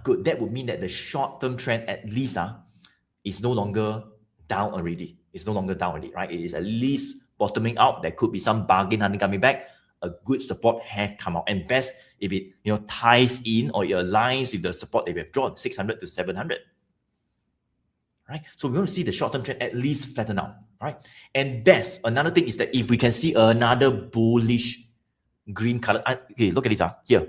good. That would mean that the short-term trend at least is no longer down already. It's no longer down already, right? It is at least bottoming out. There could be some bargain hunting coming back. A good support has come out, and best if it ties in or it aligns with the support that we have drawn, 600 to 700. Right? So we want to see the short-term trend at least flatten out, right? And best, another thing is that if we can see another bullish green color, okay, look at this here.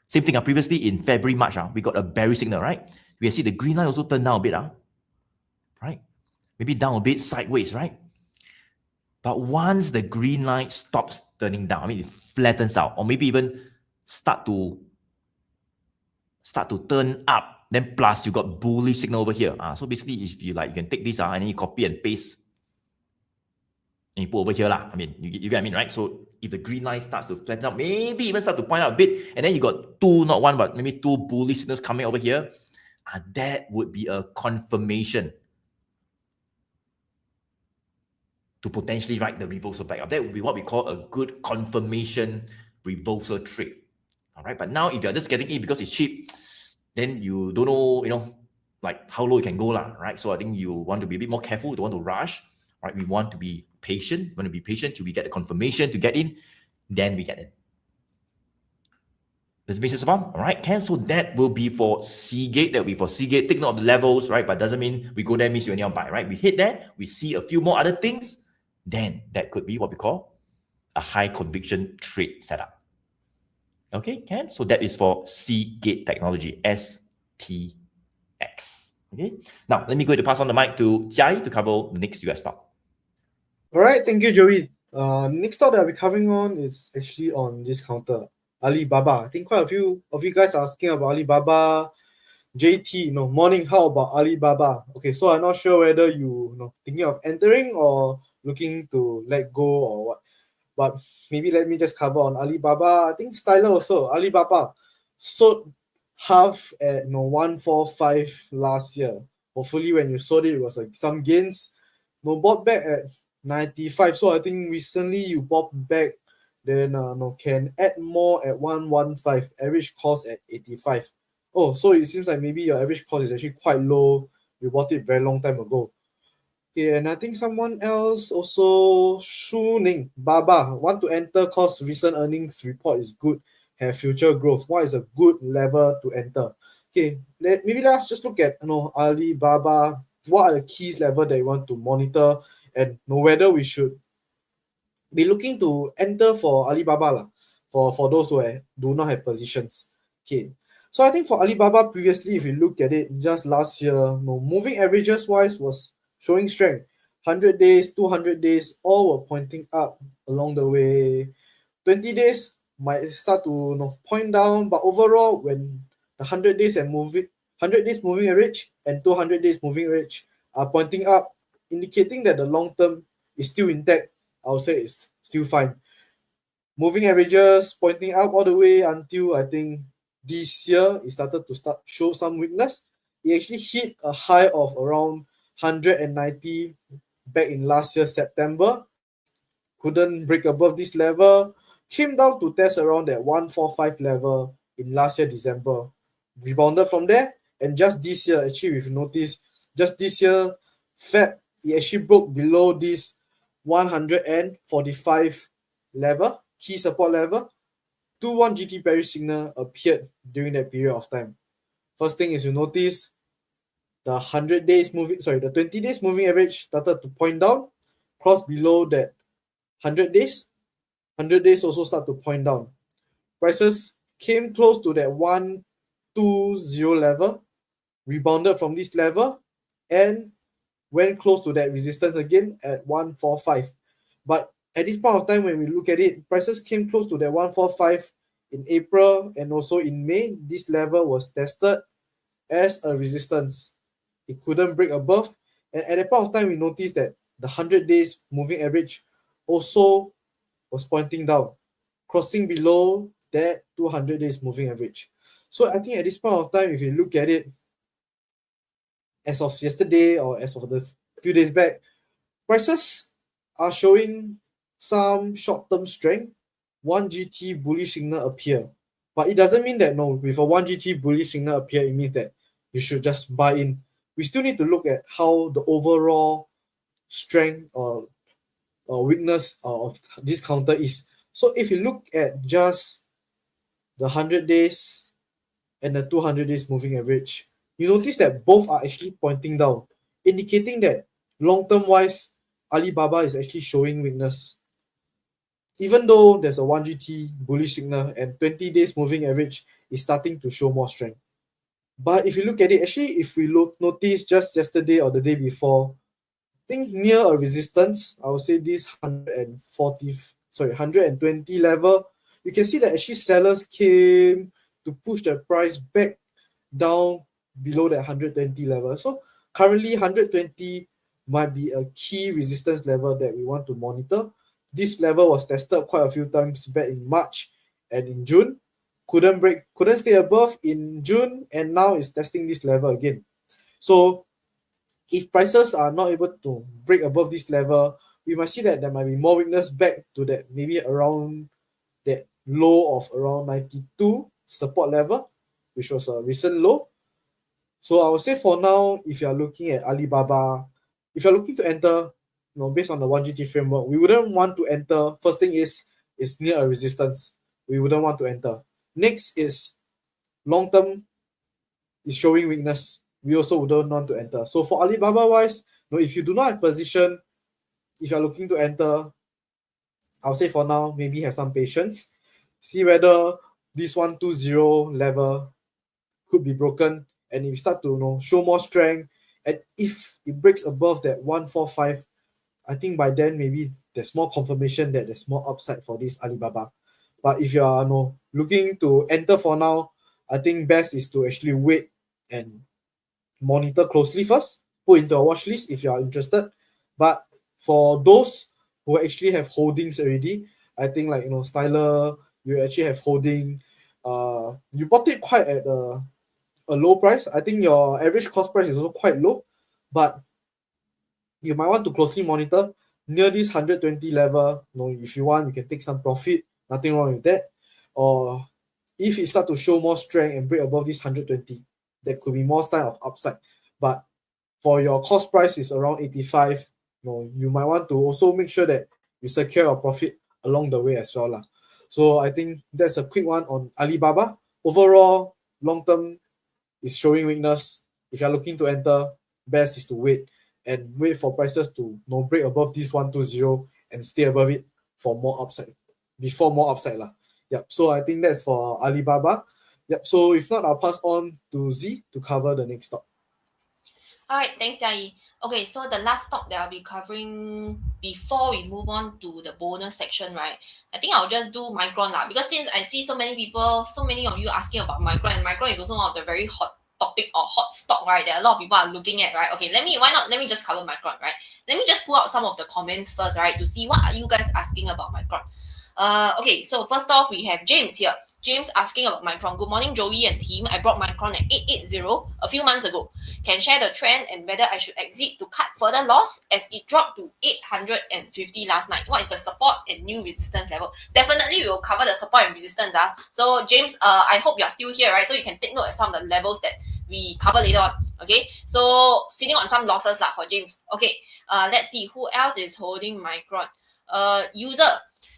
Same thing, previously in February, March, we got a bearish signal, right? We can see the green line also turned down a bit, right? Maybe down a bit sideways, right? But once the green line stops turning down, I mean, it flattens out, or maybe even start to turn up, then plus you got bullish signal over here. So basically, if you like, you can take this and then you copy and paste and you put over here. I mean, you get what I mean, right? So if the green line starts to flatten out, maybe even start to point out a bit, and then you got two, not one, but maybe two bullish signals coming over here, that would be a confirmation to potentially write the reversal back up. That would be what we call a good confirmation reversal trade. All right. But now if you're just getting it because it's cheap, then you don't know, like how low it can go, right? So I think you want to be a bit more careful. You don't want to rush, right? We want to be patient. We want to be patient till we get the confirmation to get in, then we get in. Does it make sense, all right? So that will be for Seagate. That will be for Seagate. Take note of the levels, right? But doesn't mean we go there means you anyhow buy, right? We hit there, we see a few more other things, then that could be what we call a high conviction trade setup. Okay, so that is for Seagate Technology, STX. Okay, now let me go to pass on the mic to Choy to cover the next US stock. All right, thank you, Joey. Next stock that I'll be covering on is actually on this counter, Alibaba. I think quite a few of you guys are asking about Alibaba. JT, morning, how about Alibaba? Okay, so I'm not sure whether you thinking of entering or looking to let go or what. But maybe let me just cover on Alibaba. I think Styler also, Alibaba sold half at 145 last year. Hopefully when you sold it, it was like some gains. Bought back at 95. So I think recently you bought back, then can add more at 115. Average cost at 85. Oh, so it seems like maybe your average cost is actually quite low. You bought it very long time ago. Okay, and I think someone else also, Shu Ning, Baba, want to enter cause recent earnings report is good, have future growth. What is a good level to enter? Okay, maybe let's just look at Alibaba. What are the keys level that you want to monitor and know whether we should be looking to enter for Alibaba for those who do not have positions. Okay, so I think for Alibaba previously, if you look at it just last year, moving averages wise was showing strength. 100 days, 200 days, all were pointing up along the way. 20 days might start to point down, but overall, when the 100 days moving average and 200 days moving average are pointing up, indicating that the long term is still intact, I would say it's still fine. Moving averages pointing up all the way until I think this year it started to show some weakness. It actually hit a high of around 190 back in last year September. Couldn't break above this level. Came down to test around that 145 level in last year December. Rebounded from there, and just this year, actually we've noticed just this year, Feb, it actually broke below this 145 level, key support level. two 1GT bearish signal appeared during that period of time. First thing is you notice the 100 days moving, sorry, the 20 days moving average started to point down, cross below that 100 days. 100 days also start to point down. Prices came close to that 120 level, rebounded from this level, and went close to that resistance again at 145. But at this point of time, when we look at it, prices came close to that 145 in April and also in May. This level was tested as a resistance. It couldn't break above. And at that point of time, we noticed that the 100 days moving average also was pointing down, crossing below that 200 days moving average. So I think at this point of time, if you look at it as of yesterday or as of the few days back, prices are showing some short-term strength. 1GT bullish signal appear. But it doesn't mean that, no, with a 1GT bullish signal appear, it means that you should just buy in. We still need to look at how the overall strength or weakness of this counter is. So if you look at just the 100 days and the 200 days moving average, you notice that both are actually pointing down, indicating that long-term wise, Alibaba is actually showing weakness. Even though there's a 1GT bullish signal and 20 days moving average is starting to show more strength. But if you look at it, actually, if we notice just yesterday or the day before, I think near a resistance, I would say this 120 level, you can see that actually sellers came to push the price back down below that 120 level. So currently 120 might be a key resistance level that we want to monitor. This level was tested quite a few times back in March and in June. Couldn't stay above in June, and now it's testing this level again. So if prices are not able to break above this level, we might see that there might be more weakness back to that maybe around that low of around 92 support level, which was a recent low. So I would say for now, if you are looking at Alibaba, if you're looking to enter, based on the 1GT framework, we wouldn't want to enter. First thing is near a resistance. We wouldn't want to enter. Next is long term is showing weakness. We also wouldn't want to enter. So for Alibaba wise, if you do not have position, if you're looking to enter, I'll say for now, maybe have some patience. See whether this 120 level could be broken, and if you start to show more strength, and if it breaks above that 145, I think by then maybe there's more confirmation that there's more upside for this Alibaba. But if you are looking to enter for now, I think best is to actually wait and monitor closely first, put into a watch list if you are interested. But for those who actually have holdings already, I think like Styler, you actually have holding, you bought it quite at a low price. I think your average cost price is also quite low, but you might want to closely monitor near this 120 level. If you want, you can take some profit, nothing wrong with that. Or if it start to show more strength and break above this 120, there could be more sign of upside. But for your cost price is around 85, you might want to also make sure that you secure your profit along the way as well. So I think that's a quick one on Alibaba. Overall, long term is showing weakness. If you're looking to enter, best is to wait and wait for prices to break above this 120 and stay above it for more upside, before more upside. Yep. So I think that's for Alibaba. Yep. So if not, I'll pass on to Z to cover the next stock. All right, thanks, Jia. Okay, so the last stock that I'll be covering before we move on to the bonus section, right? I think I'll just do Micron because since I see so many people, so many of you asking about Micron, and Micron is also one of the very hot topic or hot stock, right? That a lot of people are looking at, right? Okay, let me just cover Micron, right? Let me just pull out some of the comments first, right? To see what are you guys asking about Micron. Okay, so first off, we have James here. James asking about Micron. Good morning, Joey and team. I brought Micron at 880 a few months ago. Can share the trend and whether I should exit to cut further loss as it dropped to 850 last night. What is the support and new resistance level? Definitely, we will cover the support and resistance. So James, I hope you're still here, right? So you can take note of some of the levels that we cover later on. Okay, so sitting on some losses for James. Okay, let's see who else is holding Micron. User.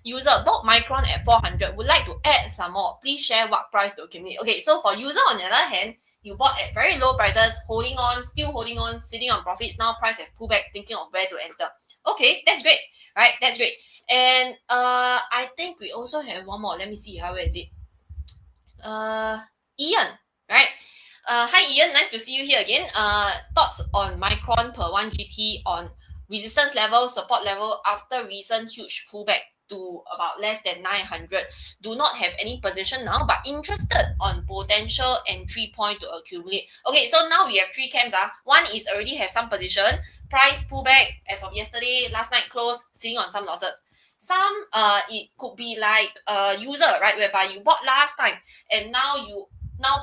User bought Micron at 400. Would like to add some more. Please share what price to accumulate. Okay, so for user on the other hand, you bought at very low prices, holding on, still holding on, sitting on profits. Now price has pulled back, thinking of where to enter. Okay, that's great, right? That's great. And I think we also have one more. Let me see. Where is it? Ian, right? Hi Ian, nice to see you here again. Thoughts on Micron per 1GT on resistance level, support level after recent huge pullback to about less than 900. Do not have any position now, but interested on potential entry point to accumulate. Okay, so now we have three camps. One is already have some position, price pullback as of yesterday, last night close, sitting on some losses. Some it could be like user, right, whereby you bought last time and now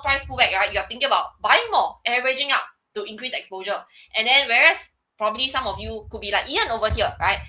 price pullback, right? You are thinking about buying more, averaging out to increase exposure. And then whereas probably some of you could be like Ian over here, right?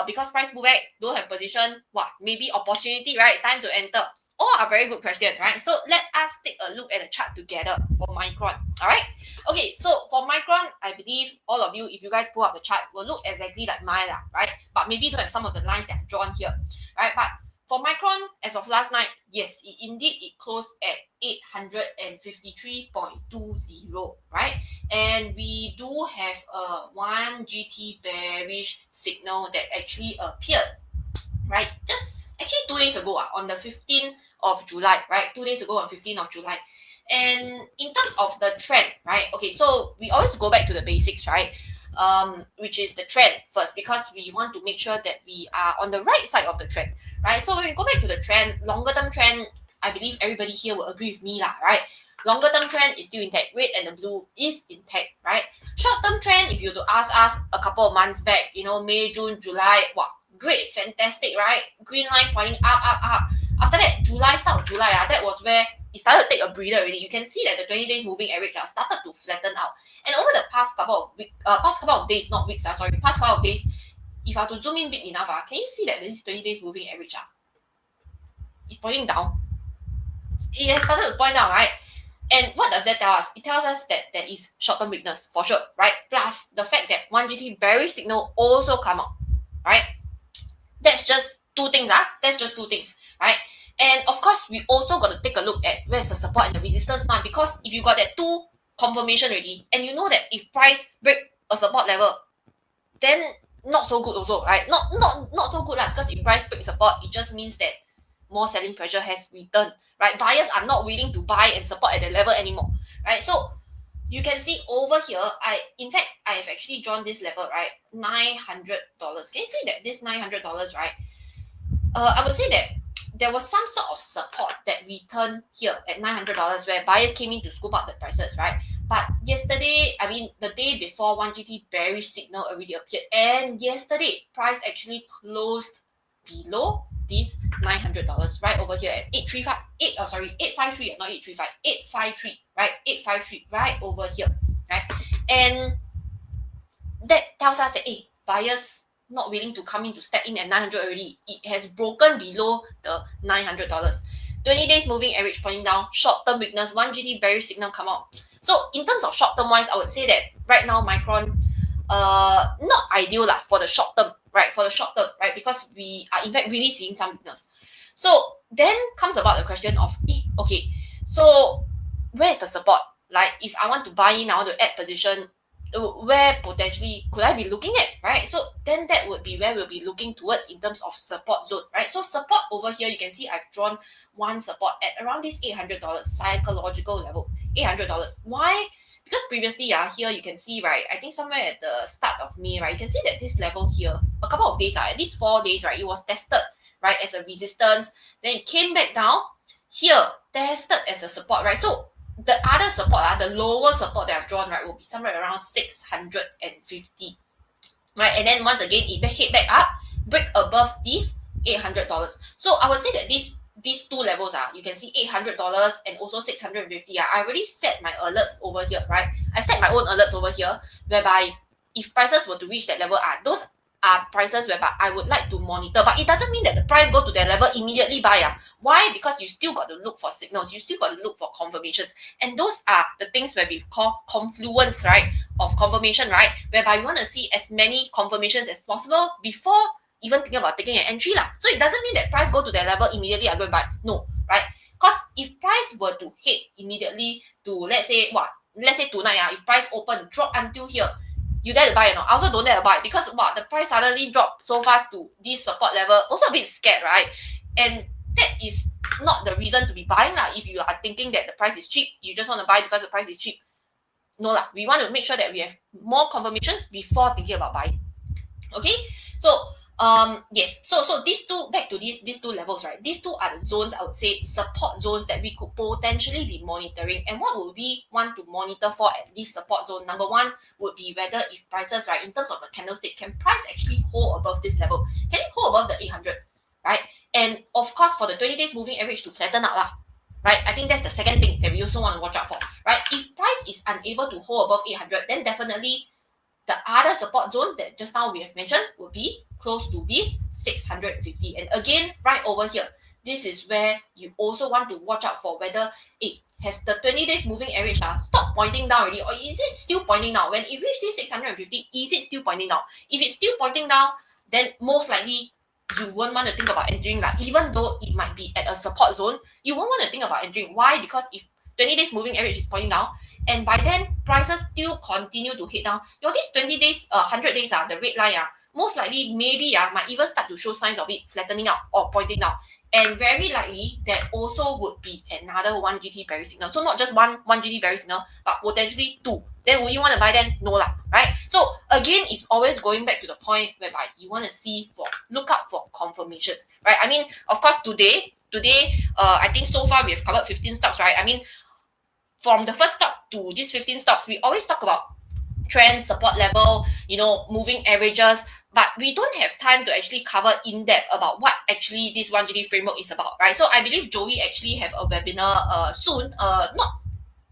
Because price pullback, don't have position, maybe opportunity, right? Time to enter. All are very good questions, right? So let us take a look at the chart together for Micron. All right. Okay, so for Micron, I believe all of you, if you guys pull up the chart, will look exactly like mine, right? But maybe don't have some of the lines that I've drawn here, right? But for Micron, as of last night, yes, it closed at 853.20, right? And we do have a 1GT bearish signal that actually appeared, right? Just actually 2 days ago, on the 15th of July, right? 2 days ago on 15th of July. And in terms of the trend, right? Okay, so we always go back to the basics, right? Which is the trend first, because we want to make sure that we are on the right side of the trend, right? So when we go back to the trend, longer term trend, I believe everybody here will agree with me, right? Longer term trend is still intact. Red and the blue is intact, right? Short term trend, if you were to ask us a couple of months back, May, June, July, wow, great, fantastic, right? Green line pointing up, up, up. After that, start of July, that was where it started to take a breather already. You can see that the 20 days moving average started to flatten out. And over the past couple of days, not weeks, past couple of days, if I have to zoom in big enough, can you see that this 20 days moving average is pointing down? It has started to point down, right? And what does that tell us? It tells us that there is short-term weakness for sure, right? Plus the fact that 1GT bearish signal also come out, right? That's just two things, That's just two things, right? And of course, we also got to take a look at where's the support and the resistance mark, because if you got that two confirmation already, and you know that if price break a support level, then not so good also, right? Not so good, because if price break support, it just means that more selling pressure has returned, right? Buyers are not willing to buy and support at the level anymore, right? So you can see over here, I have actually drawn this level, right? $900. Can you see that this $900, right? I would say that there was some sort of support that returned here at $900 where buyers came in to scoop up the prices, right? But yesterday, the day before, 1GT bearish signal already appeared, and yesterday price actually closed below this $900, right over here at 853, not 835, 853, right? 853, right over here, right? And that tells us that buyers not willing to come in to step in at 900 already. It has broken below the $900. 20 days moving average pointing down, short-term weakness, 1GT bearish signal come out. So in terms of short-term wise, I would say that right now Micron, not ideal for the short term, right? For the short term, right? Because we are in fact really seeing some weakness. So then comes about the question of, okay, so where is the support? Like if I want to buy in, I want to add position, where potentially could I be looking at, right? So then that would be where we'll be looking towards in terms of support zone, right? So support over here, you can see I've drawn one support at around this $800 psychological level, $800. Why? Because previously, here you can see, right, I think somewhere at the start of May, right, you can see that this level here, a couple of days, at least 4 days, right, it was tested, right, as a resistance, then it came back down, here, tested as a support, right? So the other support, the lower support that I've drawn, right, will be somewhere around 650, right? And then once again, it hit back up, break above this $800. So I would say that these two levels, you can see $800 and also 650. I already set my alerts over here, right? I've set my own alerts over here, whereby if prices were to reach that level, those are prices whereby I would like to monitor, but it doesn't mean that the price go to that level immediately buy. Why? Because you still got to look for signals, you still got to look for confirmations, and those are the things where we call confluence, right, of confirmation, right, whereby we want to see as many confirmations as possible before even thinking about taking an entry lah. So it doesn't mean that price go to that level immediately I go and buy. No, right? Because if price were to hit immediately to let's say tonight, if price open drop until here, you dare to buy or not? I also don't dare to buy because the price suddenly dropped so fast to this support level. Also a bit scared, right? And that is not the reason to be buying lah. If you are thinking that the price is cheap, you just want to buy because the price is cheap. No lah. We want to make sure that we have more confirmations before thinking about buying. Okay, so yes, so these two, back to these two levels, right? These two are the zones, I would say, support zones that we could potentially be monitoring. And what would we want to monitor for at this support zone? Number one would be whether if prices, right, in terms of the candlestick, can price actually hold above this level? Can it hold above the 800, right? And of course, for the 20 days moving average to flatten out lah, right? I think that's the second thing that we also want to watch out for, right? If price is unable to hold above 800, then definitely the other support zone that just now we have mentioned would be close to this 650. And again, right over here, this is where you also want to watch out for whether has the 20 days moving average stopped pointing down already, or is it still pointing down? When it reached this 650, is it still pointing down? If it's still pointing down, then most likely you won't want to think about entering that. Even though it might be at a support zone, you won't want to think about entering. Why? Because if 20 days moving average is pointing down, and by then prices still continue to hit down, this 20 days, 100 days, the red line, most likely maybe might even start to show signs of it flattening out or pointing down. And very likely that also would be another 1 GT bearish signal. So not just one GT bearish signal, but potentially 2. Then will you want to buy then? No lah, right? So again, it's always going back to the point whereby you want to look out for confirmations, right? I mean, of course, today, I think so far we have covered 15 stocks, right? I mean, from the first stock to these 15 stocks, we always talk about trends, support level, moving averages, but we don't have time to actually cover in depth about what actually this 1 GT framework is about, right? So I believe Joey actually have a webinar soon, not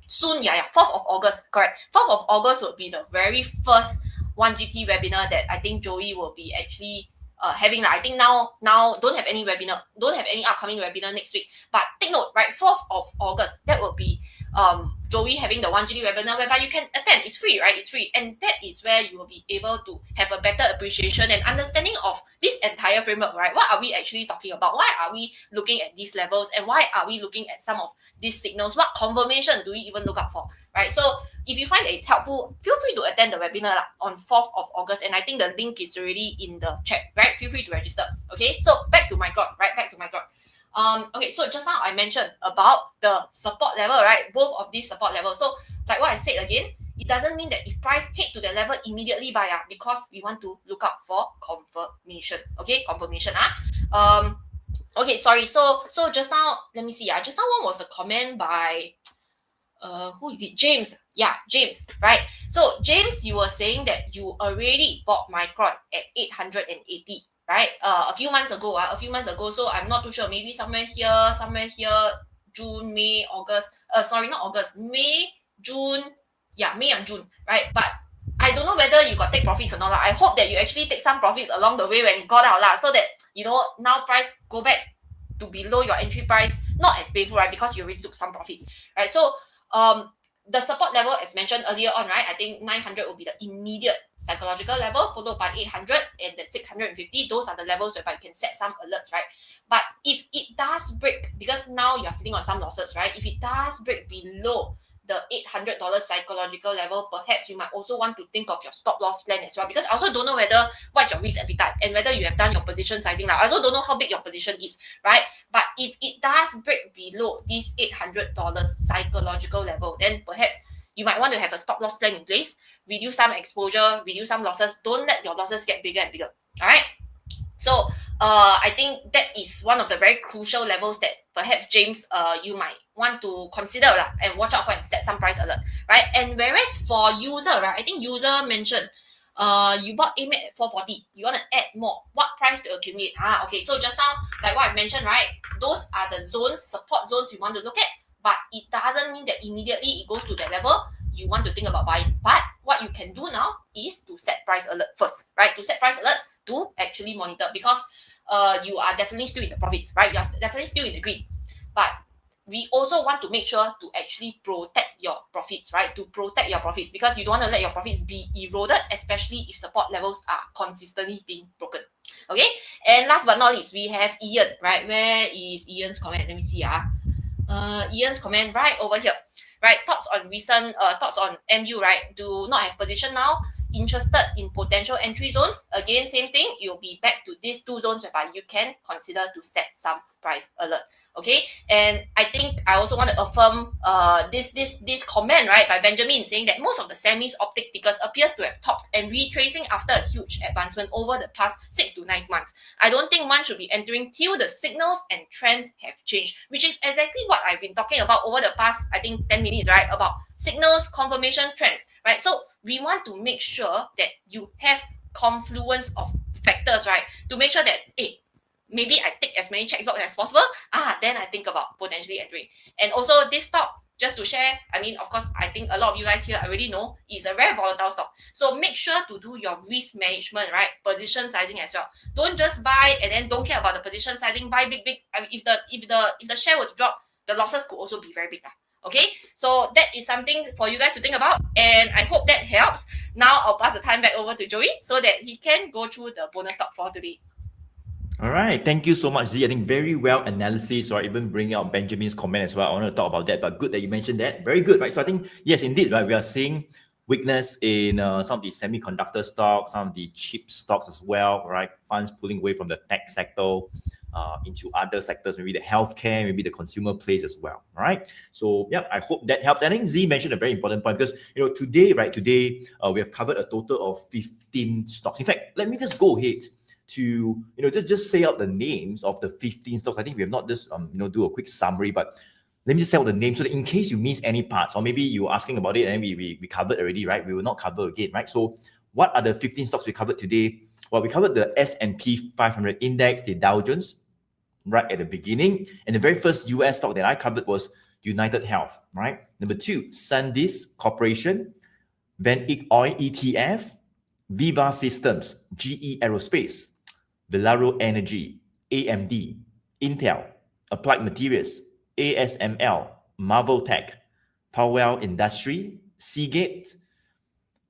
soon, 4th of August, correct. 4th of August would be the very first 1 GT webinar that I think Joey will be actually having. I think now don't have any upcoming webinar next week, but take note, right? 4th of August, that will be Joey having the 1 GT webinar whereby you can attend. It's free, right? It's free, and that is where you will be able to have a better appreciation and understanding of this entire framework, right? What are we actually talking about? Why are we looking at these levels, and why are we looking at some of these signals? What confirmation do we even look out for, right? So if you find that it's helpful, feel free to attend the webinar on 4th of August, and I think the link is already in the chat, right? Feel free to register. Okay, so back to my graph, right? Okay, so just now I mentioned about the support level, right? Both of these support levels. So like what I said again, it doesn't mean that if price hit to the level immediately buy, because we want to look out for confirmation. Okay, confirmation. Okay, sorry. So just now, let me see. Just now one was a comment by who is it? James. Yeah, James, right? So James, you were saying that you already bought Micron at 880. Right, a few months ago. So I'm not too sure. Maybe somewhere here, June, May, August. Sorry, not August. May, June. Yeah, May and June. Right, but I don't know whether you got take profits or not. I hope that you actually take some profits along the way when it got out so that now price go back to below your entry price. Not as painful, right? Because you already took some profits, right? So the support level, as mentioned earlier on, right? I think 900 will be the immediate psychological level, followed by 800 and the 650. Those are the levels whereby you can set some alerts, right? But if it does break, because now you're sitting on some losses, right? If it does break below the $800 psychological level, perhaps you might also want to think of your stop loss plan as well, because I also don't know whether what's your risk appetite and whether you have done your position sizing. I also don't know how big your position is, right? But if it does break below this $800 psychological level, then perhaps you might want to have a stop loss plan in place, reduce some exposure, reduce some losses. Don't let your losses get bigger and bigger. All right. So I think that is one of the very crucial levels that perhaps James, you might want to consider and watch out for and set some price alert, right? And whereas for user, right, I think user mentioned you bought AMAT at 440. You want to add more. What price to accumulate? Okay. So just now, like what I mentioned, right? Those are the zones, support zones you want to look at, but it doesn't mean that immediately it goes to that level you want to think about buying. But what you can do now is to set price alert first, right? To set price alert to actually monitor, because you are definitely still in the profits, right? You are definitely still in the green. But we also want to make sure to actually protect your profits, right? To protect your profits, because you don't want to let your profits be eroded, especially if support levels are consistently being broken. Okay, and last but not least, we have Ian, right? Where is Ian's comment? Let me see. Ian's comment right over here. Right, thoughts on recent thoughts on MU, right? Do not have position now. Interested in potential entry zones. Again, same thing. You'll be back to these two zones whereby you can consider to set some price alert. Okay, and I think I also want to affirm this comment, right, by Benjamin, saying that most of the semis optic tickers appears to have topped and retracing after a huge advancement over the past 6 to 9 months. I don't think one should be entering till the signals and trends have changed, which is exactly what I've been talking about over the past, I think, 10 minutes, right, about signals, confirmation, trends, right? So we want to make sure that you have confluence of factors, right, to make sure that, hey, maybe I take as many checkbox as possible. Then I think about potentially entering. And also this stock, just to share, I mean, of course, I think a lot of you guys here already know is a very volatile stock. So make sure to do your risk management, right? Position sizing as well. Don't just buy and then don't care about the position sizing. Buy big. I mean, if the share would drop, the losses could also be very big. Okay, so that is something for you guys to think about, and I hope that helps. Now I'll pass the time back over to Joey so that he can go through the bonus stock for today. All right, thank you so much, Z. I think very well analysis, or even bringing out Benjamin's comment as well. I want to talk about that, but good that you mentioned that. Very good, right? So I think, yes, indeed, right, we are seeing weakness in some of the semiconductor stocks, some of the chip stocks as well, right? Funds pulling away from the tech sector into other sectors, maybe the healthcare, maybe the consumer plays as well, right? So yeah, I hope that helps. I think Z mentioned a very important point because, today we have covered a total of 15 stocks. In fact, let me just go ahead to just say out the names of the 15 stocks. I think we have not just do a quick summary, but let me just say out the names so that in case you miss any parts, or maybe you're asking about it and we covered already, right? We will not cover again, right? So what are the 15 stocks we covered today? Well, we covered the S&P 500 index, the Dow Jones, right at the beginning, and the very first US stock that I covered was United Health, right? Number 2, SanDisk Corporation, Van Eck Oil ETF, Viva Systems, GE Aerospace, Valero Energy, AMD, Intel, Applied Materials, ASML, Marvel Tech, POWL Industry, Seagate,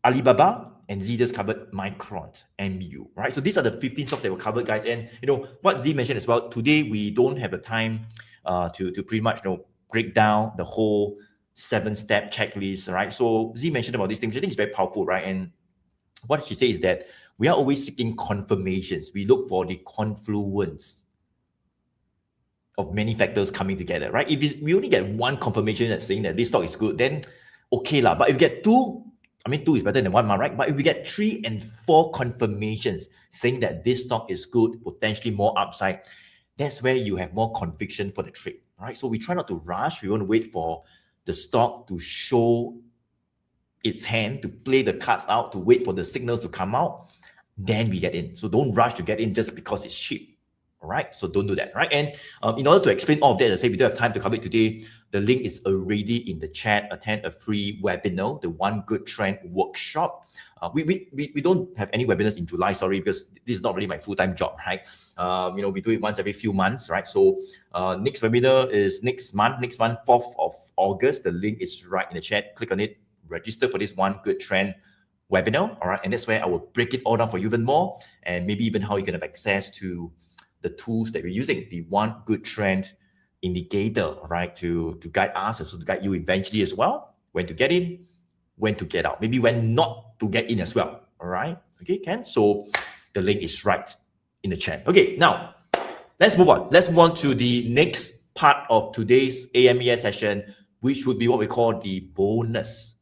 Alibaba, and Z just covered Micron, MU, right? So these are the 15 stocks that were covered, guys. And what Z mentioned as well, today we don't have the time to pretty much break down the whole 7-step checklist, right? So Z mentioned about these things, which I think is very powerful, right? And what she says is that we are always seeking confirmations. We look for the confluence of many factors coming together, right? If we only get one confirmation that's saying that this stock is good, then okay lah. But if we get two, I mean, 2 is better than 1, right? But if we get 3 and 4 confirmations saying that this stock is good, potentially more upside, that's where you have more conviction for the trade, right? So we try not to rush. We want to wait for the stock to show its hand, to play the cards out, to wait for the signals to come out, then we get in. So don't rush to get in just because it's cheap. All right, so don't do that, right? And in order to explain all of that, as I say, we don't have time to cover it today. The link is already in the chat. Attend a free webinar, the One Good Trend Workshop. We don't have any webinars in July, sorry, because this is not really my full-time job, right? We do it once every few months, right? So next webinar is next month, 4th of August. The link is right in the chat. Click on it, register for this One Good Trend webinar, all right? And that's where I will break it all down for you even more, and maybe even how you can have access to the tools that we're using, the One Good Trend indicator, right, to guide us and so to guide you eventually as well, when to get in, when to get out, maybe when not to get in as well, all right? Okay, Ken? So the link is right in the chat. Okay, now, let's move on. Let's move on to the next part of today's AMES session, which would be what we call the bonus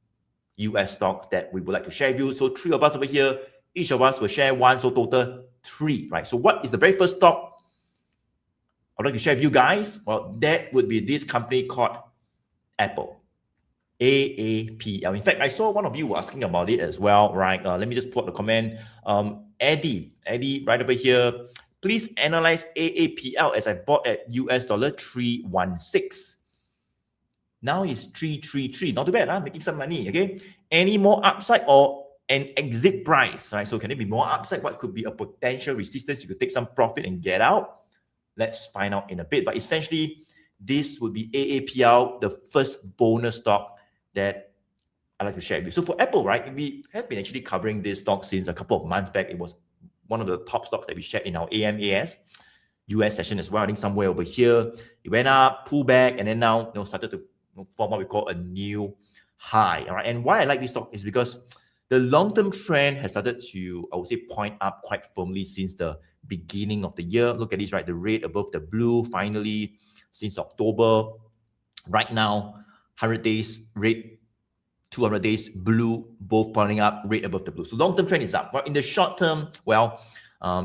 US stocks that we would like to share with you. So 3 of us over here, each of us will share 1, so total 3, right? So what is the very first stock I'd like to share with you guys? Well, that would be this company called Apple, AAPL. In fact, I saw one of you asking about it as well, right? Let me just put the comment. Eddie, right over here. Please analyze AAPL as I bought at US dollar 316. Now it's 333. Not too bad, huh? Making some money, okay? Any more upside or an exit price, right? So can it be more upside? What could be a potential resistance? You could take some profit and get out. Let's find out in a bit. But essentially, this would be AAPL, the first bonus stock that I'd like to share with you. So for Apple, right, we have been actually covering this stock since a couple of months back. It was one of the top stocks that we shared in our AMAS US session as well. I think somewhere over here, it went up, pulled back, and then now started to form what we call a new high. All right. And why I like this stock is because the long-term trend has started to, I would say, point up quite firmly since the beginning of the year. Look at this, right? The red above the blue, finally, since October. Right now, 100 days red, 200 days blue, both pointing up, red above the blue. So long-term trend is up. But in the short term, well,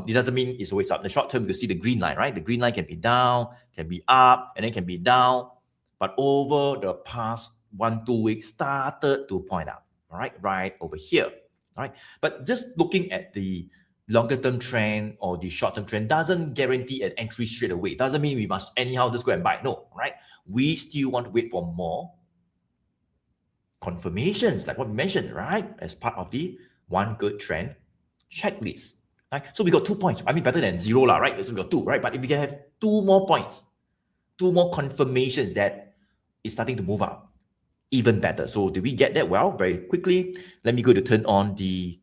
it doesn't mean it's always up. In the short term, you can see the green line, right? The green line can be down, can be up, and then can be down. But over the past 1-2 weeks, started to point up, all right? Right over here, all right? But just looking at the longer-term trend or the short-term trend doesn't guarantee an entry straight away. It doesn't mean we must anyhow just go and buy. No, right? We still want to wait for more confirmations, like what we mentioned, right? As part of the one good trend checklist. Right? So we got 2 points. I mean, better than zero, right? So we got 2, right? But if we can have 2 more points, 2 more confirmations that it's starting to move up, even better. So did we get that? Well, very quickly, let me go to turn on the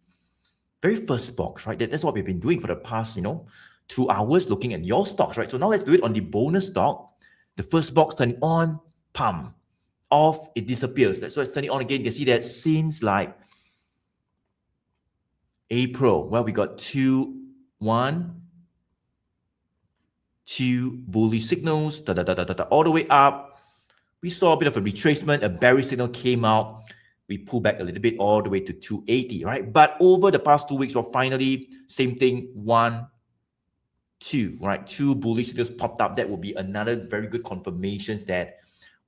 very first box, right? That's what we've been doing for the past, 2 hours, looking at your stocks, right? So now let's do it on the bonus stock. The first box turning on, pump, off, it disappears. So let's turn it on again. You can see that since like April, well, we got 2 bullish signals, all the way up. We saw a bit of a retracement, a bearish signal came out. We pulled back a little bit all the way to 280, right? But over the past 2 weeks, well, finally, same thing, 1, 2, right? 2 bullish signals popped up. That will be another very good confirmations that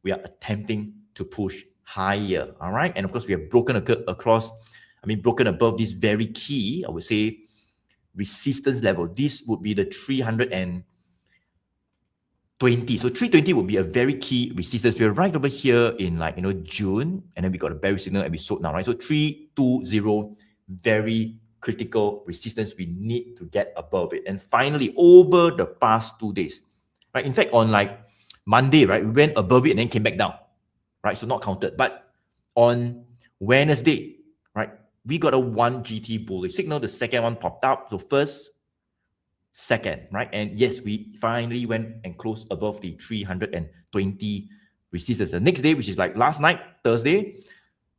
we are attempting to push higher, all right? And of course, we have broken broken above this very key, I would say, resistance level. This would be the 320. So 320 would be a very key resistance. We're right over here in June, and then we got a bearish signal and we sold now, right? So 320, very critical resistance. We need to get above it. And finally, over the past 2 days, right? In fact, on like Monday, right, we went above it and then came back down, right? So not counted. But on Wednesday, right, we got a 1 GT bullish signal. The second one popped up. So first, second, right? And yes, we finally went and closed above the 320 resistance. The next day, which is like last night, Thursday,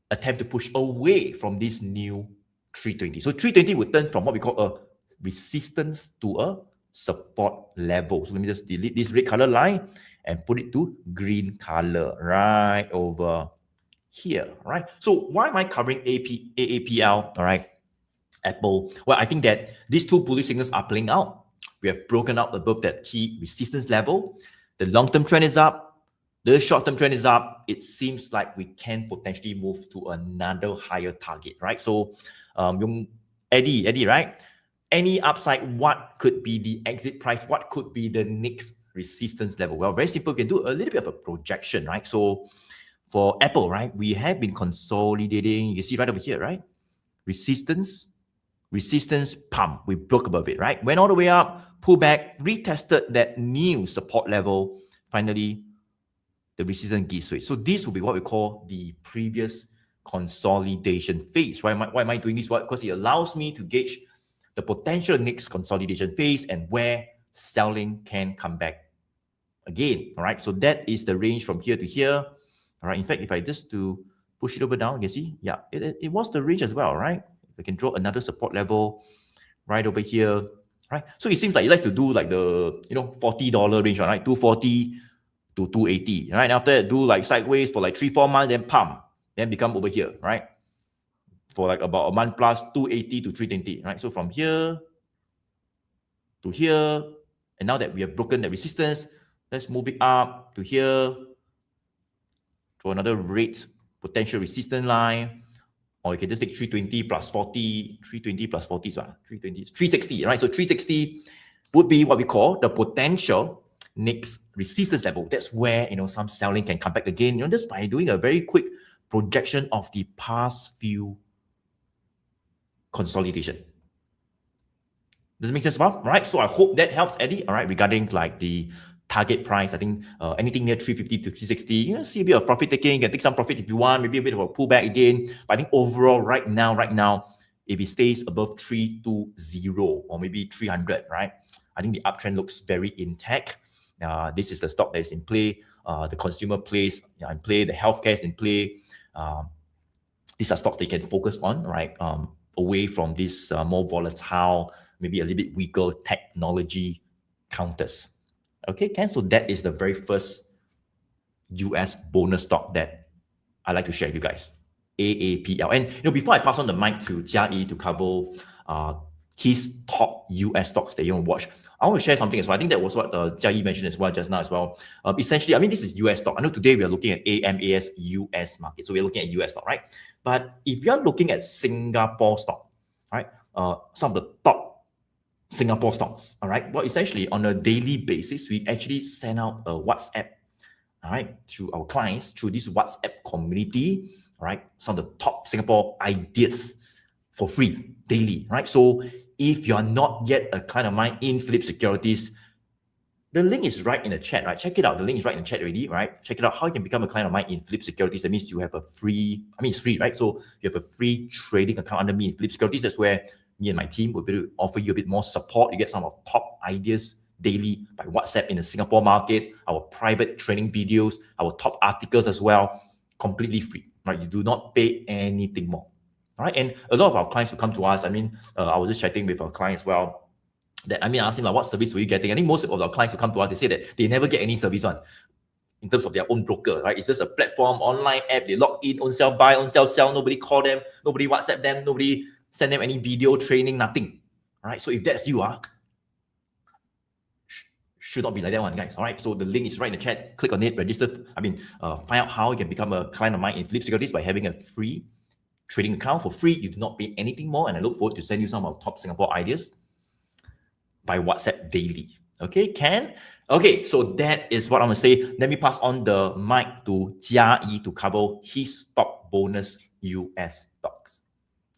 attempt to push away from this new 320. So 320 would turn from what we call a resistance to a support level. So let me just delete this red color line and put it to green color right over here, right? So why am I covering AAPL, all right? Apple. Well, I think that these 2 bullish signals are playing out. We have broken out above that key resistance level. The long-term trend is up. The short-term trend is up. It seems like we can potentially move to another higher target, right? So, Eddie, right? Any upside, what could be the exit price? What could be the next resistance level? Well, very simple. We can do a little bit of a projection, right? So, for Apple, right, we have been consolidating. You see right over here, right? Resistance, pump. We broke above it, right? Went all the way up, pulled back, retested that new support level. Finally, the resistance gives way. So this will be what we call the previous consolidation phase. Why am I doing this? Because it allows me to gauge the potential next consolidation phase and where selling can come back again. All right. So that is the range from here to here. All right. In fact, if I just to push it over down, you can see, yeah, it was the range as well, right? We can draw another support level right over here, right? So it seems like it likes to do like the $40 range, right? 240 to 280, right? And after that, do like sideways for like 3-4 months, then pump, then become over here, right? For like about a month plus, 280 to 320, right? So from here to here, and now that we have broken the resistance, let's move it up to here to another rate potential resistance line. Or you can just take 320 plus 40, 320 plus 40 is 360, right? So 360 would be what we call the potential next resistance level. That's where, some selling can come back again, just by doing a very quick projection of the past few consolidation. Does it make sense, Bob? All right. So I hope that helps, Eddie. All right. Regarding like the target price, I think anything near 350 to 360, see a bit of profit taking. You can take some profit if you want, maybe a bit of a pullback again. But I think overall, right now, if it stays above 320 or maybe 300, right? I think the uptrend looks very intact. This is the stock that is in play. The consumer plays in play. The healthcare is in play. These are stocks that you can focus on, right? Away from this more volatile, maybe a little bit weaker technology counters. Okay, Ken. So that is the very first US bonus stock that I like to share with you guys. AAPL. And before I pass on the mic to Jia to cover his top US stocks that you want to watch, I want to share something as well. I think that was what Jia mentioned as well just now as well. Essentially, I mean, this is US stock. I know today we are looking at AMAS US market. So we're looking at US stock, right? But if you're looking at Singapore stock, right? Some of the top Singapore stocks, all right? Well, essentially on a daily basis, we actually send out a WhatsApp, all right, to our clients through this WhatsApp community, all right? Some of the top Singapore ideas for free daily, right? So if you're not yet a client of mine in Phillip Securities, the link is right in the chat, right? Check it out. The link is right in the chat already, right? Check it out. How you can become a client of mine in Phillip Securities. That means you have a free, it's free, right? So you have a free trading account under me in Phillip Securities. That's where me and my team will be able to offer you a bit more support. You get some of top ideas daily by WhatsApp in the Singapore market, our private training videos, our top articles as well, completely free, right? You do not pay anything more, all right? And a lot of our clients who come to us, I was just chatting with our clients as well, that I asked him, like, what service were you getting? I think most of our clients who come to us, they say that they never get any service on in terms of their own broker, right? It's just a platform, online app, they log in, own self buy, own self sell, nobody call them, nobody WhatsApp them, nobody send them any video training, nothing. All right. So if that's you, should not be like that one, guys. All right. So the link is right in the chat. Click on it, register. Find out how you can become a client of mine in Phillip Securities by having a free trading account for free. You do not pay anything more. And I look forward to send you some of our top Singapore ideas by WhatsApp daily. Okay, Ken? Okay, so that is what I'm going to say. Let me pass on the mic to Jia to cover his stock bonus US stocks.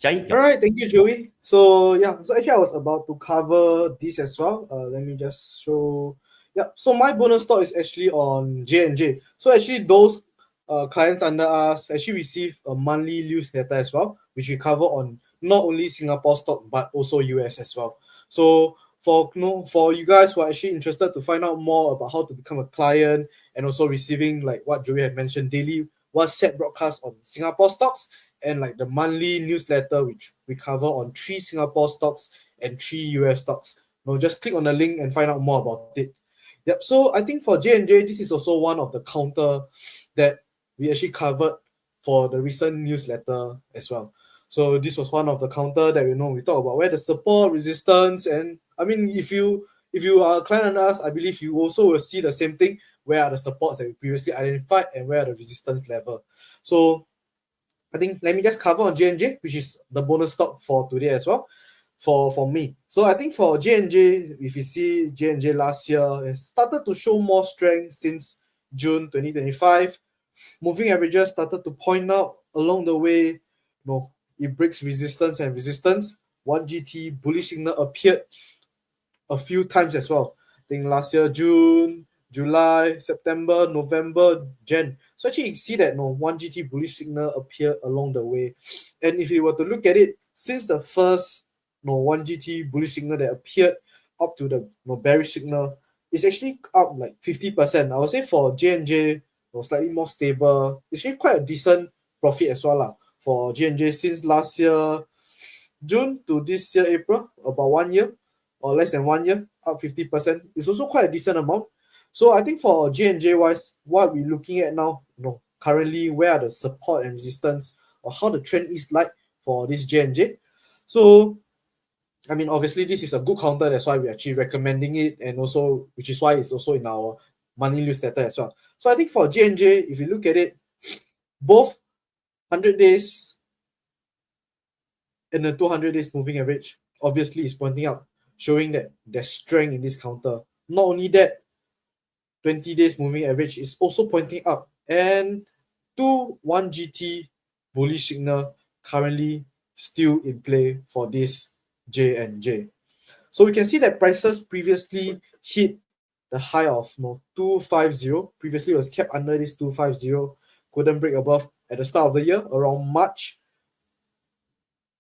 Jia? All right, thank you, Joey. So actually I was about to cover this as well. Let me just show. So my bonus stock is actually on J&J. So actually those clients under us actually receive a monthly newsletter as well, which we cover on not only Singapore stock but also US as well. So for you guys who are actually interested to find out more about how to become a client and also receiving, like what Joey had mentioned, daily WhatsApp broadcast on Singapore stocks and like the monthly newsletter which we cover on 3 Singapore stocks and 3 US stocks. Just click on the link and find out more about it. So I think for J&J, this is also one of the counter that we actually covered for the recent newsletter as well. So this was one of the counter that we talk about where the support, resistance, and if you are a client on us, I believe you also will see the same thing. Where are the supports that we previously identified and where are the resistance level? So I think let me just cover on J&J, which is the bonus stock for today as well, for me. So I think for J&J, if you see J&J last year, it started to show more strength since June 2025. Moving averages started to point out along the way. It breaks resistance and resistance. 1GT bullish signal appeared a few times as well. I think last year, June, July, September, November, Jan. So actually you see that 1GT bullish signal appear along the way. And if you were to look at it, since the first 1GT bullish signal that appeared up to the bearish signal, it's actually up like 50%. I would say for J&J, slightly more stable. It's actually quite a decent profit as well for J&J since last year, June to this year, April, about 1 year or less than 1 year, up 50%. It's also quite a decent amount. So I think for J&J wise, what we're looking at now, currently, where are the support and resistance or how the trend is like for this J&J. So, obviously this is a good counter. That's why we're actually recommending it, and also, which is why it's also in our money newsletter as well. So I think for J&J, if you look at it, both 100 days and the 200 days moving average obviously is pointing out, showing that there's strength in this counter. Not only that, 20 days moving average is also pointing up, and 1GT bullish signal currently still in play for this J&J. So we can see that prices previously hit the high of 250. Previously it was kept under this 250, couldn't break above at the start of the year around March.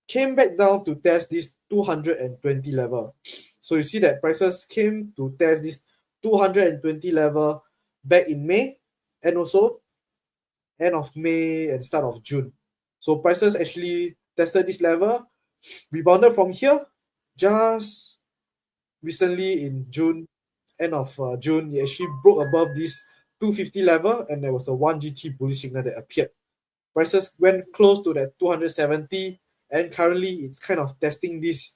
came back down to test this 220 level. So you see that prices came to test this 220 level back in May and also end of May and start of June. So prices actually tested this level, rebounded from here just recently in June, end of June. It actually broke above this 250 level and there was a 1 GT bullish signal that appeared. Prices went close to that 270 and currently it's kind of testing this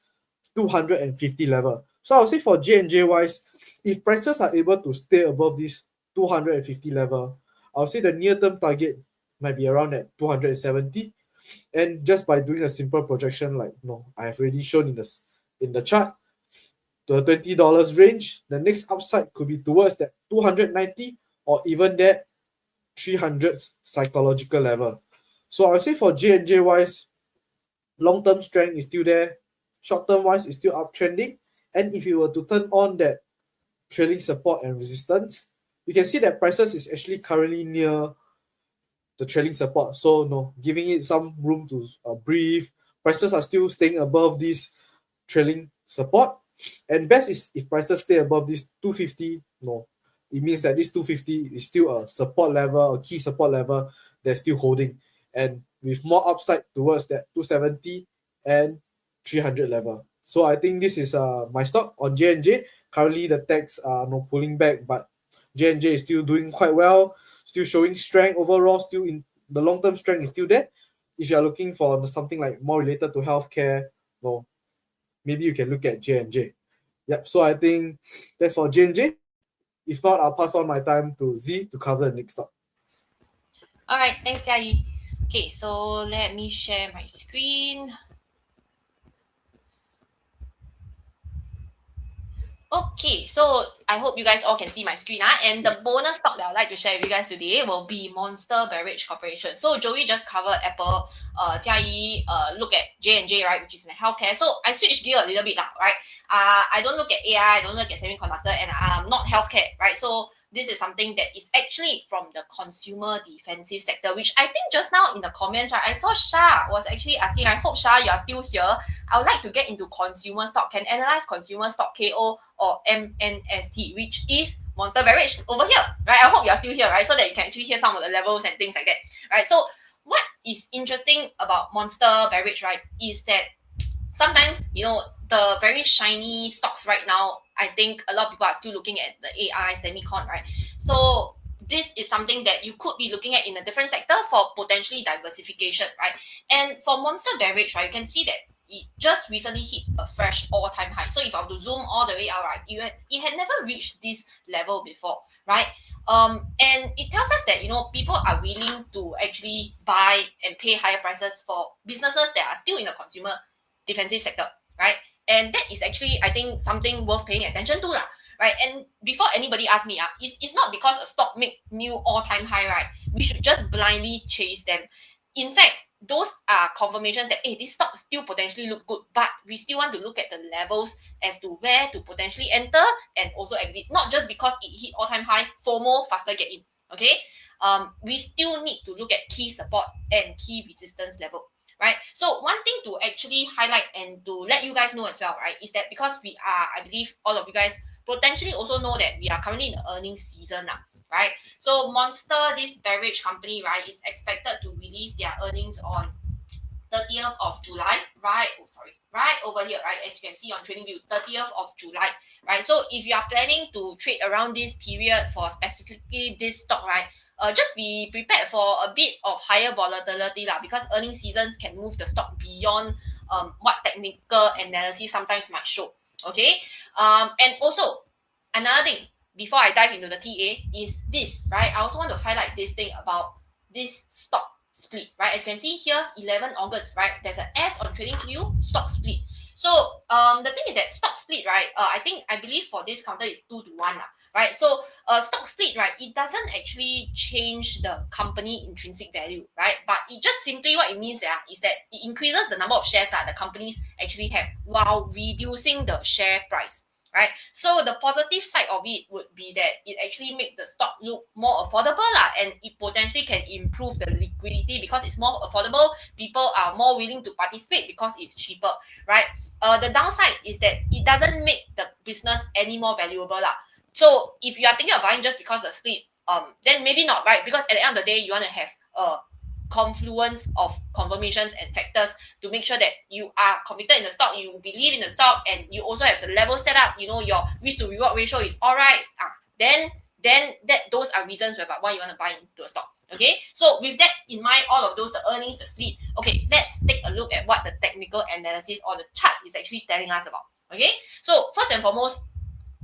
250 level. So I would say for J&J wise, if prices are able to stay above this 250 level, I would say the near-term target might be around at 270. And just by doing a simple projection, like I have already shown in the chart, the $20 range, the next upside could be towards that 290 or even that 300 psychological level. So I would say for J&J wise, long-term strength is still there, short-term wise is still uptrending, and if you were to turn on that trailing support and resistance, you can see that prices is actually currently near the trailing support. So giving it some room to breathe. Prices are still staying above this trailing support, and best is if prices stay above this 250. It means that this 250 is still a support level, a key support level that's still holding, and with more upside towards that 270 and 300 level. So I think this is my stock on J&J. Currently the techs are pulling back, but J&J is still doing quite well, still showing strength overall, still in the long-term strength is still there. If you are looking for something like more related to healthcare, maybe you can look at J&J. Yep, so I think that's for J&J. If not, I'll pass on my time to Z to cover the next stock. All right, thanks, Jiayi. Okay, so let me share my screen. Okay, so I hope you guys all can see my screen. And the bonus stock that I'd like to share with you guys today will be Monster Beverage Corporation. So Joey just covered Apple, Jiayi look at J&J, right, which is in healthcare. So I switched gear a little bit, right? I don't look at AI, I don't look at semiconductor, and I'm not healthcare, right? So this is something that is actually from the consumer defensive sector, which I think just now in the comments, right, I saw Shah was actually asking, I hope Shah, you are still here. I would like to get into consumer stock, can analyze consumer stock KO or MNST, which is Monster Beverage over here, right? I hope you're still here, right? So that you can actually hear some of the levels and things like that, right? So what is interesting about Monster Beverage, right, is that sometimes, the very shiny stocks right now, I think a lot of people are still looking at the AI semicon, right? So this is something that you could be looking at in a different sector for potentially diversification, right? And for Monster Beverage, right, you can see that it just recently hit a fresh all-time high. So if I were to zoom all the way out, right, it had never reached this level before, right? And it tells us that people are willing to actually buy and pay higher prices for businesses that are still in the consumer defensive sector, right? And that is actually, I think, something worth paying attention to, right? And before anybody asks me, it's not because a stock make new all-time high, right? We should just blindly chase them. In fact, those are confirmations that this stock still potentially look good, but we still want to look at the levels as to where to potentially enter and also exit, not just because it hit all-time high, FOMO, faster get in, okay? We still need to look at key support and key resistance level, right? So one thing to actually highlight and to let you guys know as well, right, is that because we are, I believe all of you guys potentially also know that we are currently in the earnings season now, right? So Monster, this beverage company, right, is expected to release their earnings on 30th of July, right? Right over here, right? As you can see on TradingView, 30th of July, right? So if you are planning to trade around this period for specifically this stock, right, just be prepared for a bit of higher volatility because earnings seasons can move the stock beyond what technical analysis sometimes might show, okay? And also, another thing, before I dive into the TA, is this, right? I also want to highlight this thing about this stock split, right? As you can see here, 11 August, right? There's an S on TradingView, stock split. So the thing is that stock split, right? I believe for this counter is 2 to 1, right? So stock split, right? It doesn't actually change the company intrinsic value, right? But it just simply what it means is that it increases the number of shares that the companies actually have while reducing the share price, right? So the positive side of it would be that it actually make the stock look more affordable lah, and it potentially can improve the liquidity because it's more affordable. People are more willing to participate because it's cheaper, right? The downside is that it doesn't make the business any more valuable lah. So if you are thinking of buying just because the split, then maybe not, right? Because at the end of the day, you want to have a confluence of confirmations and factors to make sure that you are committed in the stock, you believe in the stock, and you also have the level set up, you know, your risk to reward ratio is all right. Then those are reasons why you want to buy into a stock. Okay, so with that in mind, all of those, the earnings, the split. Okay, let's take a look at what the technical analysis or the chart is actually telling us about. Okay, so first and foremost,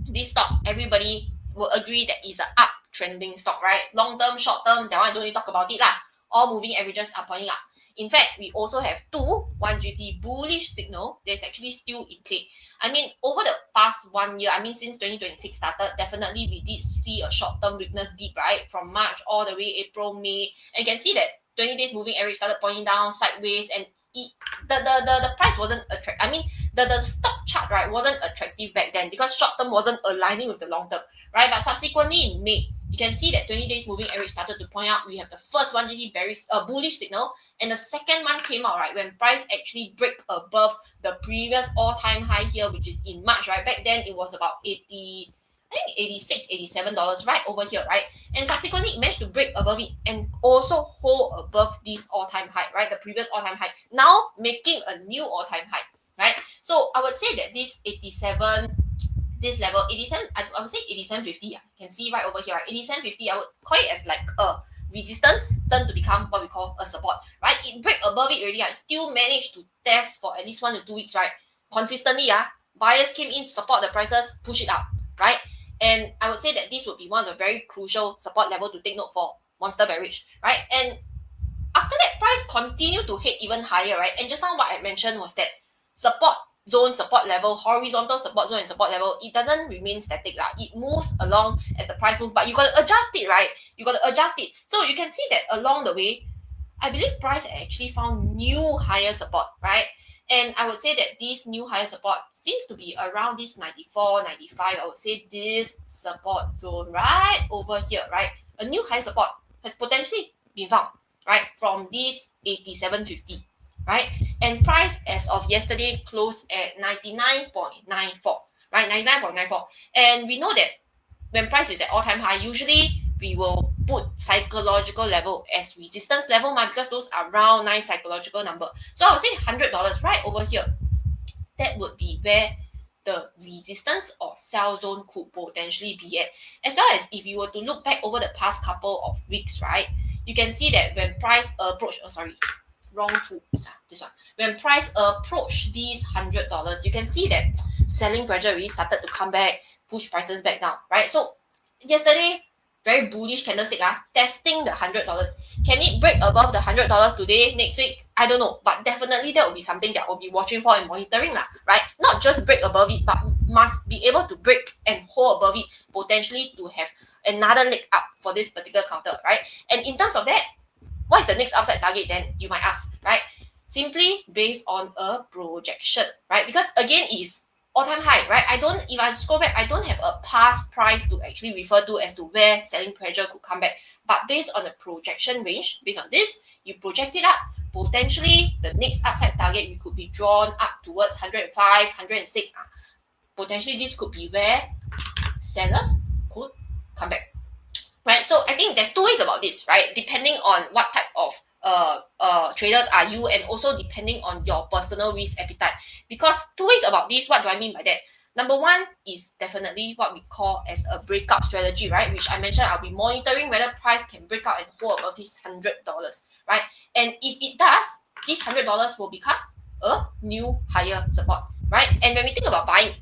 this stock, everybody will agree that is an uptrending stock, right? Long term, short term, that one I don't need to talk about it lah. All moving averages are pointing up. In fact, we also have 1 GT bullish signal that's actually still in play. I mean, over the past 1 year, I mean, since 2026 started, definitely we did see a short-term weakness dip, right? From March all the way April, May. And you can see that 20 days moving average started pointing down sideways, and the price wasn't attractive. I mean, the stock chart, right, wasn't attractive back then because short-term wasn't aligning with the long-term, right? But subsequently in May, you can see that 20 days moving average started to point out. We have the first 1 GT bearish, bullish signal, and the second one came out, right, when price actually break above the previous all-time high here, which is in March, right? Back then it was about 80, I think $86, $87 right over here, right? And subsequently it managed to break above it and also hold above this all-time high, right? The previous all-time high, now making a new all-time high, right? So I would say that this 87, this level 87, I would say 87.50. You can see right over here, right? 87.50, I would call it as like a resistance turn to become what we call a support, right? It break above it already, right? Still managed to test for at least 1 to 2 weeks, right? Consistently, buyers came in, support the prices, push it up, right? And I would say that this would be one of the very crucial support level to take note for monster bearish, right? And after that, price continued to hit even higher, right? And just now what I mentioned was that support zone, support level, horizontal support zone and support level, it doesn't remain static. It moves along as the price moves, but you got to adjust it, right? You got to adjust it. So you can see that along the way, I believe price actually found new higher support, right? And I would say that this new higher support seems to be around this 94, 95. I would say this support zone right over here, right? A new higher support has potentially been found, right? From this 87.50. Right? And price as of yesterday closed at 99.94, right? 99.94. And we know that when price is at all-time high, usually we will put psychological level as resistance level, because those are around nice psychological number. So I would say $100 right over here. That would be where the resistance or sell zone could potentially be at. As well as if you were to look back over the past couple of weeks, right? You can see that when price approached, this one. When price approached these $100, you can see that selling pressure really started to come back, push prices back down, right? So yesterday, very bullish candlestick, testing the $100. Can it break above the $100 today, next week? I don't know, but definitely that will be something that I'll be watching for and monitoring, right? Not just break above it, but must be able to break and hold above it, potentially to have another leg up for this particular counter, right? And in terms of that, what is the next upside target then, you might ask, right? Simply based on a projection, right? Because again, it's all-time high, right? If I scroll back, I don't have a past price to actually refer to as to where selling pressure could come back. But based on the projection range, based on this, you project it up. Potentially, the next upside target, we could be drawn up towards 105, 106. Potentially, this could be where sellers could come back. Right, so I think there's 2 ways about this, right? Depending on what type of traders are you, and also depending on your personal risk appetite. Because 2 ways about this, what do I mean by that? Number 1 is definitely what we call as a breakout strategy, right? Which I mentioned, I'll be monitoring whether price can break out and hold above this $100, right? And if it does, this $100 will become a new higher support, right? And when we think about buying,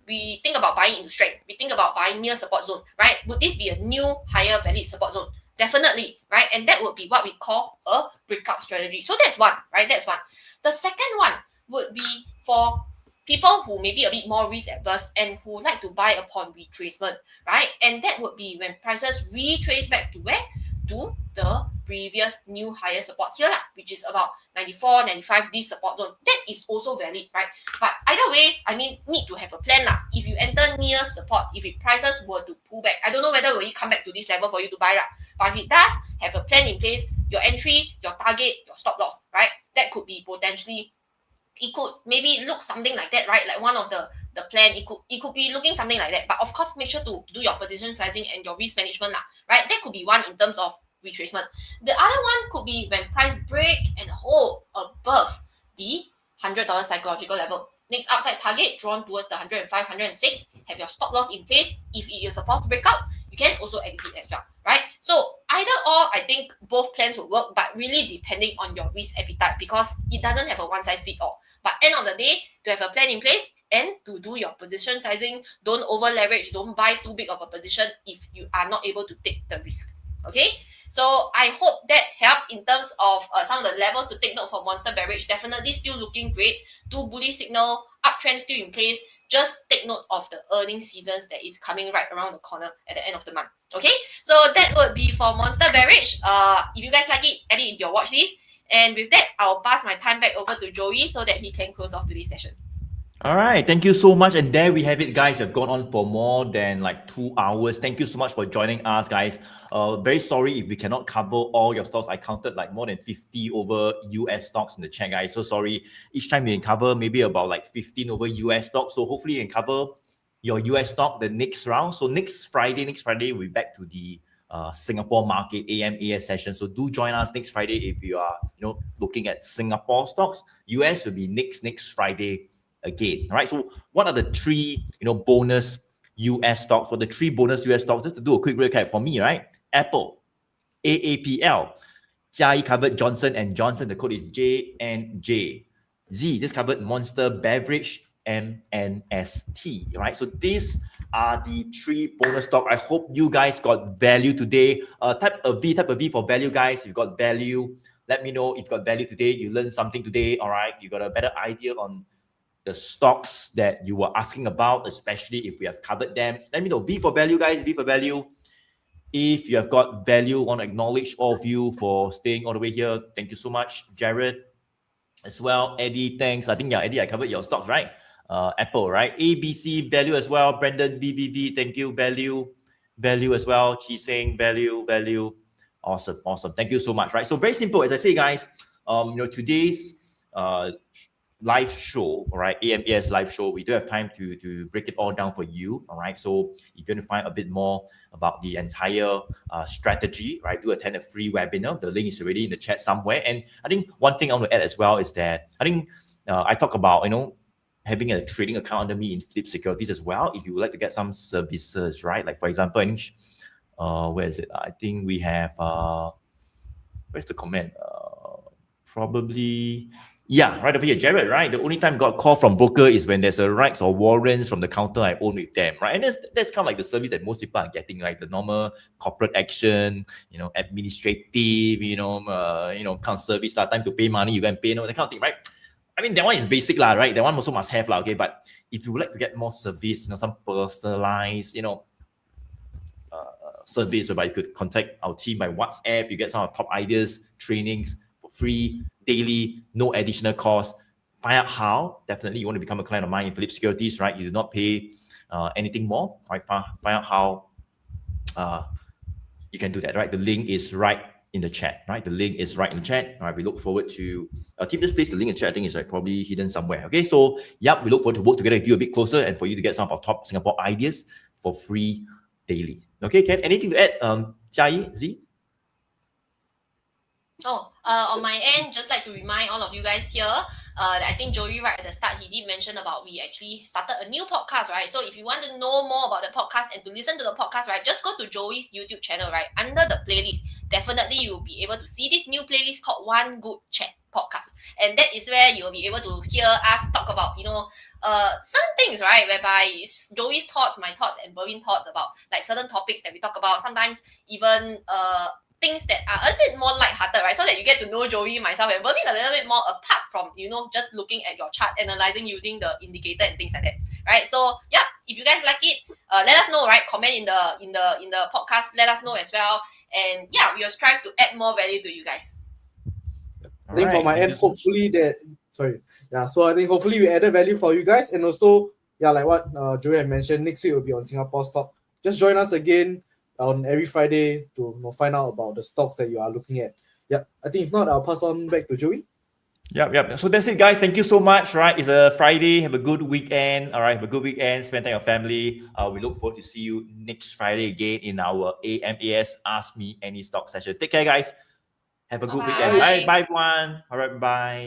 we think about buying into strength. We think about buying near support zone, right? Would this be a new higher valid support zone? Definitely, right? And that would be what we call a breakout strategy. So that's one, right? That's one. The second one would be for people who may be a bit more risk adverse and who like to buy upon retracement, right? And that would be when prices retrace back to where? to the previous new higher support here, which is about 94, 95, this support zone. That is also valid, right? But either way, I mean, need to have a plan. If you enter near support, if it prices were to pull back, I don't know whether will it come back to this level for you to buy. But if it does, have a plan in place, your entry, your target, your stop loss, right? That could be potentially, it could maybe look something like that, right? Like one of the plan, it could be looking something like that. But of course, make sure to do your position sizing and your risk management, right? That could be one in terms of retracement. The other one could be when price break and hold above the $100 psychological level. Next upside target drawn towards the 105, 106. Have your stop loss in place. If it is a false breakout, you can also exit as well, right? So either or, I think both plans will work, but really depending on your risk appetite, because it doesn't have a one size fit all. But end of the day, to have a plan in place and to do your position sizing, don't over leverage, don't buy too big of a position if you are not able to take the risk. Okay, so I hope that helps in terms of some of the levels to take note for monster bearish. Definitely still looking great. 2 bullish signal, uptrend still in place. Just take note of the earning seasons that is coming right around the corner at the end of the month. Okay, so that would be for monster bearish. If you guys like it, add it into your watch list. And with that, I'll pass my time back over to Joey so that he can close off today's session. All right, thank you so much. And there we have it, guys. We've gone on for more than like 2 hours. Thank you so much for joining us, guys. Very sorry if we cannot cover all your stocks. I counted like more than 50 over US stocks in the chat, guys. So sorry. Each time we can cover maybe about like 15 over US stocks. So hopefully you can cover your US stock the next round. So next Friday, we'll be back to the Singapore market AMAS session. So do join us next Friday if you are looking at Singapore stocks. US will be next Friday again. All right. So what are the 3 bonus US stocks? For the 3 bonus US stocks, just to do a quick recap for me, right? Apple, AAPL, DJI covered Johnson & Johnson. The code is JNJ. Z just covered Monster Beverage, MNST. Right. So these are the 3 bonus stock. I hope you guys got value today. Type a V for value, guys. If you got value, let me know if you got value today. You learned something today. All right. You got a better idea on the stocks that you were asking about, especially if we have covered them. Let me know. V for value, guys. V for value. If you have got value, want to acknowledge all of you for staying all the way here. Thank you so much. Jared as well. Eddie, thanks. I think, yeah, Eddie, I covered your stocks, right? Apple, right? ABC, value as well. Brandon, VEEV, thank you. Value as well. Chiseng, value. Awesome. Thank you so much, right? So very simple. As I say, guys, today's live show, all right, AMAS live show, we do have time to break it all down for you, all right? So if you want to find a bit more about the entire strategy, right, do attend a free webinar. The link is already in the chat somewhere. And I think one thing I want to add as well is that I think I talk about, having a trading account under me in Flip Securities as well. If you would like to get some services, right? Like for example, where is it? I think we have, where's the comment? Probably, yeah, right over here, Jared, right? The only time I got a call from broker is when there's a rights or warrants from the counter I own with them, right? And that's kind of like the service that most people are getting, like the normal corporate action, administrative, kind of service, time to pay money, you can pay, that kind of thing, right? I mean, that one is basic, right? That one also must have, okay? But if you would like to get more service, some personalized, service whereby you could contact our team by WhatsApp, you get some of our top ideas, trainings for free, daily, no additional cost. Find out how. Definitely, you want to become a client of mine in Philip Securities, right? You do not pay anything more, right? Find out how you can do that, right? The link is right in the chat, right? The link is right in the chat. All right, we look forward to keep this place. The link in the chat, I think, is like probably hidden somewhere. Okay, so yep, we look forward to work together with you a bit closer and for you to get some of our top Singapore ideas for free daily. Okay, Ken, anything to add? Jai, Z? On my end, just like to remind all of you guys here that I think Joey right at the start, he did mention about we actually started a new podcast, right? So if you want to know more about the podcast and to listen to the podcast, right, just go to Joey's YouTube channel, right? Under the playlist, definitely you'll be able to see this new playlist called One Good Chat Podcast. And that is where you'll be able to hear us talk about, certain things, right? Whereby it's Joey's thoughts, my thoughts, and Berwin's thoughts about like certain topics that we talk about. Sometimes even things that are a bit more lighthearted, right? So that you get to know Joey, myself, and Berlin a little bit more apart from, just looking at your chart, analyzing using the indicator and things like that, right? So yeah, if you guys like it, let us know, right? Comment in the podcast, let us know as well. And yeah, we'll strive to add more value to you guys. I think from my end, hopefully so I think hopefully we added value for you guys, and also like what Joey had mentioned, next week will be on Singapore stock. Just join us again on every Friday to find out about the stocks that you are looking at. Yeah, I think if not, I'll pass on back to Joey. Yep. So that's it, guys. Thank you so much. Right, it's a Friday. Have a good weekend. All right, have a good weekend. Spend time with your family. We look forward to see you next Friday again in our AMAS Ask Me Any Stock session. Take care, guys. Have a good weekend. Bye, everyone. All right, bye.